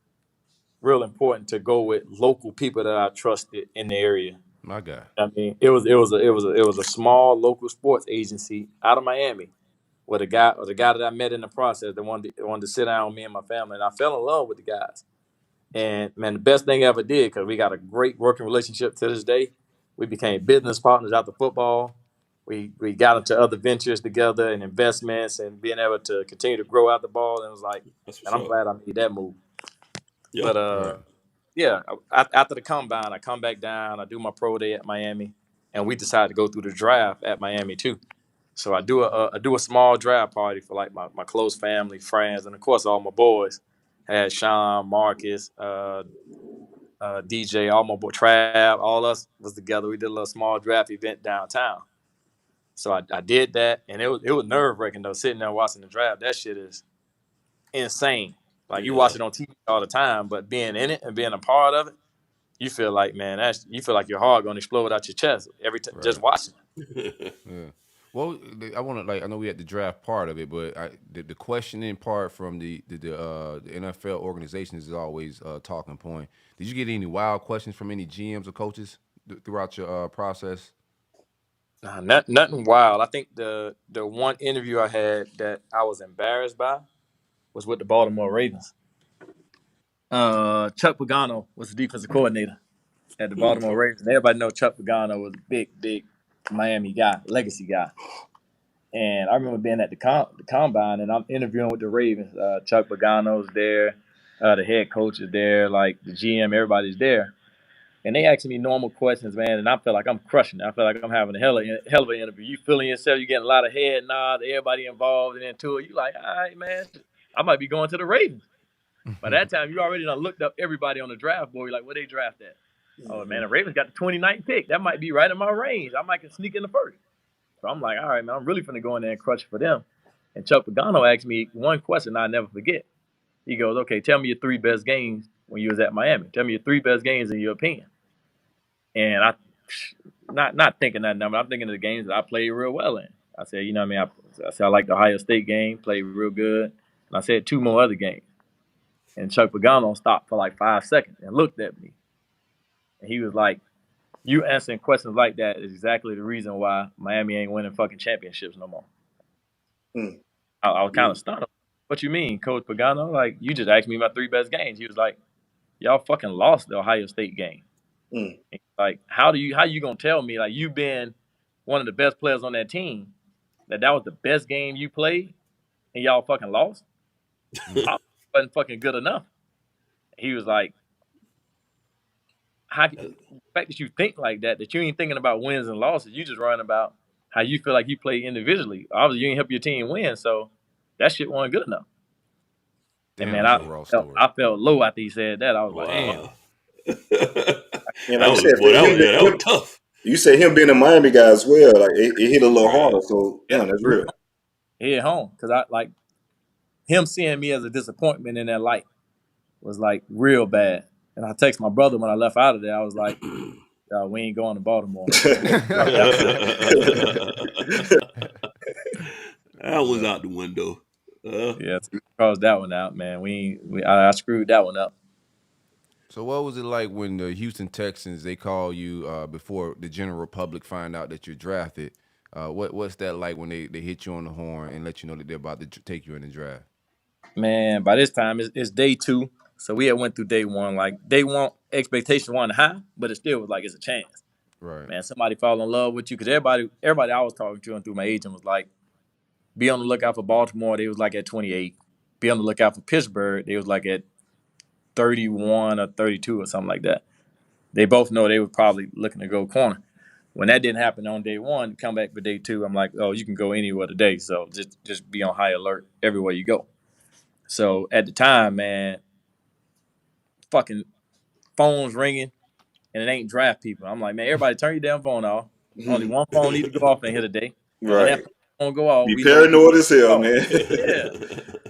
Speaker 6: important to go with local people that I trusted in the area.
Speaker 9: My God.
Speaker 6: I mean, it was a small local sports agency out of Miami, with the guy that I met in the process that wanted to sit down with me and my family, and I fell in love with the guys. And man, the best thing I ever did, because we got a great working relationship to this day. We became business partners after football. We got into other ventures together and investments and being able to continue to grow out the ball. And it was like, and I'm glad I made that move.
Speaker 10: Yeah.
Speaker 6: But after the combine, I come back down. I do my pro day at Miami, and we decided to go through the draft at Miami too. So I do a small draft party for like my close family, friends, and of course all my boys. Had Sean, Marcus, DJ, all my boy Trav, all us was together. We did a little small draft event downtown. So I did that, and it was nerve-wracking though, sitting there watching the draft. That shit is insane. Like you watch it on TV all the time, but being in it and being a part of it, you feel like, man, you feel like your heart gonna explode out your chest every time just watching it.
Speaker 9: Yeah. Well, I want to I know we had the draft part of it, but the questioning part from the NFL organizations is always a talking point. Did you get any wild questions from any GMs or coaches throughout your process?
Speaker 6: Nothing wild. I think the one interview I had that I was embarrassed by was with the Baltimore Ravens. Chuck Pagano was the defensive coordinator at the Baltimore Ravens. And everybody know Chuck Pagano was a big Miami guy, legacy guy. And I remember being at the combine, and I'm interviewing with the Ravens. Chuck Pagano's there, the head coach is there, like the GM, everybody's there. And they asking me normal questions, man, and I feel like I'm crushing it. I feel like I'm having a hell of an interview. You feeling yourself, you getting a lot of head nods, everybody involved into it. You like, all right, man, I might be going to the Ravens. By that time, you already done looked up everybody on the draft board. You're like, where they draft at? Oh, man, the Ravens got the 29th pick. That might be right in my range. I might can sneak in the first. So I'm like, all right, man, I'm really finna go in there and crush for them. And Chuck Pagano asked me one question I'll never forget. He goes, okay, tell me your 3 best games when you was at Miami. Tell me your 3 best games in your opinion. And I, not thinking that number, I'm thinking of the games that I played real well in. I said, you know what I mean? I said I like the Ohio State game, played real good. And I said 2 more other games. And Chuck Pagano stopped for like 5 seconds and looked at me. And he was like, you answering questions like that is exactly the reason why Miami ain't winning fucking championships no more. I was kind of stunned. What you mean, Coach Pagano? Like, you just asked me my 3 best games. He was like, y'all fucking lost the Ohio State game. Like, how you gonna tell me, like, you been one of the best players on that team, that was the best game you played and y'all fucking lost? I wasn't fucking good enough. He was like, the fact that you think like that you ain't thinking about wins and losses, you just worrying about how you feel like you play individually. Obviously, you ain't help your team win, so that shit wasn't good enough.
Speaker 9: Damn,
Speaker 6: and man, I felt low after he said that. I was like, damn.
Speaker 11: And like that was
Speaker 10: tough.
Speaker 11: You say him being a Miami guy as well, like it hit a little harder. So that's real.
Speaker 6: He hit home because I like him seeing me as a disappointment in that light was like real bad. And I text my brother when I left out of there. I was like, we ain't going to Baltimore.
Speaker 10: That was out the window.
Speaker 6: Yeah, so we crossed that one out, man. I screwed that one up.
Speaker 9: So what was it like when the Houston Texans, they call you before the general public find out that you're drafted? What's that like when they hit you on the horn and let you know that they're about to take you in the draft?
Speaker 6: Man, by this time it's day 2. So we had went through day 1. Like day 1, expectation wasn't high, but it still was like it's a chance.
Speaker 9: Right.
Speaker 6: Man, somebody fall in love with you, because everybody I was talking to and through my agent was like, be on the lookout for Baltimore. They was like at 28. Be on the lookout for Pittsburgh. They was like at 31 or 32 or something like that. They both know they were probably looking to go corner. When that didn't happen on day 1, come back for day 2, I'm like, oh, you can go anywhere today. So just be on high alert everywhere you go. So at the time, man, fucking phones ringing, and it ain't draft people. I'm like, man, everybody turn your damn phone off. Only one phone need to go off in here today.
Speaker 11: Right.
Speaker 6: And that phone go off.
Speaker 11: Be paranoid as hell, man.
Speaker 6: Yeah.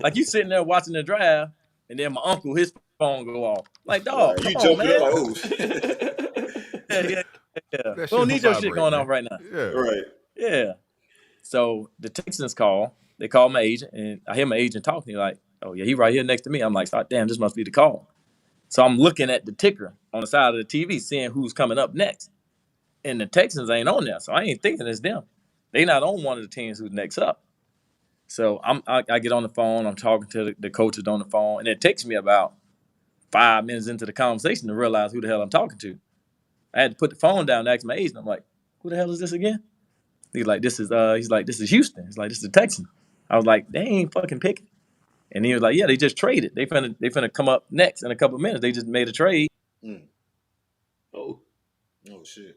Speaker 6: Like you sitting there watching the draft, and then my uncle, his phone go off. Like, dog,
Speaker 11: you
Speaker 6: come
Speaker 11: jumping
Speaker 6: on, man.
Speaker 11: Like, oh shit.
Speaker 6: Yeah. We don't need your shit going off right now.
Speaker 9: Yeah.
Speaker 11: Right.
Speaker 6: Yeah. So the Texans call. They call my agent, and I hear my agent talking. He's like, oh, yeah, he right here next to me. I'm like, damn, this must be the call. So I'm looking at the ticker on the side of the TV, seeing who's coming up next. And the Texans ain't on there, so I ain't thinking it's them. They not on one of the teams who's next up. So I get on the phone. I'm talking to the coaches on the phone, and it takes me about 5 minutes into the conversation to realize who the hell I'm talking to. I had to put the phone down and ask my agent. I'm like, who the hell is this again? He's like, this is Houston. He's like, this is the Texans. I was like, they ain't fucking picking. And he was like, yeah, they just traded. They finna come up next in a couple of minutes. They just made a trade.
Speaker 11: Oh shit.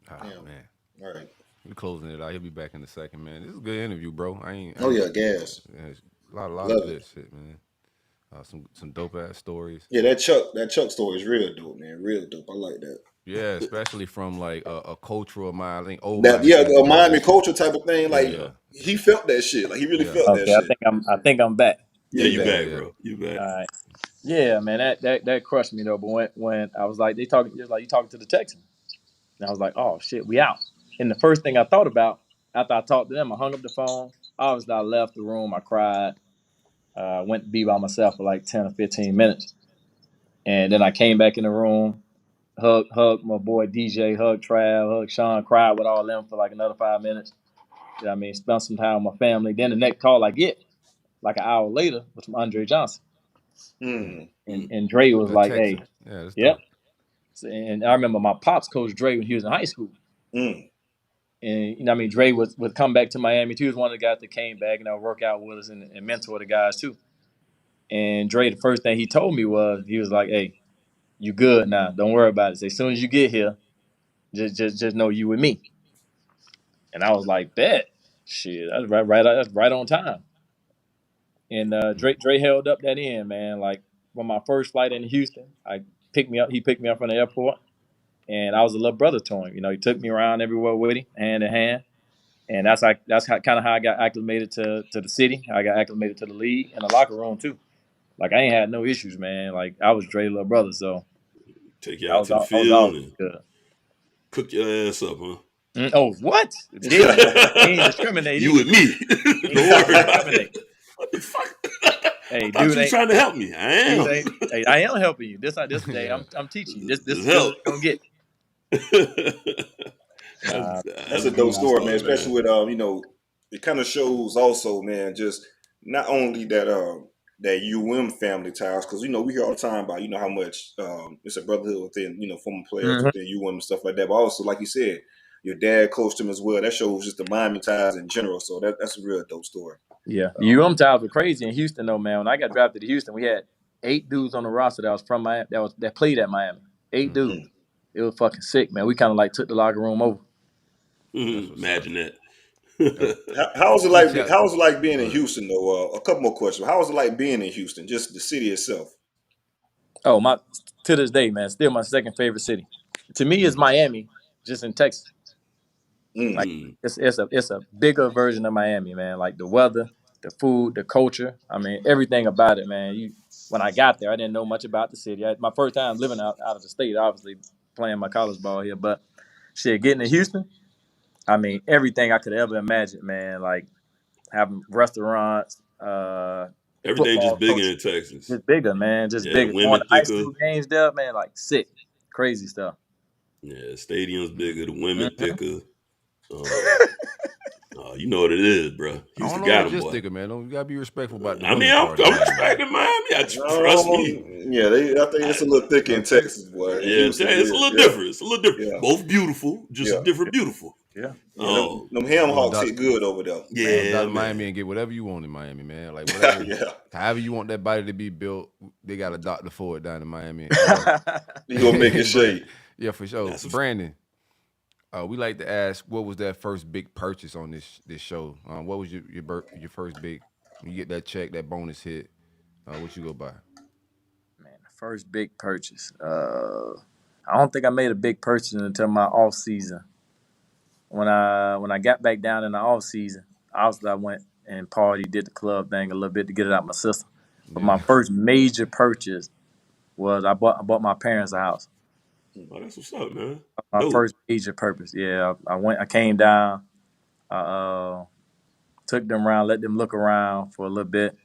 Speaker 9: Oh, man.
Speaker 11: All right.
Speaker 9: We're closing it out. He'll be back in a second, man. This is a good interview, bro.
Speaker 11: Gas.
Speaker 9: Yeah, a lot of good shit, man. Some dope ass stories.
Speaker 11: Yeah, that Chuck story is real dope, man. Real dope. I like that.
Speaker 9: Yeah, especially from like a cultural mind. I think
Speaker 11: a Miami culture type of thing. Like he felt that shit. Like he really felt that shit.
Speaker 6: I think I'm back.
Speaker 10: Yeah, you back, bro. You back.
Speaker 6: All right. Yeah, man, that crushed me though. But when I was like, you talking to the Texans, and I was like, oh shit, we out. And the first thing I thought about after I talked to them, I hung up the phone. Obviously, I left the room. I cried. Went to be by myself for like 10 or 15 minutes, and then I came back in the room, hugged my boy DJ, hugged Trav, hugged Sean, cried with all of them for like another 5 minutes. You know what I mean, spent some time with my family. Then the next call I get, like an hour later, was from Andre Johnson. And Dre was like, hey, yep. And I remember my pops coached Dre when he was in high school. And, you know what I mean, Dre would come back to Miami, too. He was one of the guys that came back and work out with us and mentor the guys, too. And Dre, the first thing he told me was, he was like, hey, you good now. Don't worry about it. Say, as soon as you get here, just know you with me. And I was like, bet. Shit, that's right on time. And Dre held up that end, man. Like, on my first flight into Houston, he picked me up from the airport. And I was a little brother to him. You know, he took me around everywhere with him, hand in hand. And that's kind of how I got acclimated to the city. I got acclimated to the league and the locker room, too. Like, I ain't had no issues, man. Like, I was Dre's little brother, so.
Speaker 10: Take you out to the field and cook your ass up, huh?
Speaker 6: Oh, what? He ain't discriminating.
Speaker 10: You with me. Don't worry about it. What the fuck?
Speaker 6: Hey,
Speaker 10: dude, you trying to help me. I am.
Speaker 6: Hey, I am helping you. This day, I'm teaching you. This is what you're gonna get.
Speaker 11: That's a dope story, man. Especially with you know, it kind of shows also, man, just not only that that family ties, because we hear all the time about how much it's a brotherhood within former players within and stuff like that. But also, like you said, your dad coached him as well. That shows just the Miami ties in general. So that's a real dope story.
Speaker 6: Yeah, ties were crazy in Houston though, man. When I got drafted to Houston, we had 8 dudes on the roster that was from Miami, that played at Miami. 8 dudes. It was fucking sick, man. We kind of like took the locker room over.
Speaker 10: Imagine that.
Speaker 11: How was it like? How was it like being in Houston though? A couple more questions. How was it like being in Houston? Just the city itself.
Speaker 6: Oh, to this day, man, still my second favorite city. To me, it's Miami, just in Texas. Like it's a bigger version of Miami, man. Like the weather, the food, the culture. I mean, everything about it, man. When I got there, I didn't know much about the city. My first time living out of the state, obviously playing my college ball here, but shit, getting to Houston. I mean, everything I could ever imagine, man. Like having restaurants,
Speaker 10: everything just bigger in Texas.
Speaker 6: Just bigger, man. Just bigger. Going to high school games there, man. Like sick, crazy stuff.
Speaker 10: Yeah, stadium's bigger. The women thicker. You know what it is, bro. Houston got them, boy.
Speaker 9: Thicker, man. You gotta be respectful about that.
Speaker 10: I mean, I'm respecting Miami. Trust me.
Speaker 11: Yeah, I think it's a little thicker in Texas, boy.
Speaker 10: Yeah, it's a little different. It's a little different. Yeah. Both beautiful, just different beautiful.
Speaker 6: Yeah.
Speaker 11: Them ham hocks hit good over there.
Speaker 9: Yeah, man, Miami and get whatever you want in Miami, man. Like whatever, however you want that body to be built, they got a doctor for it down in Miami.
Speaker 11: You gonna make it shake.
Speaker 9: Yeah, for sure. Brandon, we like to ask, what was that first big purchase on this show? What was your first big? When you get that check, that bonus hit, what you go buy?
Speaker 6: Man, the first big purchase. I don't think I made a big purchase until my off season. When I got back down in the off season, obviously I went and partied, did the club thing a little bit to get it out of my system. But my first major purchase was I bought my parents a house.
Speaker 10: Oh, that's what's up, man.
Speaker 6: My first major purpose. Yeah, I came down, took them around, let them look around for a little bit,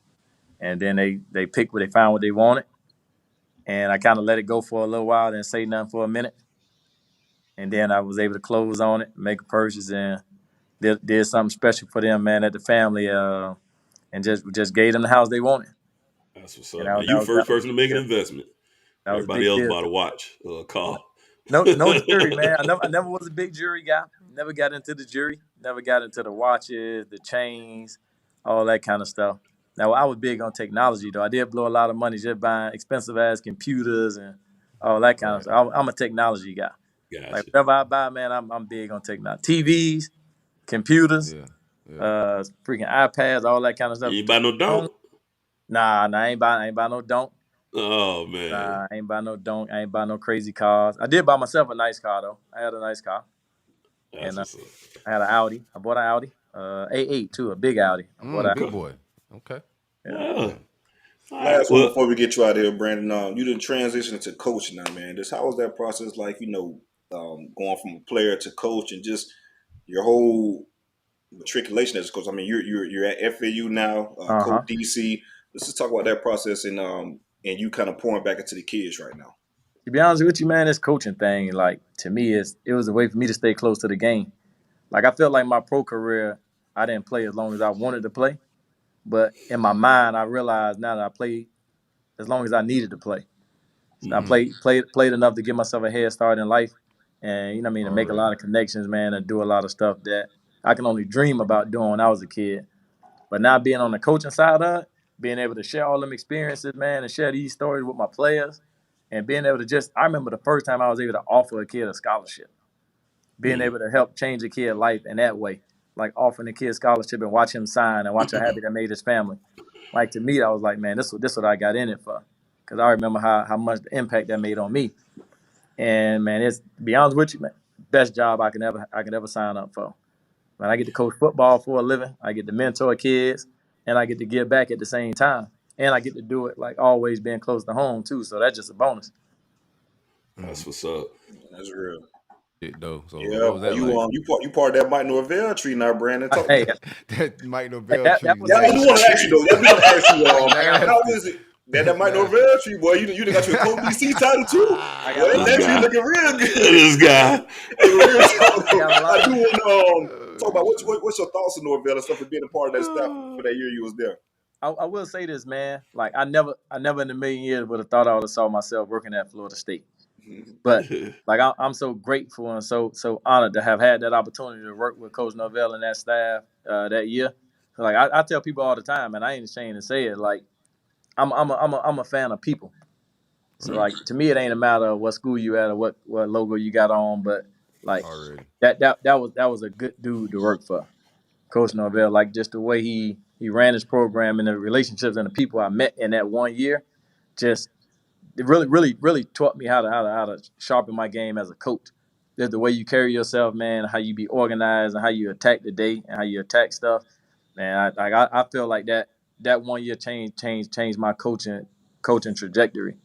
Speaker 6: and then they picked they found what they wanted, and I kind of let it go for a little while, didn't say nothing for a minute. And then I was able to close on it, make a purchase, and did something special for them, man, at the family, and just gave them the house they wanted.
Speaker 10: That's what's up. You the first person to make an investment. Everybody else bought a watch or a car.
Speaker 6: No jury, man. I never was a big jury guy. Never got into the jury. Never got into the watches, the chains, all that kind of stuff. Now, I was big on technology, though. I did blow a lot of money just buying expensive-ass computers and all that kind of stuff. I'm a technology guy.
Speaker 10: Gotcha.
Speaker 6: Like whatever I buy, man, I'm big on technology. TVs, computers, freaking iPads, all that kind of stuff.
Speaker 10: You ain't buy no donk?
Speaker 6: Nah, I ain't buy no donk.
Speaker 10: Oh man.
Speaker 6: Nah, I ain't buy no donk. I ain't buy no crazy cars. I did buy myself a nice car though. I had a nice car. And I had an Audi. I bought an Audi. A8 too, a big Audi.
Speaker 9: Good boy. Okay.
Speaker 10: Yeah.
Speaker 11: Last one before we get you out of here, Brandon. You didn't transition to coaching now, man. How was that process like, going from a player to coach and just your whole matriculation as a coach? I mean, you're at FAU now, Coach DC. Let's just talk about that process and you kind of pouring back into the kids right now.
Speaker 6: To be honest with you, man, this coaching thing, like, to me, it was a way for me to stay close to the game. Like, I felt like my pro career, I didn't play as long as I wanted to play. But in my mind, I realized now that I played as long as I needed to play. So I played enough to give myself a head start in life. And, to make a lot of connections, man, and do a lot of stuff that I can only dream about doing when I was a kid. But now being on the coaching side of it, being able to share all them experiences, man, and share these stories with my players, and being able to I remember the first time I was able to offer a kid a scholarship, being able to help change a kid's life in that way, like offering a kid a scholarship and watch him sign and watch how happy that made his family. Like, to me, I was like, man, this what I got in it for, because I remember how much the impact that made on me. And, man, to be honest with you, man, best job I can ever sign up for. When I get to coach football for a living, I get to mentor kids, and I get to give back at the same time. And I get to do it, like, always being close to home, too. So that's just a bonus.
Speaker 10: That's what's up.
Speaker 11: That's real.
Speaker 9: Though. So
Speaker 11: yeah,
Speaker 9: what was that
Speaker 11: you part of that Mike Norvell tree now, Brandon.
Speaker 9: That Mike Norvell tree.
Speaker 11: I do want to ask you, though. How is it? That Mike Norvell tree, boy. You done got your Coach DC title, too. That tree looking real good.
Speaker 10: This guy.
Speaker 11: I do want to talk about what's your thoughts on Norvell and stuff for being a part of that staff for that year you was there.
Speaker 6: I will say this, man. Like I never in a million years would have thought I would have saw myself working at Florida State. But like I'm so grateful and so honored to have had that opportunity to work with Coach Norvell and that staff that year. Like I tell people all the time, and I ain't ashamed to say it. Like I'm a fan of people. So like to me, it ain't a matter of what school you at or what logo you got on, but like that was a good dude to work for, Coach Norvell. Like just the way he ran his program and the relationships and the people I met in that 1 year, just it really taught me how to sharpen my game as a coach. There's the way you carry yourself, man, how you be organized and how you attack the day and how you attack stuff. Man, I feel like that 1 year changed my coaching trajectory.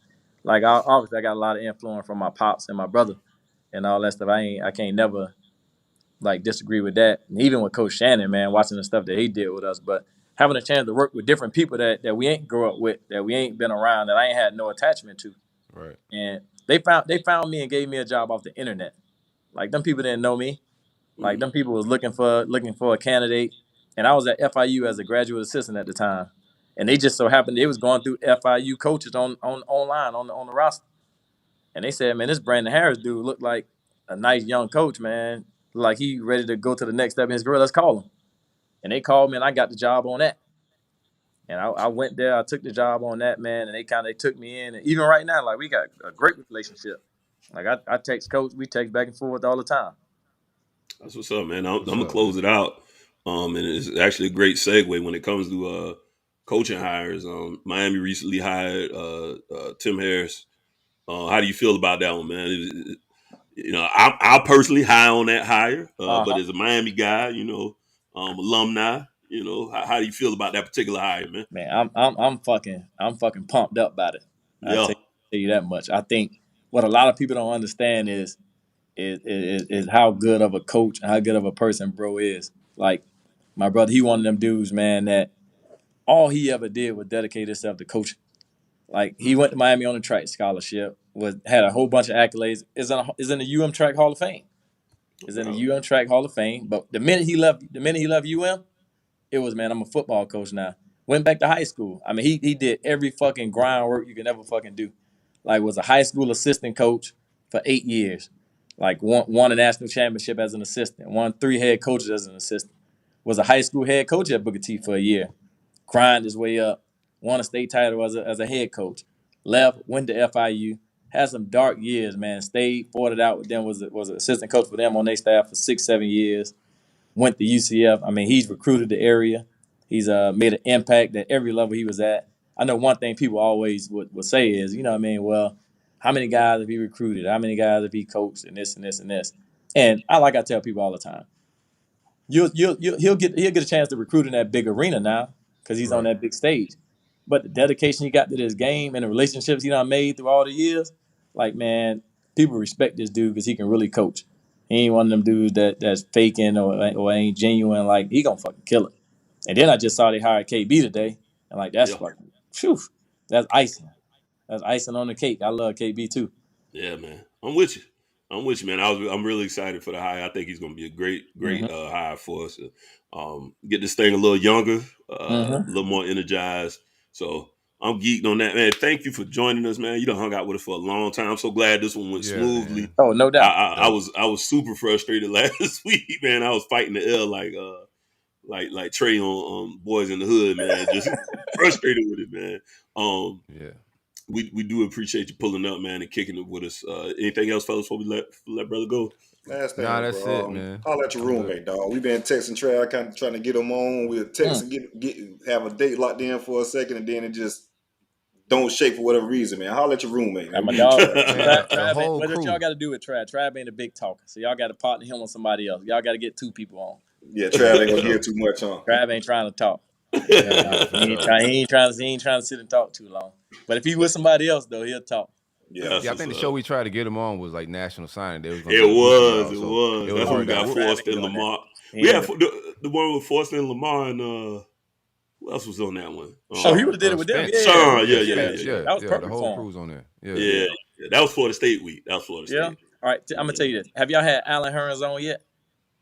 Speaker 6: Like obviously I got a lot of influence from my pops and my brother and all that stuff. I can't never like disagree with that. And even with Coach Shannon, man, watching the stuff that he did with us, but having a chance to work with different people that we ain't grow up with, that we ain't been around, that I ain't had no attachment to.
Speaker 9: Right.
Speaker 6: And they found me and gave me a job off the internet. Like them people didn't know me. Like them people was looking for a candidate. And I was at FIU as a graduate assistant at the time. And they just so happened they was going through FIU coaches on online on the roster. And they said, man, this Brandon Harris dude looked like a nice young coach, man. Like he ready to go to the next step in his career. Let's call him. And they called me and I got the job on that. And I went there, I took the job on that, man, and they took me in. And even right now, like we got a great relationship. Like I text Coach, we text back and forth all the time.
Speaker 10: That's what's up, man. I'm gonna close it out. And it's actually a great segue when it comes to coaching hires. Miami recently hired Tim Harris. How do you feel about that one, man? I'm personally high on that hire, but as a Miami guy, alumni, how do you feel about that particular hire, man?
Speaker 6: Man, I'm fucking pumped up about it. I tell you that much. I think what a lot of people don't understand is how good of a coach and how good of a person bro is. Like my brother, he one of them dudes, man, that all he ever did was dedicate himself to coaching. Like he went to Miami on a track scholarship, had a whole bunch of accolades. Is in the UM Track Hall of Fame. Is in the UM Track Hall of Fame. But the minute he left UM, it was, man, I'm a football coach now. Went back to high school. I mean, he did every fucking groundwork you can ever fucking do. Like was a high school assistant coach for 8 years. Like won a national championship as an assistant. Won 3 head coaches as an assistant. Was a high school head coach at Booker T for a year. Grind his way up. Won a state title as a head coach. Left, went to FIU. Had some dark years, man. Stayed, fought it out with them. Was an assistant coach for them on their staff for 6-7 years. Went to UCF. I mean, he's recruited the area. He's made an impact at every level he was at. I know one thing people always would say is, you know what I mean, well, how many guys have he recruited? How many guys have he coached? And this and this and this. And I tell people all the time, he'll get a chance to recruit in that big arena now because he's on that big stage. But the dedication he got to this game and the relationships he done made through all the years, like, man, people respect this dude because he can really coach. He ain't one of them dudes that's faking or ain't genuine. Like, he gonna fucking kill it. And then I just saw they hired KB today. And, like, that's fucking, phew, that's icing. That's icing on the cake. I love KB, too.
Speaker 10: Yeah, man. I'm with you, man. I'm really excited for the hire. I think he's going to be a great hire for us. Get this thing a little younger, a little more energized. So I'm geeked on that, man. Thank you for joining us, man. You done hung out with us for a long time. I'm so glad this one went smoothly.
Speaker 6: Man. Oh, no doubt.
Speaker 10: I was super frustrated last week, man. I was fighting the L like Trey on Boys in the Hood, man. Just frustrated with it, man. We do appreciate you pulling up, man, and kicking it with us. Anything else, fellas, before we let brother go?
Speaker 11: Last thing,
Speaker 9: that's it, man.
Speaker 11: I'll let your roommate, dog. We've been texting Trey, kind of trying to get him on. We'll text and have a date locked in for a second, and then it just don't shake for whatever reason, man. I'll let your roommate.
Speaker 6: My dog, what y'all got to do with Trav? Trav ain't a big talker, so y'all got to partner him with somebody else. Y'all got to get 2 people on.
Speaker 11: Yeah, Trav ain't gonna hear too much, huh?
Speaker 6: Trav ain't trying to talk. He ain't trying to sit and talk too long. But if he with somebody else, though, he'll talk.
Speaker 9: Yeah, I think the show we tried to get him on was like National Signing Day.
Speaker 10: It was. That's when we got Forrest and Lamar. We had the one with Forrest and Lamar and who else was on that one?
Speaker 6: He would have did it with them.
Speaker 10: Sean,
Speaker 6: yeah. That was perfect.
Speaker 9: The whole crew's on there.
Speaker 10: Yeah. That was Florida State week.
Speaker 6: Yeah. All right, I'm gonna tell you this. Have y'all had Alan Horne on yet?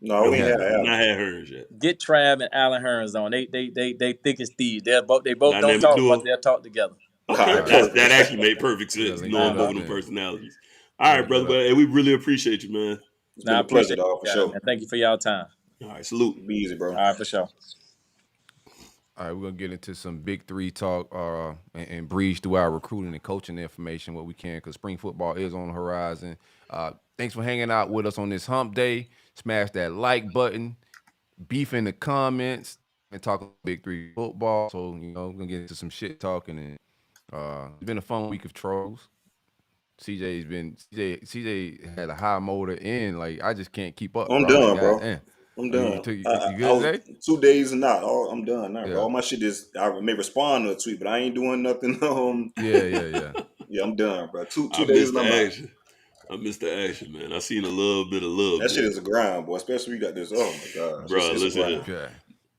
Speaker 11: No, we ain't had
Speaker 10: I've
Speaker 11: Allen.
Speaker 10: not had Hearns yet.
Speaker 6: Get Trav and Alan Hearns on. They thick as thieves. They both don't
Speaker 10: Dynamic
Speaker 6: talk,
Speaker 10: duo.
Speaker 6: but they'll talk together.
Speaker 10: Okay,
Speaker 11: Right.
Speaker 10: that actually made perfect sense,
Speaker 9: Yeah,
Speaker 10: knowing
Speaker 9: link
Speaker 10: both
Speaker 9: that
Speaker 10: of
Speaker 9: up,
Speaker 10: them
Speaker 9: man.
Speaker 10: personalities. All right, brother, but hey, we really appreciate you, man.
Speaker 11: It's been a pleasure, dog, for sure.
Speaker 6: Man. Thank you for y'all time.
Speaker 10: All right, salute.
Speaker 11: Be easy, bro.
Speaker 6: All right, for sure.
Speaker 9: All right, we're gonna get into some Big Three talk and breeze through our recruiting and coaching information what we can, because spring football is on the horizon. Thanks for hanging out with us on this hump day. Smash that like button, beef in the comments, and talk about Big Three football. So, we're gonna get into some shit talking, and it's been a fun week of trolls. CJ had a high motor and like I just can't keep up.
Speaker 11: I'm
Speaker 9: bro.
Speaker 11: done,
Speaker 9: Like,
Speaker 11: bro.
Speaker 9: goddamn.
Speaker 11: I'm done.
Speaker 9: You
Speaker 11: I
Speaker 9: good,
Speaker 11: was
Speaker 9: Zay?
Speaker 11: 2 days and not. I'm done now,
Speaker 9: Yeah.
Speaker 11: bro. All my shit is. I may respond to a tweet, but I ain't doing nothing.
Speaker 9: Yeah.
Speaker 11: Yeah, I'm done, bro. Two
Speaker 10: I
Speaker 11: days
Speaker 10: missed
Speaker 11: and
Speaker 10: the
Speaker 11: I'm out.
Speaker 10: action. I missed the action, man. I seen a little bit of love.
Speaker 11: That shit is a grind, boy. Especially when you got this. Oh my god,
Speaker 10: bro.
Speaker 11: it's a
Speaker 10: Listen,
Speaker 11: grind.
Speaker 9: Okay.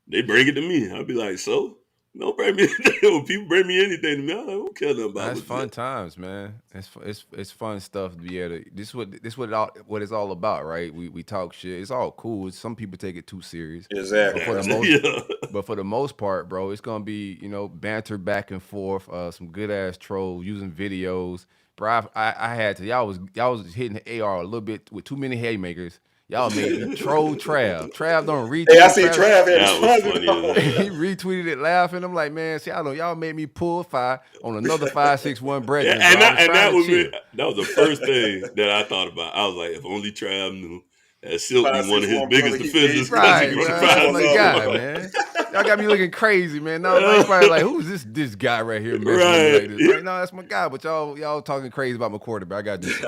Speaker 10: they bring it to me. I'll be like, so don't bring me anything. When people bring me anything to me, I'm like, who care nothing about
Speaker 9: That's
Speaker 10: it?
Speaker 9: fun times, man. It's fun stuff to be able to. This what it's all about, right? We talk shit. It's all cool. Some people take it too serious.
Speaker 11: Exactly.
Speaker 9: But for the most part, bro, it's gonna be banter back and forth. Some good ass trolls using videos. Bro, I had to. Y'all was hitting the AR a little bit with too many haymakers. Y'all made me troll Trav. Trav don't retweet.
Speaker 11: Hey, I see Trav had
Speaker 10: That was funny.
Speaker 9: He retweeted it laughing. I'm like, man, see, I know y'all made me pull fire on another 561 brethren.
Speaker 10: And
Speaker 9: bro.
Speaker 10: that was the first thing that I thought about. I was like, if only Trav knew that Silk be one of his
Speaker 11: 561
Speaker 10: biggest
Speaker 11: brother,
Speaker 10: defenders.
Speaker 9: Right,
Speaker 10: He
Speaker 9: bro.
Speaker 10: was
Speaker 9: I'm like,
Speaker 10: 561.
Speaker 9: God, man. Y'all got me looking crazy, man. No, like, probably like, who's this guy right here messing with me like this? Like, no, that's my guy, but y'all talking crazy about my quarterback. I got this.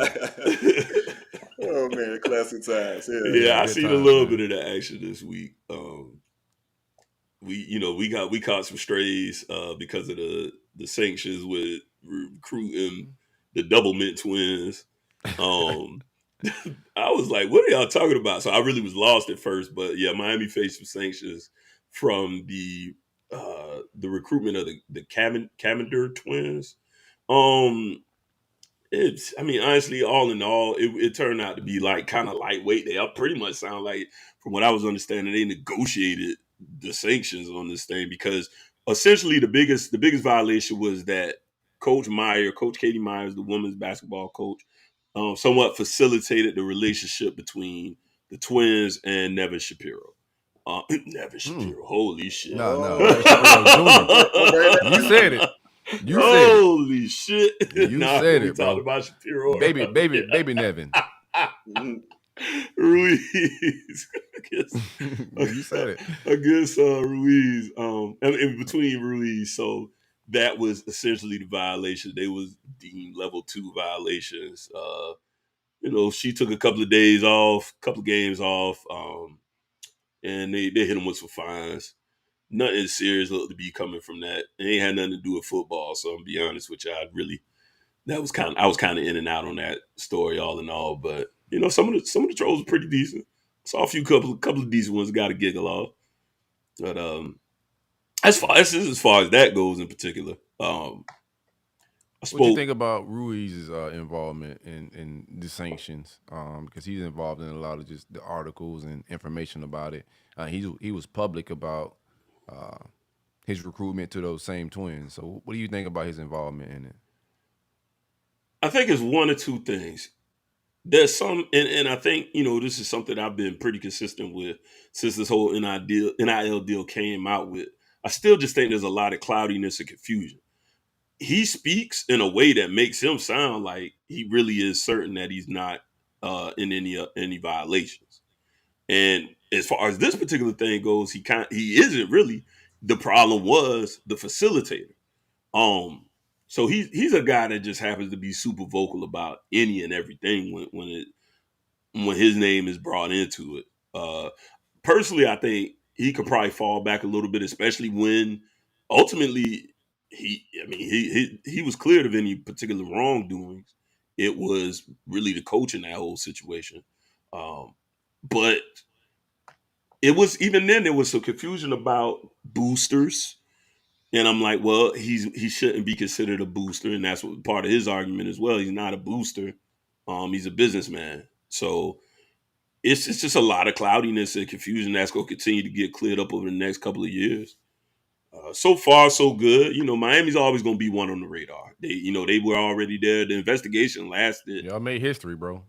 Speaker 11: Oh man, classic times.
Speaker 10: Yeah, I
Speaker 9: good
Speaker 10: seen a
Speaker 9: times,
Speaker 10: little
Speaker 9: man.
Speaker 10: bit of the action this week. We caught some strays because of the sanctions with recruiting the double mint twins. I was like, what are y'all talking about? So I really was lost at first, but yeah, Miami faced some sanctions from the recruitment of the Camander twins. Honestly, all in all, it turned out to be like kind of lightweight. They all pretty much sound like, from what I was understanding, they negotiated the sanctions on this thing because essentially the biggest violation was that Coach Katie Myers, the women's basketball coach, somewhat facilitated the relationship between the twins and Nevin Shapiro. Nevin Shapiro, holy shit!
Speaker 9: No, you said it.
Speaker 10: Holy shit!
Speaker 9: You said it, bro.
Speaker 10: Talked about Shapiro,
Speaker 9: baby Nevin.
Speaker 10: Ruiz.
Speaker 9: You said it.
Speaker 10: Against Ruiz. In between Ruiz, so that was essentially the violation. They was deemed level 2 violations. She took a couple of days off, couple of games off, and they hit him with some fines. Nothing serious looked to be coming from that. It ain't had nothing to do with football. So I'm gonna be honest with you, I was kind of in and out on that story all in all. But some of the trolls are pretty decent. Saw a couple of decent ones got a giggle off. But as far as that goes in particular, what
Speaker 9: do you think about Ruiz's involvement in the sanctions? Because he's involved in a lot of just the articles and information about it. He was public about his recruitment to those same twins. So what do you think about his involvement in it?
Speaker 10: I think it's one or two things. There's some, and I think, this is something I've been pretty consistent with since this whole NIL deal came out with. I still just think there's a lot of cloudiness and confusion. He speaks in a way that makes him sound like he really is certain that he's not in any violations. And as far as this particular thing goes, he isn't really. The problem was the facilitator. So he's a guy that just happens to be super vocal about any and everything when his name is brought into it. Personally, I think he could probably fall back a little bit, especially when ultimately he was cleared of any particular wrongdoings. It was really the coach in that whole situation. But it was, even then there was some confusion about boosters. And I'm like, well, he shouldn't be considered a booster, and that's what part of his argument as well. He's not a booster. He's a businessman. So it's just a lot of cloudiness and confusion that's going to continue to get cleared up over the next couple of years. So far, so good. You know, Miami's always going to be one on the radar. They were already there. The investigation lasted.
Speaker 9: Y'all made history, bro.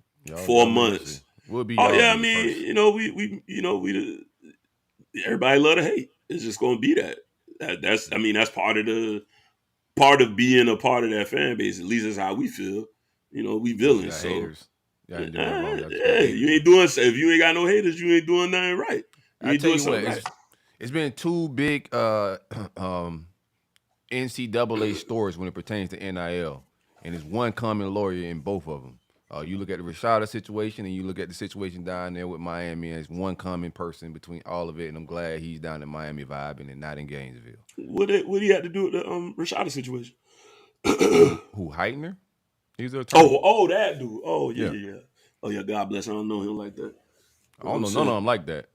Speaker 10: 4 months.
Speaker 9: We'll be.
Speaker 10: Oh yeah, I mean, we everybody love to hate. It's just going to be that. That's part of being a part of that fan base. At least that's how we feel. You know, we villains. So
Speaker 9: haters. You
Speaker 10: you ain't doing. If you ain't got no haters, you ain't doing nothing right. You ain't doing something right.
Speaker 9: It's been 2 big NCAA stories when it pertains to NIL, and there's one common lawyer in both of them. You look at the Rashada situation, and you look at the situation down there with Miami, and there's one common person between all of it, and I'm glad he's down in Miami vibing and not in Gainesville.
Speaker 10: What do you have to do with the Rashada situation?
Speaker 9: Who Heitner? He's an attorney.
Speaker 10: Oh, that dude. Oh, yeah. Oh, yeah, God bless. I don't know him like that.
Speaker 9: I don't know none of them like that.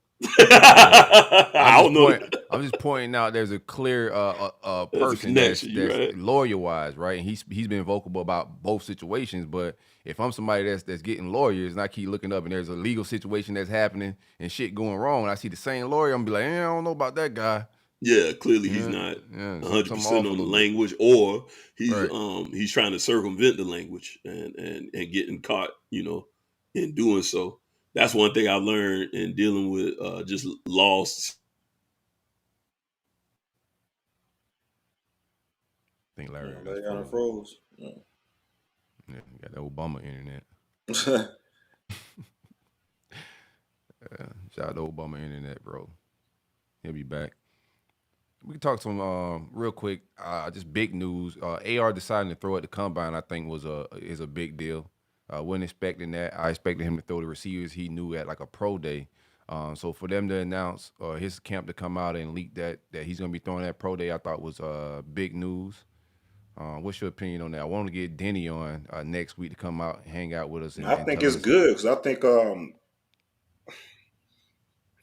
Speaker 9: I'm just pointing out there's a clear person that's right. Lawyer-wise, right? And he's been vocal about both situations, but if I'm somebody that's getting lawyers and I keep looking up and there's a legal situation that's happening and shit going wrong, and I see the same lawyer, I'm gonna be like, I don't know about that guy.
Speaker 10: Yeah, clearly he's not 100% on the language, or he's trying to circumvent the language and getting caught, in doing so. That's one thing I learned in dealing with just lost.
Speaker 9: I think Larry
Speaker 11: got froze.
Speaker 9: Yeah, you got that Obama internet. Shout out to Obama internet, bro. He'll be back. We can talk some real quick. Just big news. AR deciding to throw at the combine, I think, is a big deal. Wasn't expecting that. I expected him to throw the receivers he knew at like a pro day. So for them to announce his camp to come out and leak that he's going to be throwing that pro day, I thought was big news. What's your opinion on that? I want to get Denny on next week to come out and hang out with us.
Speaker 11: I think it's good because I think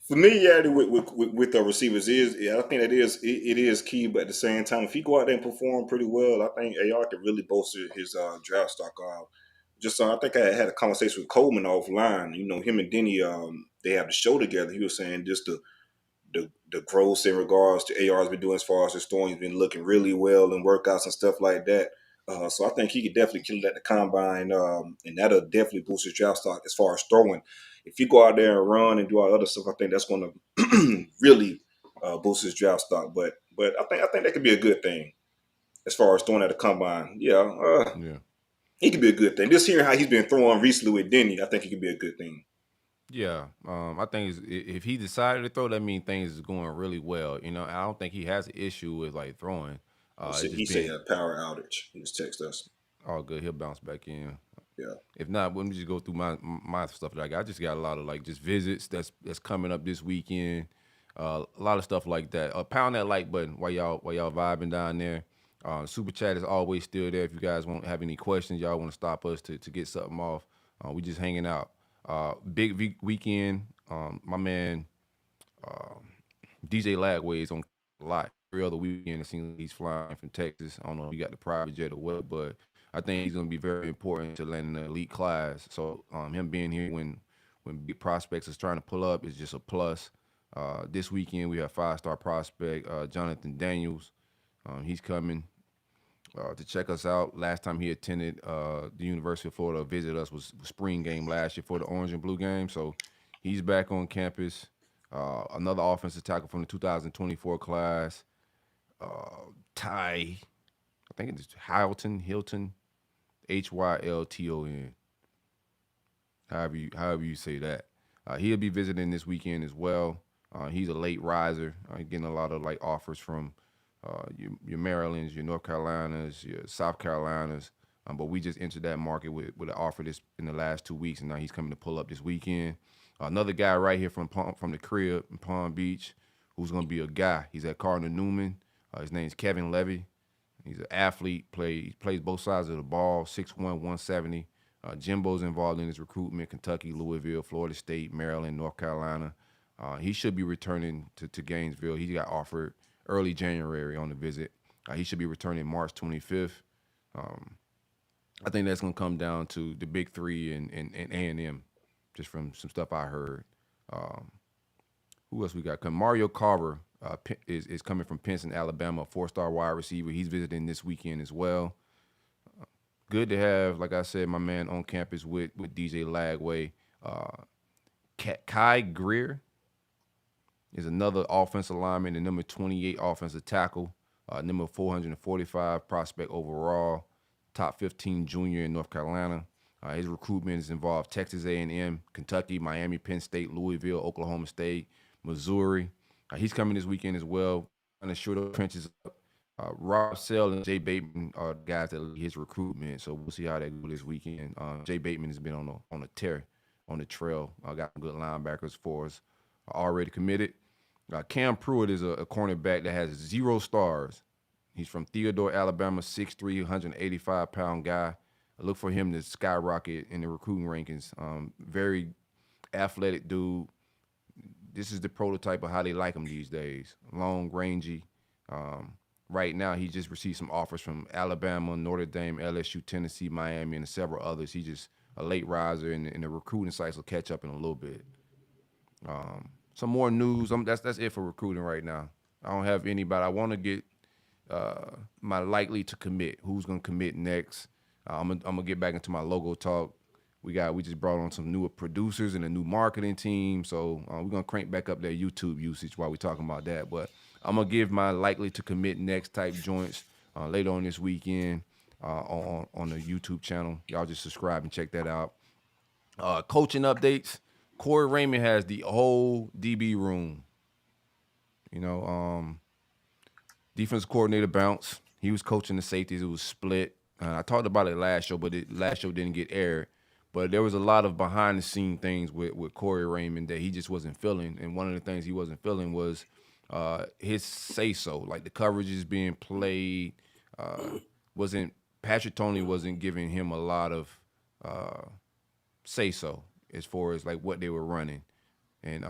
Speaker 11: familiarity with the receivers I think it is key. But at the same time, if he go out there and perform pretty well, I think AR can really bolster his draft stock. I think I had a conversation with Coleman offline. Him and Denny, they have the show together. He was saying just the growth in regards to AR's been doing as far as his throwing. He's been looking really well in workouts and stuff like that. So I think he could definitely kill it at the combine, and that'll definitely boost his draft stock as far as throwing. If you go out there and run and do all other stuff, I think that's going to really boost his draft stock. But I think that could be a good thing as far as throwing at the combine. Yeah. It could be a good thing. Just hearing how he's been throwing recently with Denny, I think it could be a good thing.
Speaker 9: Yeah, I think if he decided to throw, that means things is going really well. I don't think he has an issue with like throwing.
Speaker 11: He said he had a power outage. He just texted us.
Speaker 9: Oh, good. He'll bounce back in.
Speaker 11: Yeah.
Speaker 9: If not, let me just go through my stuff that I got. I just got a lot of like just visits that's coming up this weekend. A lot of stuff like that. Pound that like button while y'all vibing down there. Super chat is always still there. If you guys won't have any questions, y'all want to stop us to get something off. We just hanging out. Big weekend. My man DJ Lagway is on a lot. Every other weekend, it seems like he's flying from Texas. I don't know if he got the private jet or what, but I think he's going to be very important to landing the elite class. So him being here when big prospects is trying to pull up is just a plus. This weekend we have 5-star prospect Jonathan Daniels. He's coming to check us out. Last time he attended the University of Florida, visit us was spring game last year for the Orange and Blue game. So he's back on campus. Another offensive tackle from the 2024 class, Ty, I think it's Hilton, Hylton. However you say that. He'll be visiting this weekend as well. He's a late riser, getting a lot of like offers from your Marylands, your North Carolinas, your South Carolinas. But we just entered that market with an offer this in the last 2 weeks, and now he's coming to pull up this weekend. Another guy right here from the crib in Palm Beach, who's going to be a guy. He's at Cardinal Newman. His name's Kevin Levy. He's an athlete. He plays both sides of the ball. 6'1", 170. Jimbo's involved in his recruitment. Kentucky, Louisville, Florida State, Maryland, North Carolina. He should be returning to Gainesville. He got offered early January on the visit. He should be returning March 25th. I think that's going to come down to the big three and A&M. just from some stuff I heard. Who else we got? Mario Carver is coming from Pinson, Alabama, a 4-star wide receiver. He's visiting this weekend as well. Good to have, like I said, my man on campus with DJ Lagway. Kai Greer is another offensive lineman, the number 28 offensive tackle, number 445 prospect overall, top 15 junior in North Carolina. His recruitment has involved Texas A&M, Kentucky, Miami, Penn State, Louisville, Oklahoma State, Missouri. He's coming this weekend as well. Trying to shore the trenches up. Rob Sell and Jay Bateman are the guys that lead his recruitment, so we'll see how that goes this weekend. Jay Bateman has been on a tear on the trail. Got some good linebackers for us. Already committed. Cam Pruitt is a cornerback that has 0 stars. He's from Theodore, Alabama, 6'3", 185-pound guy. I look for him to skyrocket in the recruiting rankings. Very athletic dude. This is the prototype of how they like him these days. Long, rangy. Right now, he just received some offers from Alabama, Notre Dame, LSU, Tennessee, Miami, and several others. He's just a late riser, and the recruiting sites will catch up in a little bit. Some more news. That's it for recruiting right now. I don't have anybody. I want to get my likely to commit. Who's going to commit next? I'm gonna get back into my logo talk. We just brought on some newer producers and a new marketing team, so we're gonna crank back up that YouTube usage while we're talking about that. But I'm gonna give my likely to commit next type joints later on this weekend on the YouTube channel. Y'all just subscribe and check that out. Coaching updates. Corey Raymond has the whole DB room. Defensive coordinator bounce. He was coaching the safeties. It was split. I talked about it last show, but last show didn't get aired. But there was a lot of behind-the-scene things with Corey Raymond that he just wasn't feeling. And one of the things he wasn't feeling was his say-so. Like the coverages being played Patrick Toney wasn't giving him a lot of say-so as far as like what they were running. And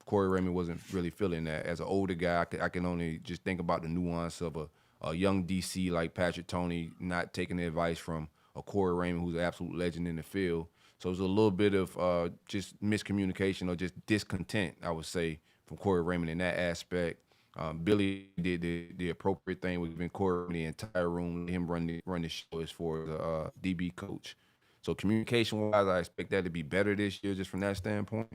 Speaker 9: Corey Raymond wasn't really feeling that. As an older guy, I can only just think about the nuance of a young DC like Patrick Toney not taking the advice from a Corey Raymond who's an absolute legend in the field. So it was a little bit of just miscommunication or just discontent, I would say, from Corey Raymond in that aspect. Billy did the appropriate thing with giving Corey Raymond the entire room, let him run the show as for the DB coach. So communication-wise, I expect that to be better this year just from that standpoint.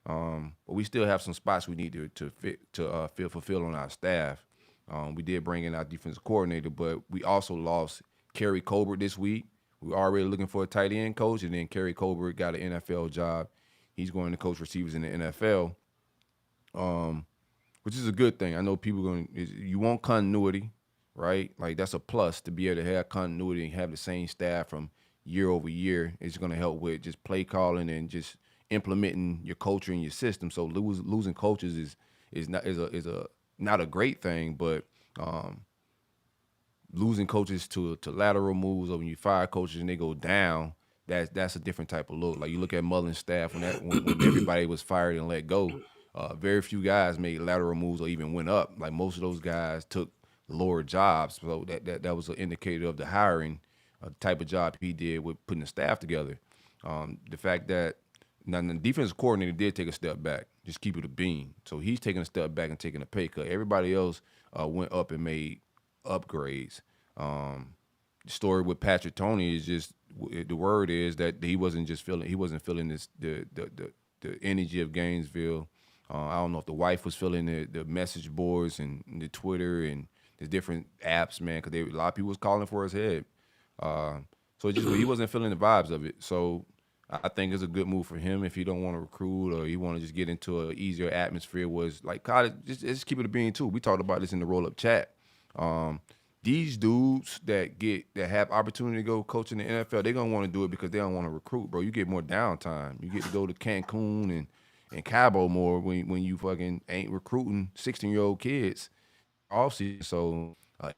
Speaker 9: But we still have some spots we need to fulfill on our staff. We did bring in our defensive coordinator, but we also lost Kerry Colbert this week. We were already looking for a tight end coach, and then Kerry Colbert got an NFL job. He's going to coach receivers in the NFL, which is a good thing. I know people you want continuity, right? Like that's a plus to be able to have continuity and have the same staff from year over year. It's going to help with just play calling and just implementing your culture and your system. So losing coaches is not a great thing, but losing coaches to lateral moves, or when you fire coaches and they go down, that's a different type of look. Like you look at Mullen's staff when everybody was fired and let go, very few guys made lateral moves or even went up. Like most of those guys took lower jobs. So that was an indicator of the hiring type of job he did with putting the staff together. The fact that now the defensive coordinator did take a step back, just keep it a beam. So he's taking a step back and taking a pay cut. Everybody else went up and made upgrades. The story with Patrick Toney is just the word is that he wasn't feeling this the energy of Gainesville. I don't know if the wife was feeling the message boards and the Twitter and the different apps, man, because a lot of people was calling for his head. So he wasn't feeling the vibes of it. So I think it's a good move for him if he don't want to recruit or he want to just get into an easier atmosphere. Was like college, just keep it a bean too. We talked about this in the roll-up chat. These dudes that have opportunity to go coach in the NFL, they're gonna want to do it because they don't want to recruit, bro. You get more downtime. You get to go to Cancun and Cabo more when you fucking ain't recruiting 16-year-old kids offseason. So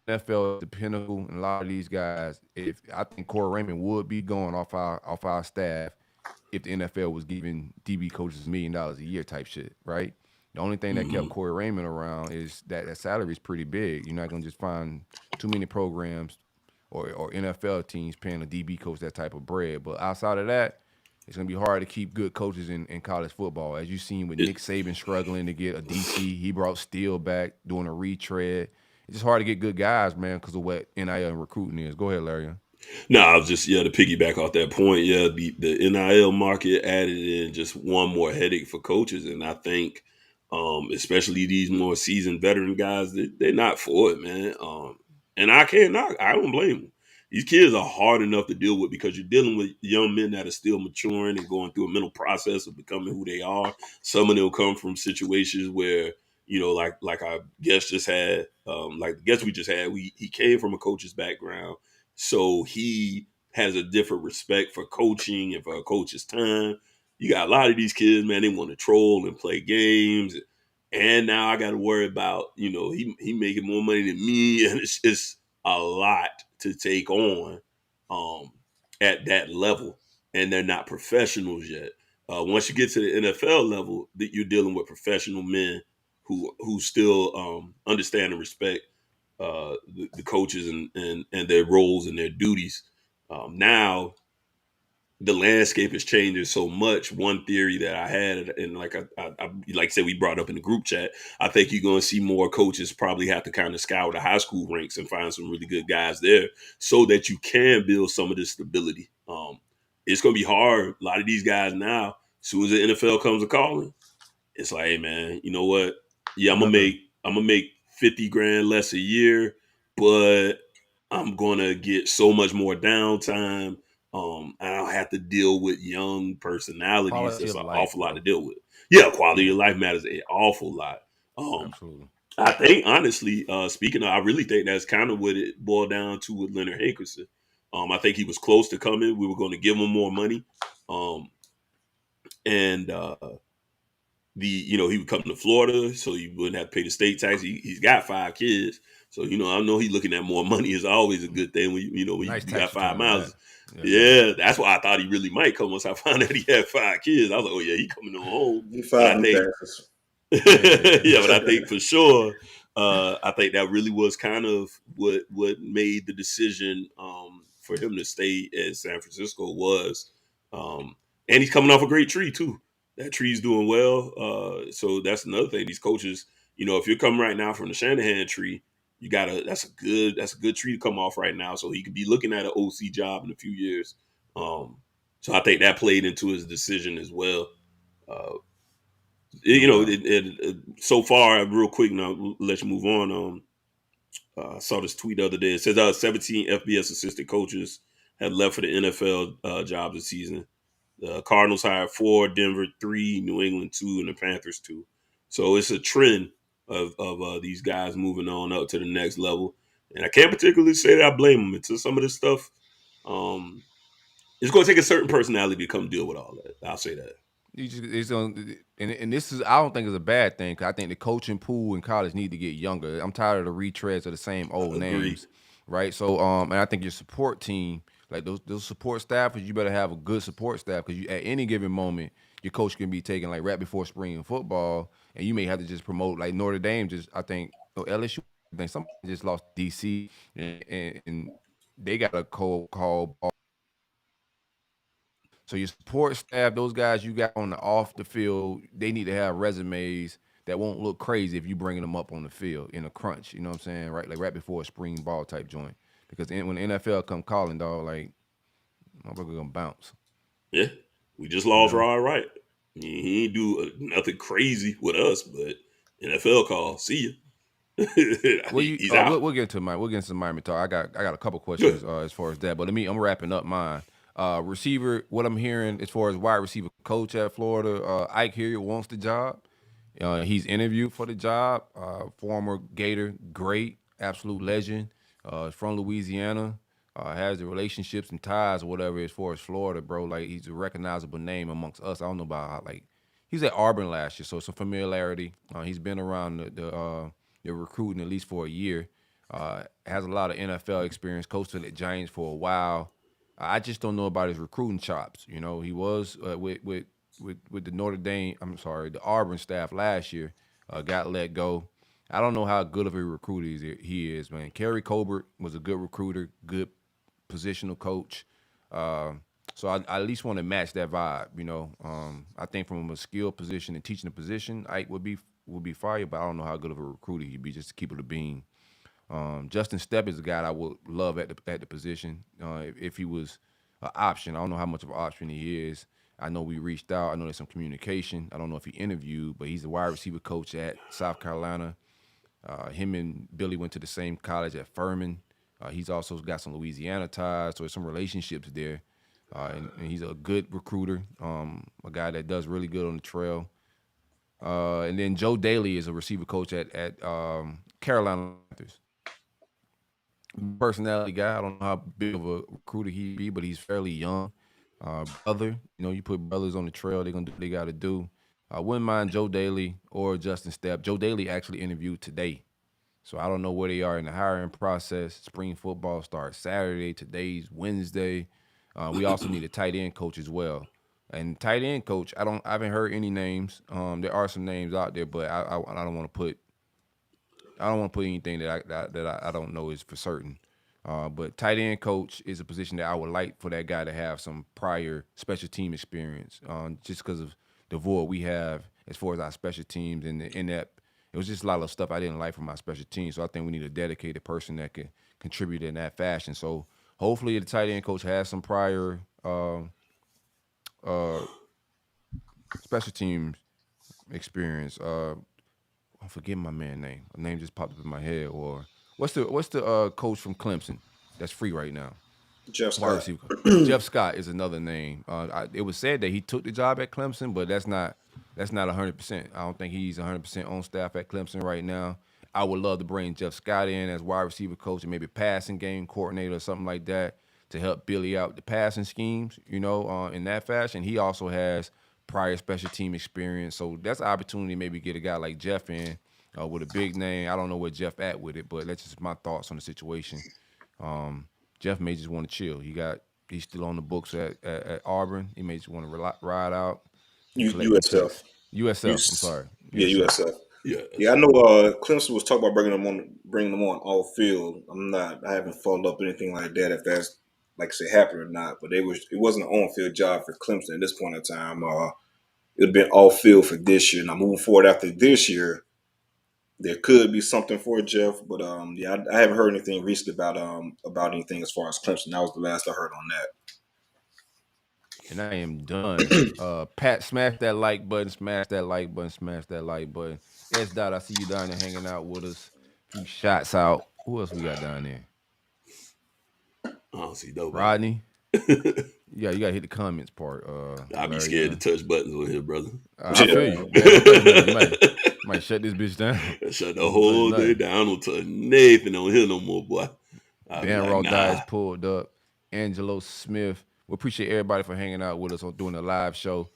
Speaker 9: NFL is the pinnacle, and a lot of these guys, I think Corey Raymond would be going off our staff if the NFL was giving DB coaches $1 million a year type shit, right? The only thing that kept Corey Raymond around is that salary is pretty big. You're not going to just find too many programs or NFL teams paying a DB coach that type of bread. But outside of that, it's going to be hard to keep good coaches in college football. As you've seen with Nick Saban struggling to get a DC, he brought Steele back doing a retread. It's just hard to get good guys, man, because of what NIL and recruiting is. Go ahead, Larry.
Speaker 10: No, I was just to piggyback off that point. Yeah, the NIL market added in just one more headache for coaches, and I think, especially these more seasoned veteran guys, they're not for it, man. And I don't blame them. These kids are hard enough to deal with because you're dealing with young men that are still maturing and going through a mental process of becoming who they are. Some of them come from situations where, like our guest just had, like the guest we just had, he came from a coach's background. So he has a different respect for coaching and for a coach's time. You got a lot of these kids, man, they want to troll and play games. And now I got to worry about, he making more money than me. And it's a lot to take on at that level. And they're not professionals yet. Once you get to the NFL level, that you're dealing with professional men who still understand and respect the coaches and their roles and their duties. Now the landscape is changing so much. One theory that I had, and like I said, we brought up in the group chat, I think you're going to see more coaches probably have to kind of scour the high school ranks and find some really good guys there so that you can build some of this stability. It's going to be hard. A lot of these guys now, as soon as the NFL comes a calling, it's like, hey man, you know what? Yeah, I'm gonna make 50 grand less a year, but I'm gonna get so much more downtime. I don't have to deal with young personalities. That's an awful lot to deal with. Yeah, quality of life matters an awful lot.
Speaker 9: Absolutely.
Speaker 10: I think honestly, speaking of, I really think that's kind of what it boiled down to with Leonard Hankerson. I think he was close to coming. We were going to give him more money. He would come to Florida, so he wouldn't have to pay the state tax. He's got 5 kids, so I know he's looking at more money is always a good thing when you
Speaker 9: nice
Speaker 10: got 5 miles.
Speaker 9: Yeah,
Speaker 10: that's why I thought he really might come. Once I found out he had 5 kids, I was like, oh yeah, he coming home. Yeah, but I think for sure, I think that really was kind of what made the decision for him to stay at San Francisco was, and he's coming off a great tree too. That tree's doing well. So that's another thing. These coaches, if you're coming right now from the Shanahan tree, that's a good tree to come off right now. So he could be looking at an OC job in a few years. So I think that played into his decision as well. So far, real quick, now we'll let you move on. I saw this tweet the other day. It says 17 FBS assistant coaches have left for the NFL job this season. The Cardinals hired 4, Denver 3, New England 2, and the Panthers 2. So it's a trend of these guys moving on up to the next level. And I can't particularly say that I blame them. Into some of this stuff, it's going to take a certain personality to come deal with all that. I'll say that.
Speaker 9: And this is, I don't think it's a bad thing, because I think the coaching pool in college need to get younger. I'm tired of the retreads of the same old names, right? So, and I think your support team, like those support staffers, you better have a good support staff, because at any given moment, your coach can be taken like right before spring football, and you may have to just promote. Like Notre Dame LSU, I think somebody just lost DC, and they got a cold call. So your support staff, those guys you got on the off the field, they need to have resumes that won't look crazy if you bringing them up on the field in a crunch. You know what I'm saying? Right, like right before a spring ball type joint. Because when the NFL come calling, dog, like, motherfucker gonna bounce.
Speaker 10: Yeah, we just lost Rod Wright. He ain't do nothing crazy with us, but NFL call. See ya. He's out.
Speaker 9: We'll get into Miami talk. I got a couple questions as far as that, but I'm wrapping up mine. Receiver, what I'm hearing as far as wide receiver coach at Florida, Ike Hilliard wants the job. He's interviewed for the job. Former Gator, great, absolute legend. From Louisiana, has the relationships and ties or whatever as far as Florida, bro. Like, he's a recognizable name amongst us. I don't know about he's at Auburn last year, so some familiarity. He's been around the recruiting at least for a year. Has a lot of NFL experience. Coached at the Giants for a while. I just don't know about his recruiting chops. He was with the the Auburn staff last year. Got let go. I don't know how good of a recruiter he is, man. Kerry Colbert was a good recruiter, good positional coach. I So I at least want to match that vibe, you know. I think from a skill position and teaching a position, Ike would be fire, but I don't know how good of a recruiter he'd be just to keep it a bean. Justin Stepp is a guy I would love at the position if he was an option. I don't know how much of an option he is. I know we reached out. I know there's some communication. I don't know if he interviewed, but he's a wide receiver coach at South Carolina. Him and Billy went to the same college at Furman. He's also got some Louisiana ties, so there's some relationships there. And he's a good recruiter, a guy that does really good on the trail. And then Joe Daly is a receiver coach at Carolina Panthers. Personality guy. I don't know how big of a recruiter he'd be, but he's fairly young. Brother, you know, you put brothers on the trail, they're gonna do what they gotta do. I wouldn't mind Joe Daly or Justin Stepp. Joe Daly actually interviewed today, so I don't know where they are in the hiring process. Spring football starts Saturday. Today's Wednesday. We also need a tight end coach as well. And tight end coach, I haven't heard any names. There are some names out there, but I don't want to put anything that I don't know is for certain. But tight end coach is a position that I would like for that guy to have some prior special team experience, just because of the void we have as far as our special teams, and in that it was just a lot of stuff I didn't like from my special teams. So I think we need a dedicated person that can contribute in that fashion. So hopefully the tight end coach has some prior special teams experience. I'm forgetting my man's name. A name just popped up in my head. Or what's the coach from Clemson that's free right now?
Speaker 11: Jeff
Speaker 9: Wide
Speaker 11: Scott.
Speaker 9: receiver. Jeff Scott is another name. It was said that he took the job at Clemson, but that's not 100%. I don't think he's 100% on staff at Clemson right now. I would love to bring Jeff Scott in as wide receiver coach and maybe passing game coordinator or something like that to help Billy out the passing schemes, you know, in that fashion. He also has prior special team experience, so that's an opportunity to maybe get a guy like Jeff in with a big name. I don't know where Jeff at with it, but that's just my thoughts on the situation. Jeff may just want to chill. He's still on the books at Auburn. He may just want to ride out.
Speaker 11: USF.
Speaker 9: USF. I'm sorry.
Speaker 11: Yeah, USF.
Speaker 10: Yeah.
Speaker 11: Yeah, I know. Clemson was talking about bringing them on all field. I haven't followed up anything like that. If that's like I say happened or not, but it wasn't an on field job for Clemson at this point in time. It would have been all field for this year. Now moving forward after this year, there could be something for Jeff, but yeah, I haven't heard anything recently about anything as far as Clemson. That was the last I heard on that.
Speaker 9: And I am done. Pat, smash that like button, smash that like button, smash that like button. S. Dot, I see you down there hanging out with us. A few shots out. Who else we got down there?
Speaker 10: I don't see nobody.
Speaker 9: Rodney. Yeah, you gotta hit the comments part.
Speaker 10: I be scared to touch buttons with here, brother.
Speaker 9: I feel you. Man, might shut this bitch down.
Speaker 10: Shut the whole day down. I don't touch nothing on here no more, boy.
Speaker 9: Dan Raw Dice pulled up. Angelo Smith. We appreciate everybody for hanging out with us on doing the live show.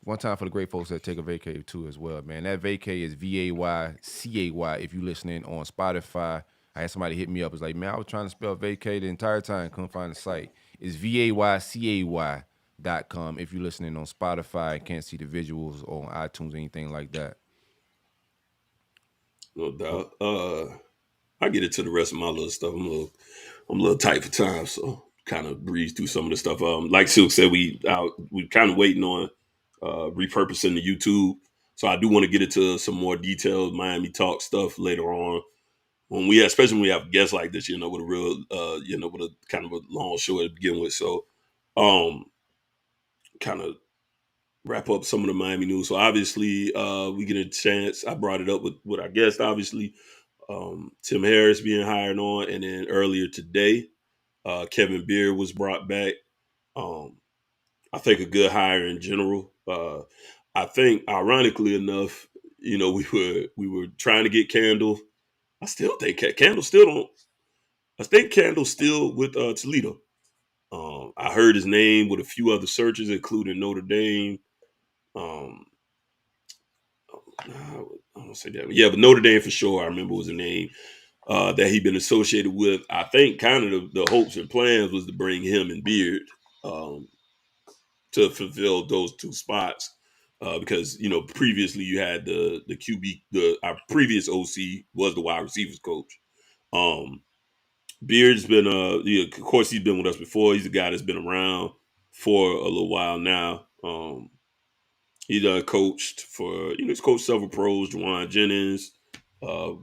Speaker 9: One time for the great folks that take a VayCay too as well, man. That VayCay is VayCay if you listening on Spotify. I had somebody hit me up. It's like, man, I was trying to spell VayCay the entire time. Couldn't find the site. It's VayCay.com if you're listening on Spotify and can't see the visuals or on iTunes or anything like that.
Speaker 10: No doubt. I get into the rest of my little stuff. I'm a little tight for time, so kind of breeze through some of the stuff. Like Silk said, we kind of waiting on repurposing the YouTube. So I do want to get into some more detailed Miami talk stuff later on. Especially when we have guests like this, with a real, with a kind of a long show to begin with. So, kind of wrap up some of the Miami news. So obviously, we get a chance. I brought it up with our guest, obviously, Tim Harris being hired on, and then earlier today, Kevin Beard was brought back. I think a good hire in general. I think, ironically enough, we were trying to get Candle. I still think Candle still don't. I think Candle's still with Toledo. I heard his name with a few other searches, including Notre Dame. I don't say that. Yeah, but Notre Dame for sure. I remember was a name that he'd been associated with. I think kind of the hopes and plans was to bring him and Beard to fulfill those two spots. Because previously you had the QB, our previous OC was the wide receivers coach. Beard's been of course he's been with us before. He's a guy that's been around for a little while now. He coached for he's coached several pros. Juwan Jennings,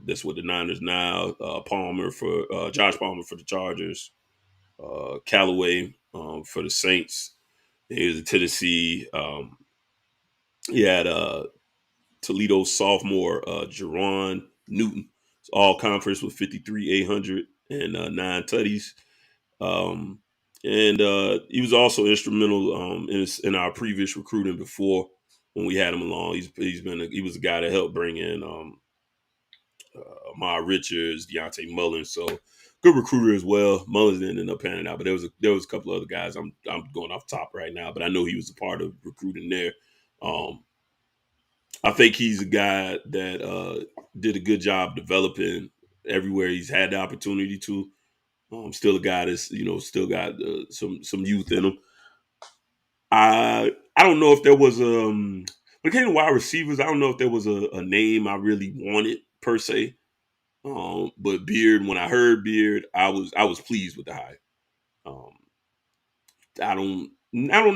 Speaker 10: that's with the Niners now. Palmer for Josh Palmer for the Chargers. Callaway for the Saints. He was at Tennessee. He had Toledo sophomore Jerron Newton. It's all conference with 53,800 and 9 tutties. And he was also instrumental in our previous recruiting before when we had him along. He was a guy that helped bring in Amar Richards, Deontay Mullins. So good recruiter as well. Mullins didn't end up panning out, but there was a couple other guys. I'm going off top right now, but I know he was a part of recruiting there. I think he's a guy that did a good job developing everywhere he's had the opportunity to. Still a guy that's still got some youth in him. I don't know if there was when it came to wide receivers, I don't know if there was a name I really wanted per se. But Beard, when I heard Beard, I was pleased with the hire. I don't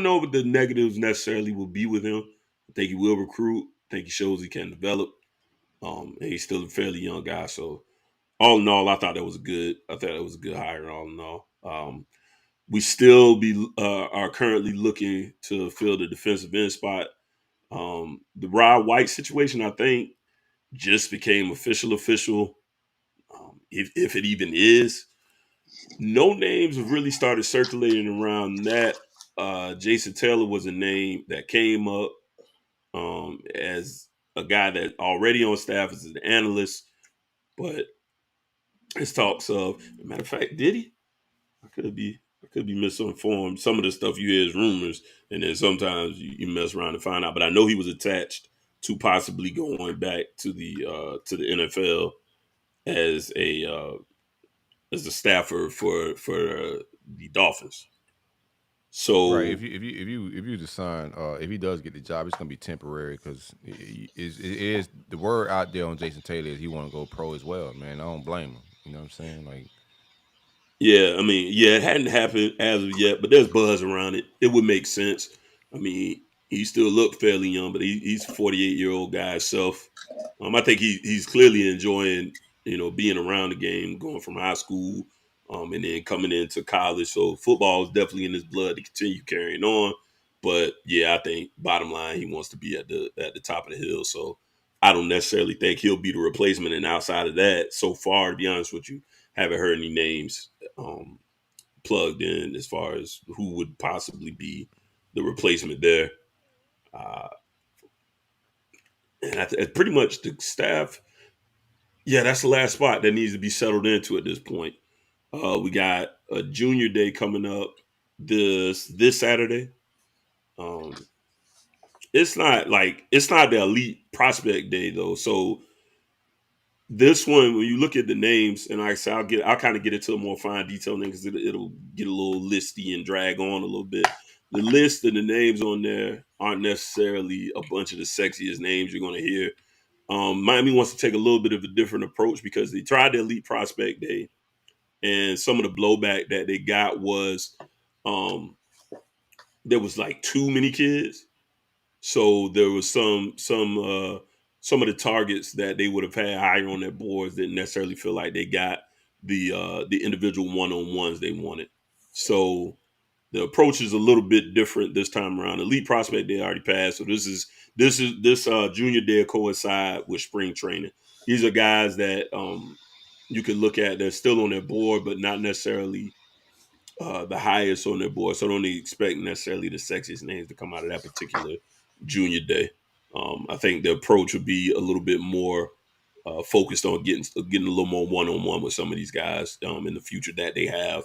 Speaker 10: know what the negatives necessarily will be with him. I think he will recruit. I think he shows he can develop. And he's still a fairly young guy. So all in all, I thought it was a good hire. All in all, we still are currently looking to fill the defensive end spot. The Rod White situation, I think, just became official. If it even is, no names have really started circulating around that. Jason Taylor was a name that came up as a guy that already on staff as an analyst, but it's talks of, matter of fact, did he? I could be misinformed. Some of the stuff you hear is rumors, and then sometimes you mess around and find out. But I know he was attached to possibly going back to the NFL as a staffer for the Dolphins. So
Speaker 9: right, if you decide if he does get the job, it's gonna be temporary because it is the word out there on Jason Taylor is he want to go pro as well, man. I don't blame him. You know what I'm saying? Like,
Speaker 10: yeah, I mean, yeah, it hadn't happened as of yet, but there's buzz around it. It would make sense. I mean, he still looked fairly young, but he's a 48-year-old guy himself. I think he's clearly enjoying, being around the game, going from high school, and then coming into college. So football is definitely in his blood to continue carrying on. But yeah, I think bottom line, he wants to be at the top of the hill. So I don't necessarily think he'll be the replacement. And outside of that, so far, to be honest with you, haven't heard any names plugged in as far as who would possibly be the replacement there. And pretty much the staff, yeah, that's the last spot that needs to be settled into at this point. We got a junior day coming up this Saturday. It's not the elite prospect day though. So this one, when you look at the names, and like I said, I'll kind of get into a more fine detail because it'll get a little listy and drag on a little bit. The list and the names on there aren't necessarily a bunch of the sexiest names you're going to hear. Miami wants to take a little bit of a different approach because they tried the elite prospect day, and some of the blowback that they got was there was like too many kids. So there was some of the targets that they would have had higher on their boards didn't necessarily feel like they got the individual one-on-ones they wanted. So the approach is a little bit different this time around. Elite prospect day already passed, so this junior day coincide with spring training. These are guys that you can look at that's still on their board, but not necessarily the highest on their board. So don't expect necessarily the sexiest names to come out of that particular junior day. I think the approach would be a little bit more focused on getting a little more one-on-one with some of these guys in the future that they have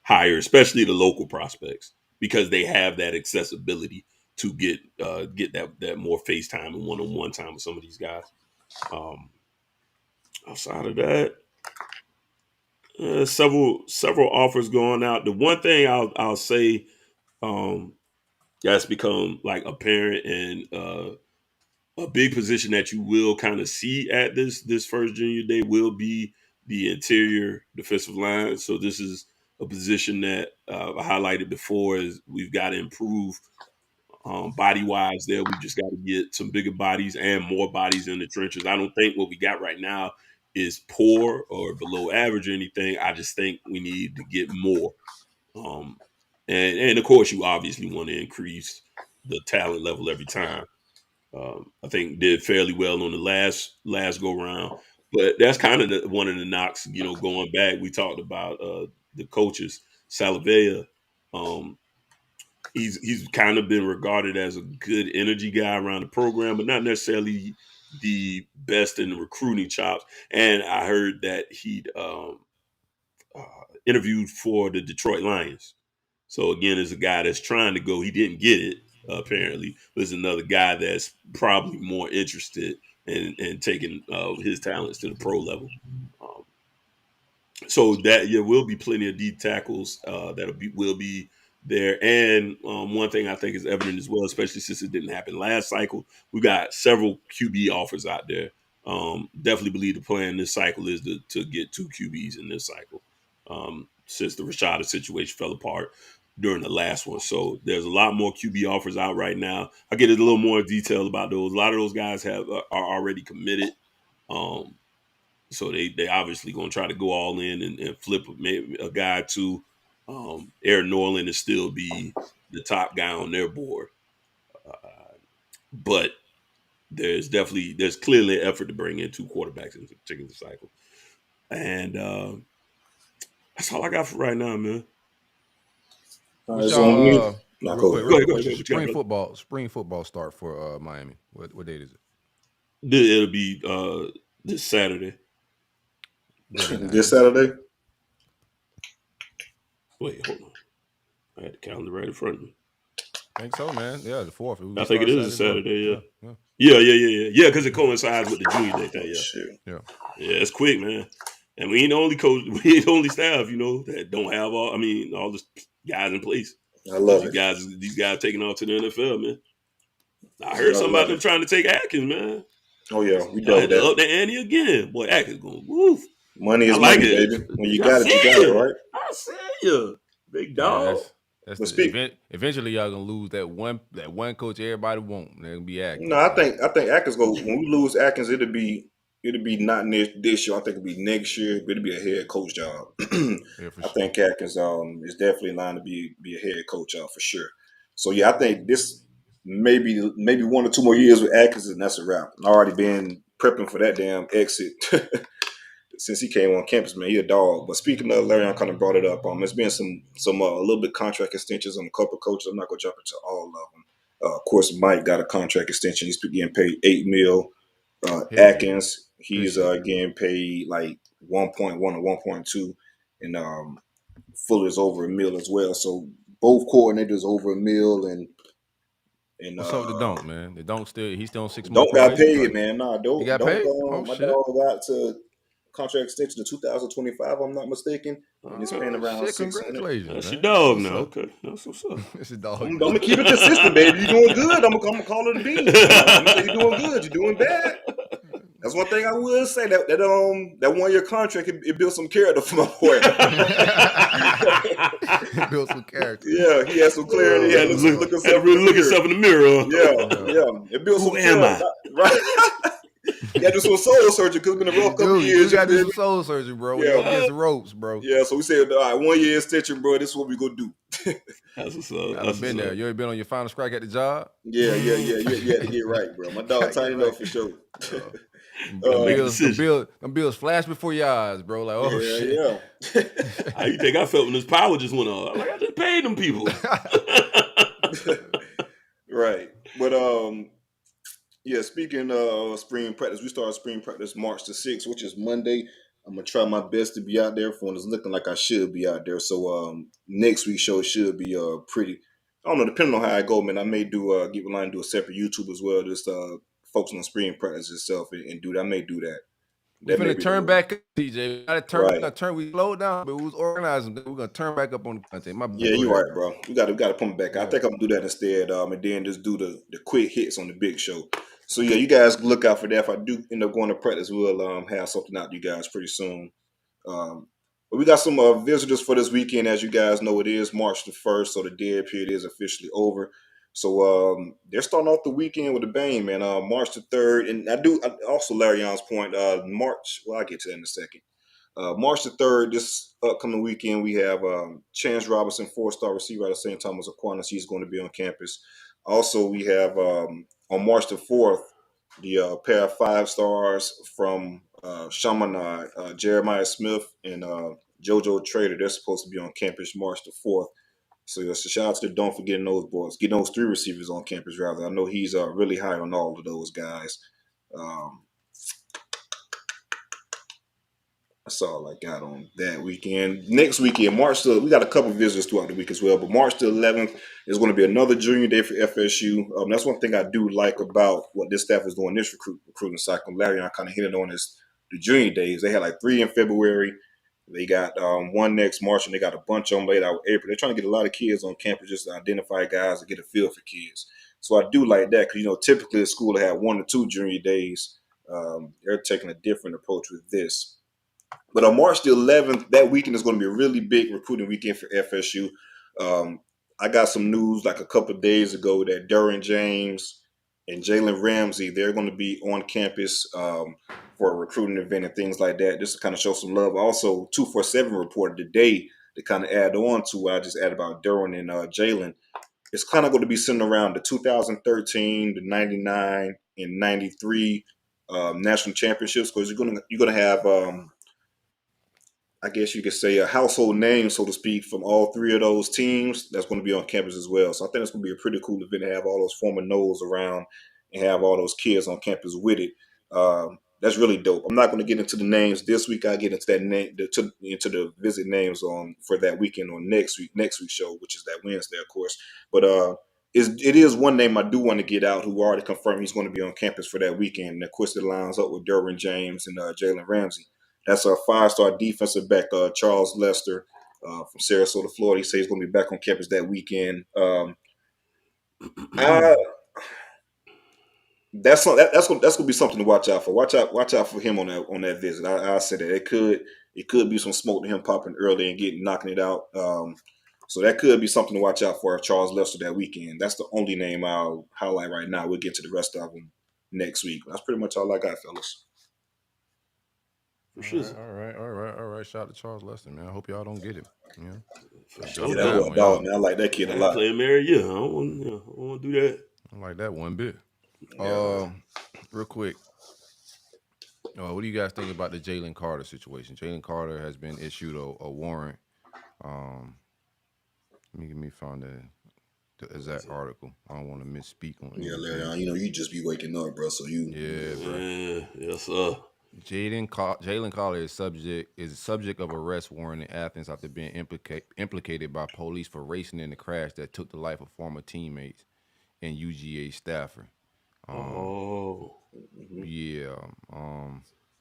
Speaker 10: higher, especially the local prospects, because they have that accessibility to get that more face time and one-on-one time with some of these guys. Outside of that, several offers going out. The one thing I'll say that's become like apparent and a big position that you will kind of see at this first junior day will be the interior defensive line. So this is a position that I highlighted before is we've got to improve body-wise there. We just got to get some bigger bodies and more bodies in the trenches. I don't think what we got right now is poor or below average or anything. I just think we need to get more. And of course, you obviously want to increase the talent level every time. I think did fairly well on the last go round, but that's kind of one of the knocks. Going back, we talked about the coaches, Salavea. He's kind of been regarded as a good energy guy around the program, but not necessarily the best in the recruiting chops. And I heard that he'd interviewed for the Detroit Lions. So again, as a guy that's trying to go, he didn't get it apparently. There's another guy that's probably more interested in taking his talents to the pro level. So that will be plenty of D tackles will be there. And one thing I think is evident as well, especially since it didn't happen last cycle, we got several QB offers out there. Definitely believe the plan this cycle is to get 2 QBs in this cycle. Since the Rashada situation fell apart during the last one. So there's a lot more QB offers out right now. I'll get a little more detail about those. A lot of those guys are already committed. So they obviously going to try to go all in and flip a guy to Aaron Norland and still be the top guy on their board. But there's clearly an effort to bring in 2 quarterbacks in the particular cycle. And that's all I got for right now, man.
Speaker 11: Go
Speaker 9: ahead. Spring football start for Miami. What date is it?
Speaker 10: It'll be this Saturday.
Speaker 11: This Saturday?
Speaker 10: Wait, hold on. I had the calendar right in front of me.
Speaker 9: I think so, man. Yeah, the 4th.
Speaker 10: I think it is a Saturday, yeah. Because it coincides with the junior day thing, yeah. Yeah, it's quick, man. And we ain't the only coach, we ain't the only staff, that don't have all the guys in place.
Speaker 11: I love it.
Speaker 10: These guys taking off to the NFL, man. I heard something about them trying to take Atkins, man.
Speaker 11: Oh yeah, we know that.
Speaker 10: Up the ante again. Boy, Atkins going woof.
Speaker 11: Money is money, baby. When you got it, you got it, right?
Speaker 10: I see you, big dog.
Speaker 9: Eventually, y'all gonna lose that one coach everybody want. They're gonna be Atkins.
Speaker 11: No, I think Atkins go. When we lose Atkins, it'll be not this year. I think it'll be next year. But it'll be a head coach job. I think Atkins is definitely in line to be a head coach job for sure. So yeah, I think this maybe 1 or 2 more years with Atkins, and that's a wrap. I've already been prepping for that damn exit. Since he came on campus, man, he a dog. But speaking of Larry, I kind of brought it up. There's been some a little bit contract extensions on a couple of coaches. I'm not gonna jump into all of them. Of course, Mike got a contract extension. He's getting paid $8 million. Atkins, he's getting paid like 1.1 or 1.2, and Fuller's over $1 million as well. So both coordinators over $1 million, and
Speaker 9: what's up with the Donk, man? The Donk he's still on 6 months.
Speaker 11: Donk got paid, man. Nah,
Speaker 9: he got paid.
Speaker 11: My dog got to contract extension to 2025, I'm not mistaken. And it's paying around $600.
Speaker 9: Congratulations.
Speaker 10: That's your dog now. Okay. That's what's up.
Speaker 9: It's a dog.
Speaker 11: I'm gonna keep it consistent, baby. You're doing good. I'm gonna call it a bean. You're doing good. You're doing bad. That's one thing I will say. That 1 year contract, it built some character for my boy.
Speaker 9: It built some character.
Speaker 11: Yeah, he had some clarity. He had to look
Speaker 10: himself in the mirror.
Speaker 11: Yeah. It built some character. Right. Yeah, do some soul surgery because it's been a rough couple years.
Speaker 9: You got to do some soul surgery, bro. Yeah, against the ropes, bro.
Speaker 11: Yeah, so we said, all right, 1 year extension, bro. This is what we gonna do.
Speaker 10: That's what's up.
Speaker 9: I've been there. You ever been on your final scratch at the job?
Speaker 11: Yeah. You had to get right, bro. My dog tight enough for sure.
Speaker 9: Them bills flash before your eyes, bro. Like, oh shit.
Speaker 10: Yeah. How you think I felt when this power just went on? Like I just paid them people.
Speaker 11: Right, but yeah, speaking of spring practice, we started spring practice March the 6th, which is Monday. I'm going to try my best to be out there for it. It's looking like I should be out there. So next week's show should be pretty, I don't know, depending on how I go, man, I may do get in line and do a separate YouTube as well, just focus on spring practice itself and do that. I may do that.
Speaker 9: We're going to turn back up, TJ. We got to turn. We slowed down, but we was organizing. We're going to turn back up on the content.
Speaker 11: Yeah, you're right, bro. We got to pump back. I think I'm going to do that instead, and then just do the quick hits on the big show. So, yeah, you guys look out for that. If I do end up going to practice, we'll have something out to you guys pretty soon. But we got some visitors for this weekend. As you guys know, it is March the 1st, so the dead period is officially over. So they're starting off the weekend with a bang, man. March the 3rd, and also Larry Young's point, March, well, I'll get to that in a second. March the 3rd, this upcoming weekend, we have Chance Robinson, 4-star receiver out of St. Thomas Aquinas. He's going to be on campus. Also, we have on March the 4th, the pair of 5-stars from Chaminade, Jeremiah Smith and JoJo Trader. They're supposed to be on campus March the 4th. So shout out to them. Don't forget those boys. Getting those 3 receivers on campus, rather. I know he's really high on all of those guys. That's all I got on that weekend. Next weekend, we got a couple of visitors throughout the week as well, but March the 11th is going to be another junior day for FSU. That's one thing I do like about what this staff is doing this recruiting cycle. Larry and I kind of hit it on this, the junior days. They had like 3 in February. They got one next March, and they got a bunch on late out April. They're trying to get a lot of kids on campus just to identify guys and get a feel for kids. So I do like that because, typically a school will have 1 or 2 junior days. They're taking a different approach with this. But on March the 11th, that weekend is going to be a really big recruiting weekend for FSU. I got some news like a couple of days ago that Derwin James and Jalen Ramsey, they're going to be on campus for a recruiting event and things like that, just to kind of show some love. Also, 247 reported today to kind of add on to what I just added about Derwin and Jalen. It's kind of going to be centered around the 2013, the 99, and 93 national championships, because you're going to have I guess you could say a household name, so to speak, from all 3 of those teams that's going to be on campus as well. So I think it's going to be a pretty cool event to have all those former Knowles around and have all those kids on campus with it. That's really dope. I'm not going to get into the names this week. I'll get into that into the visit names for that weekend on next week's show, which is that Wednesday, of course. But it is one name I do want to get out who already confirmed he's going to be on campus for that weekend. And of course, it lines up with Derwin James and Jalen Ramsey. That's a 5-star defensive back, Charles Lester from Sarasota, Florida. He says he's going to be back on campus that weekend. That's going to be something to watch out for. Watch out for him on that visit. I said that it could be some smoke to him popping early and knocking it out. So that could be something to watch out for Charles Lester that weekend. That's the only name I'll highlight right now. We'll get to the rest of them next week. That's pretty much all I got, fellas.
Speaker 9: For sure. All right. Shout out to Charles Lester, man. I hope y'all don't get him.
Speaker 11: For sure. That was a dog, man. I like that kid a lot.
Speaker 10: Play him every year. I don't want to do that.
Speaker 9: I like that one bit. Real quick. What do you guys think about the Jalen Carter situation? Jalen Carter has been issued a warrant. Let me find the exact article. I don't want to misspeak on it.
Speaker 11: Yeah, Larry, you just be waking up, bro. So you.
Speaker 9: Yeah, bro.
Speaker 10: Yeah, yes, sir.
Speaker 9: Jalen Carter is subject of arrest warrant in Athens after being implicated by police for racing in the crash that took the life of former teammates and UGA staffer. Yeah.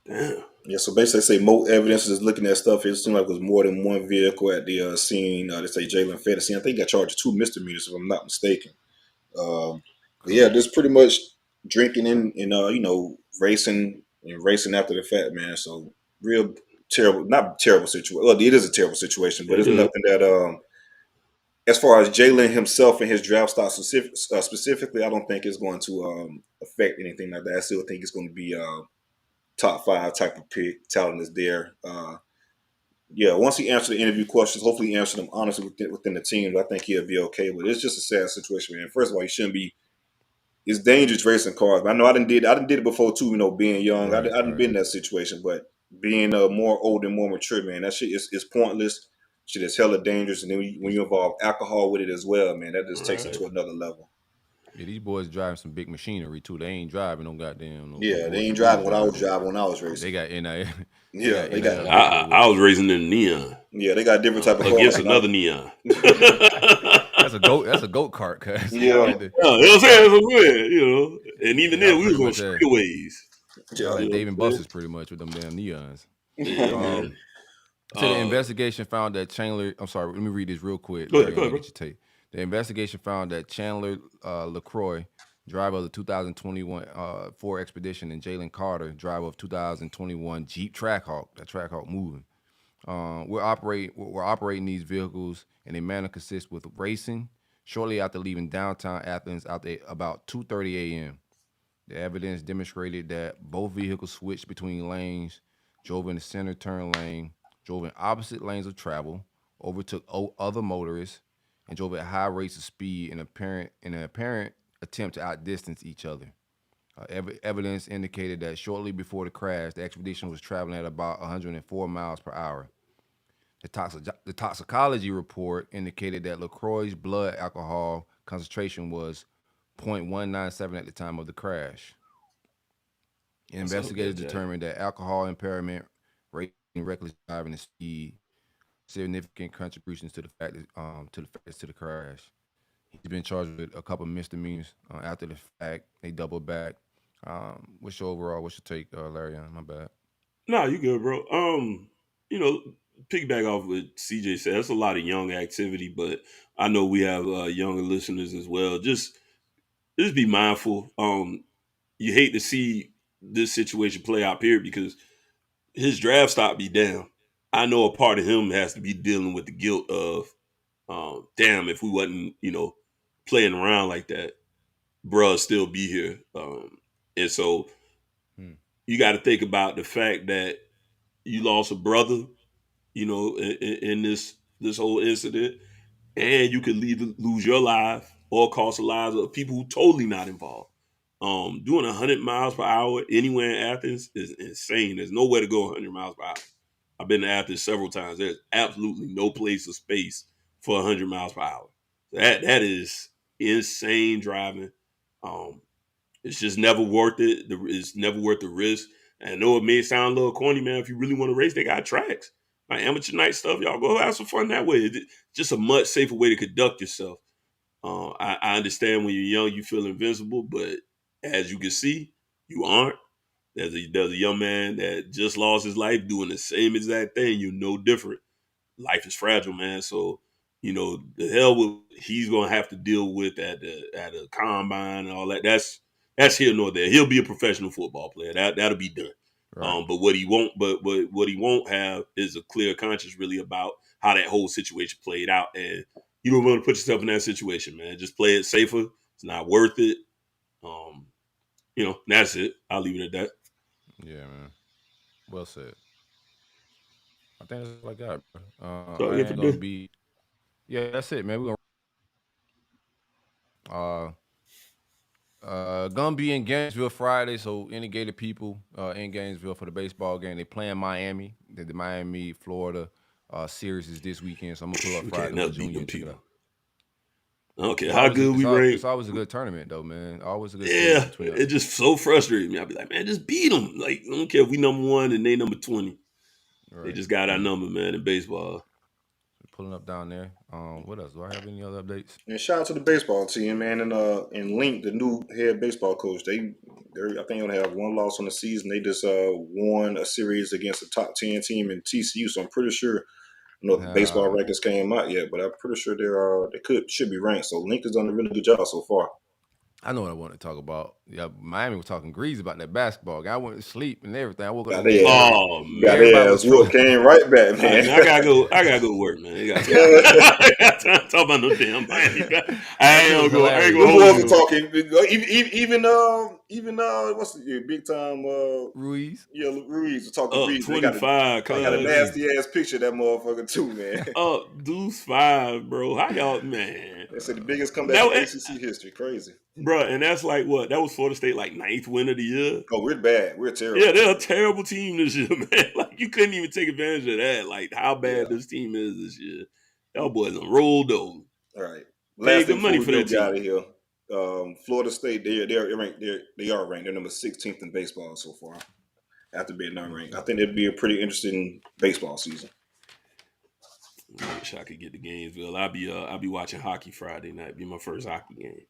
Speaker 10: Damn.
Speaker 11: Yeah, so basically they say more evidence is looking at stuff. It seemed like it was more than one vehicle at the scene. They say Jalen fed the scene. I think he got charged with 2 misdemeanors, if I'm not mistaken. But yeah, just pretty much drinking and racing after the fact, man. So real terrible, not terrible situation. Well, it is a terrible situation, but it's nothing that as far as Jalen himself and his draft stock specifically, I don't think it's going to affect anything like that. I still think it's going to be top 5 type of pick. Talent is there. Once he answers the interview questions, hopefully he answers them honestly within the team. I think he'll be okay. But it's just a sad situation, man. First of all, he shouldn't be. It's dangerous racing cars. I know I done did it before too. Being young, right, I done been in that situation. But being more old and more mature, man, that shit is pointless. Shit is hella dangerous. And then when you involve alcohol with it as well, man, that just takes it to another level.
Speaker 9: Yeah, these boys driving some big machinery too. They ain't driving no goddamn.
Speaker 11: They ain't driving what I was driving when I was racing.
Speaker 9: They got NIL.
Speaker 11: Yeah, they got.
Speaker 10: I was racing in neon.
Speaker 11: Yeah, they got different type of
Speaker 10: against
Speaker 11: cars.
Speaker 10: Another neon.
Speaker 9: That's a goat cart, cuz.
Speaker 11: Yeah.
Speaker 10: You know what I'm saying? That's weird, And even then, we was on straightaways.
Speaker 9: Like Dave and Buster's pretty much with them damn neons. So the investigation found that Chandler. I'm sorry. Let me read this real quick.
Speaker 10: Go ahead, bro.
Speaker 9: Get your tape. The investigation found that Chandler LaCroix, driver of the 2021 Ford Expedition, and Jalen Carter, driver of 2021 Jeep Trackhawk, that Trackhawk moving, We're operating these vehicles in a manner consistent with racing. Shortly after leaving downtown Athens out there about 2:30 a.m., the evidence demonstrated that both vehicles switched between lanes, drove in the center turn lane, drove in opposite lanes of travel, overtook other motorists, and drove at high rates of speed in an apparent attempt to outdistance each other. Evidence indicated that shortly before the crash, the expedition was traveling at about 104 miles per hour. The toxicology report indicated that LaCroix's blood alcohol concentration was 0.197 at the time of the crash. Investigators determined that alcohol impairment, racing, reckless driving, and speed significant contributions to the factors to the crash. He's been charged with a couple of misdemeanors after the fact. They double back. What's your take, Larry? My bad.
Speaker 10: No, you good, bro. Piggyback off what CJ said, that's a lot of young activity, but I know we have younger listeners as well. Just be mindful. You hate to see this situation play out, period, because his draft stock be down. I know a part of him has to be dealing with the guilt of, damn, if we wasn't, playing around like that, bruh still be here. And so you got to think about the fact that you lost a brother, in this whole incident, and you could lose your life or cost the lives of people who totally not involved. Doing 100 miles per hour anywhere in Athens is insane. There's nowhere to go 100 miles per hour. I've been to Athens several times. There's absolutely no place or space for 100 miles per hour. That is insane driving. It's just never worth it. It's never worth the risk. And I know it may sound a little corny, man. If you really want to race, they got tracks. Like amateur night stuff, y'all go have some fun that way. It's just a much safer way to conduct yourself. I understand when you're young, you feel invincible, but as you can see, you aren't. There's a young man that just lost his life doing the same exact thing. You're no different. Life is fragile, man. So, the hell with he's gonna have to deal with at a combine and all that. That's here nor there. He'll be a professional football player. That'll be done. Right. But what he won't have is a clear conscience really about how that whole situation played out. And you don't want to put yourself in that situation, man. Just play it safer. It's not worth it. That's it. I'll leave it at that.
Speaker 9: Yeah, man. Well said. I think that's all I got, bro.
Speaker 10: So,
Speaker 9: yeah, that's it, man. We're gonna be in Gainesville Friday, so any Gator people in Gainesville for the baseball game. They playing Miami. The Miami Florida series is this weekend, so I'm gonna pull up Friday with Junior and check it out.
Speaker 10: Okay, how good we rank?
Speaker 9: It's always a good tournament, though, man. Always a good.
Speaker 10: Yeah, it just so frustrated me. I'd be like, man, just beat them. Like, I don't care if we number 1 and they number 20. Right. They just got our number, man, in baseball.
Speaker 9: Pulling up down there. What else? Do I have any other updates?
Speaker 11: And shout out to the baseball team, man, and Link, the new head baseball coach. I think they only have one loss on the season. They just won a series against the top 10 team in TCU. So I'm pretty sure. I know the baseball rankings came out yet, but I'm pretty sure they should be ranked. So Link has done a really good job so far.
Speaker 9: I know what I want to talk about. Yeah, Miami was talking grease about that basketball. I went to sleep and everything. I woke up.
Speaker 11: Oh man, came right back, man.
Speaker 10: I gotta go to work, man. You got talk about no damn Miami. I ain't gonna go.
Speaker 11: Talking even what's the big time
Speaker 9: Ruiz?
Speaker 11: Yeah, Ruiz was talking Ruiz.
Speaker 10: 25.
Speaker 11: Got a nasty ass picture of that motherfucker too, man.
Speaker 10: Deuce 5, bro. How y'all, man?
Speaker 11: They said the biggest comeback in ACC history. Crazy.
Speaker 10: Bro, and that's like what? That was Florida State like 9th win of the year.
Speaker 11: Oh, we're bad. We're terrible.
Speaker 10: Yeah, they're a terrible team this year, man. Like you couldn't even take advantage of that. Like how bad this team is this year. Y'all boys done rolled over.
Speaker 11: All right.
Speaker 10: Last good money for that team.
Speaker 11: Out of here. Florida State, they are ranked. They are ranked. They're number 16th in baseball so far. After being non-ranked, I think it'd be a pretty interesting baseball season.
Speaker 10: I wish I could get to Gainesville. I'll be watching hockey Friday night. Be my first hockey game.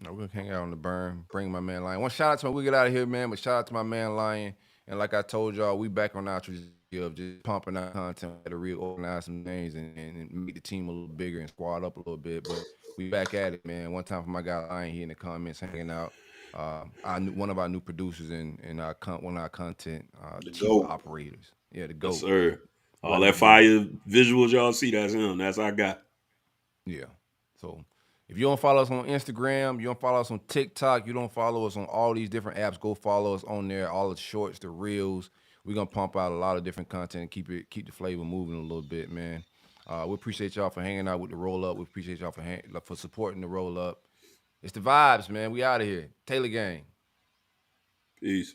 Speaker 9: No, we're gonna hang out on the burn. Bring my man Lion. One shout out to we get out of here, man. But shout out to my man Lion. And like I told y'all, we back on our trajectory of just pumping out content to reorganize some names and make the team a little bigger and squad up a little bit. But we back at it, man. One time for my guy Lion here in the comments hanging out. One of our new producers and one of our content team operators. Yeah, the GOAT.
Speaker 10: Yes, sir. All that fire visuals y'all see, that's him. That's our guy.
Speaker 9: Yeah. So if you don't follow us on Instagram, you don't follow us on TikTok, you don't follow us on all these different apps, go follow us on there. All the shorts, the reels. We're gonna pump out a lot of different content and keep the flavor moving a little bit, man. We appreciate y'all for hanging out with the roll up. We appreciate y'all for supporting the roll up. It's the vibes, man. We out of here. Taylor Gang.
Speaker 10: Peace.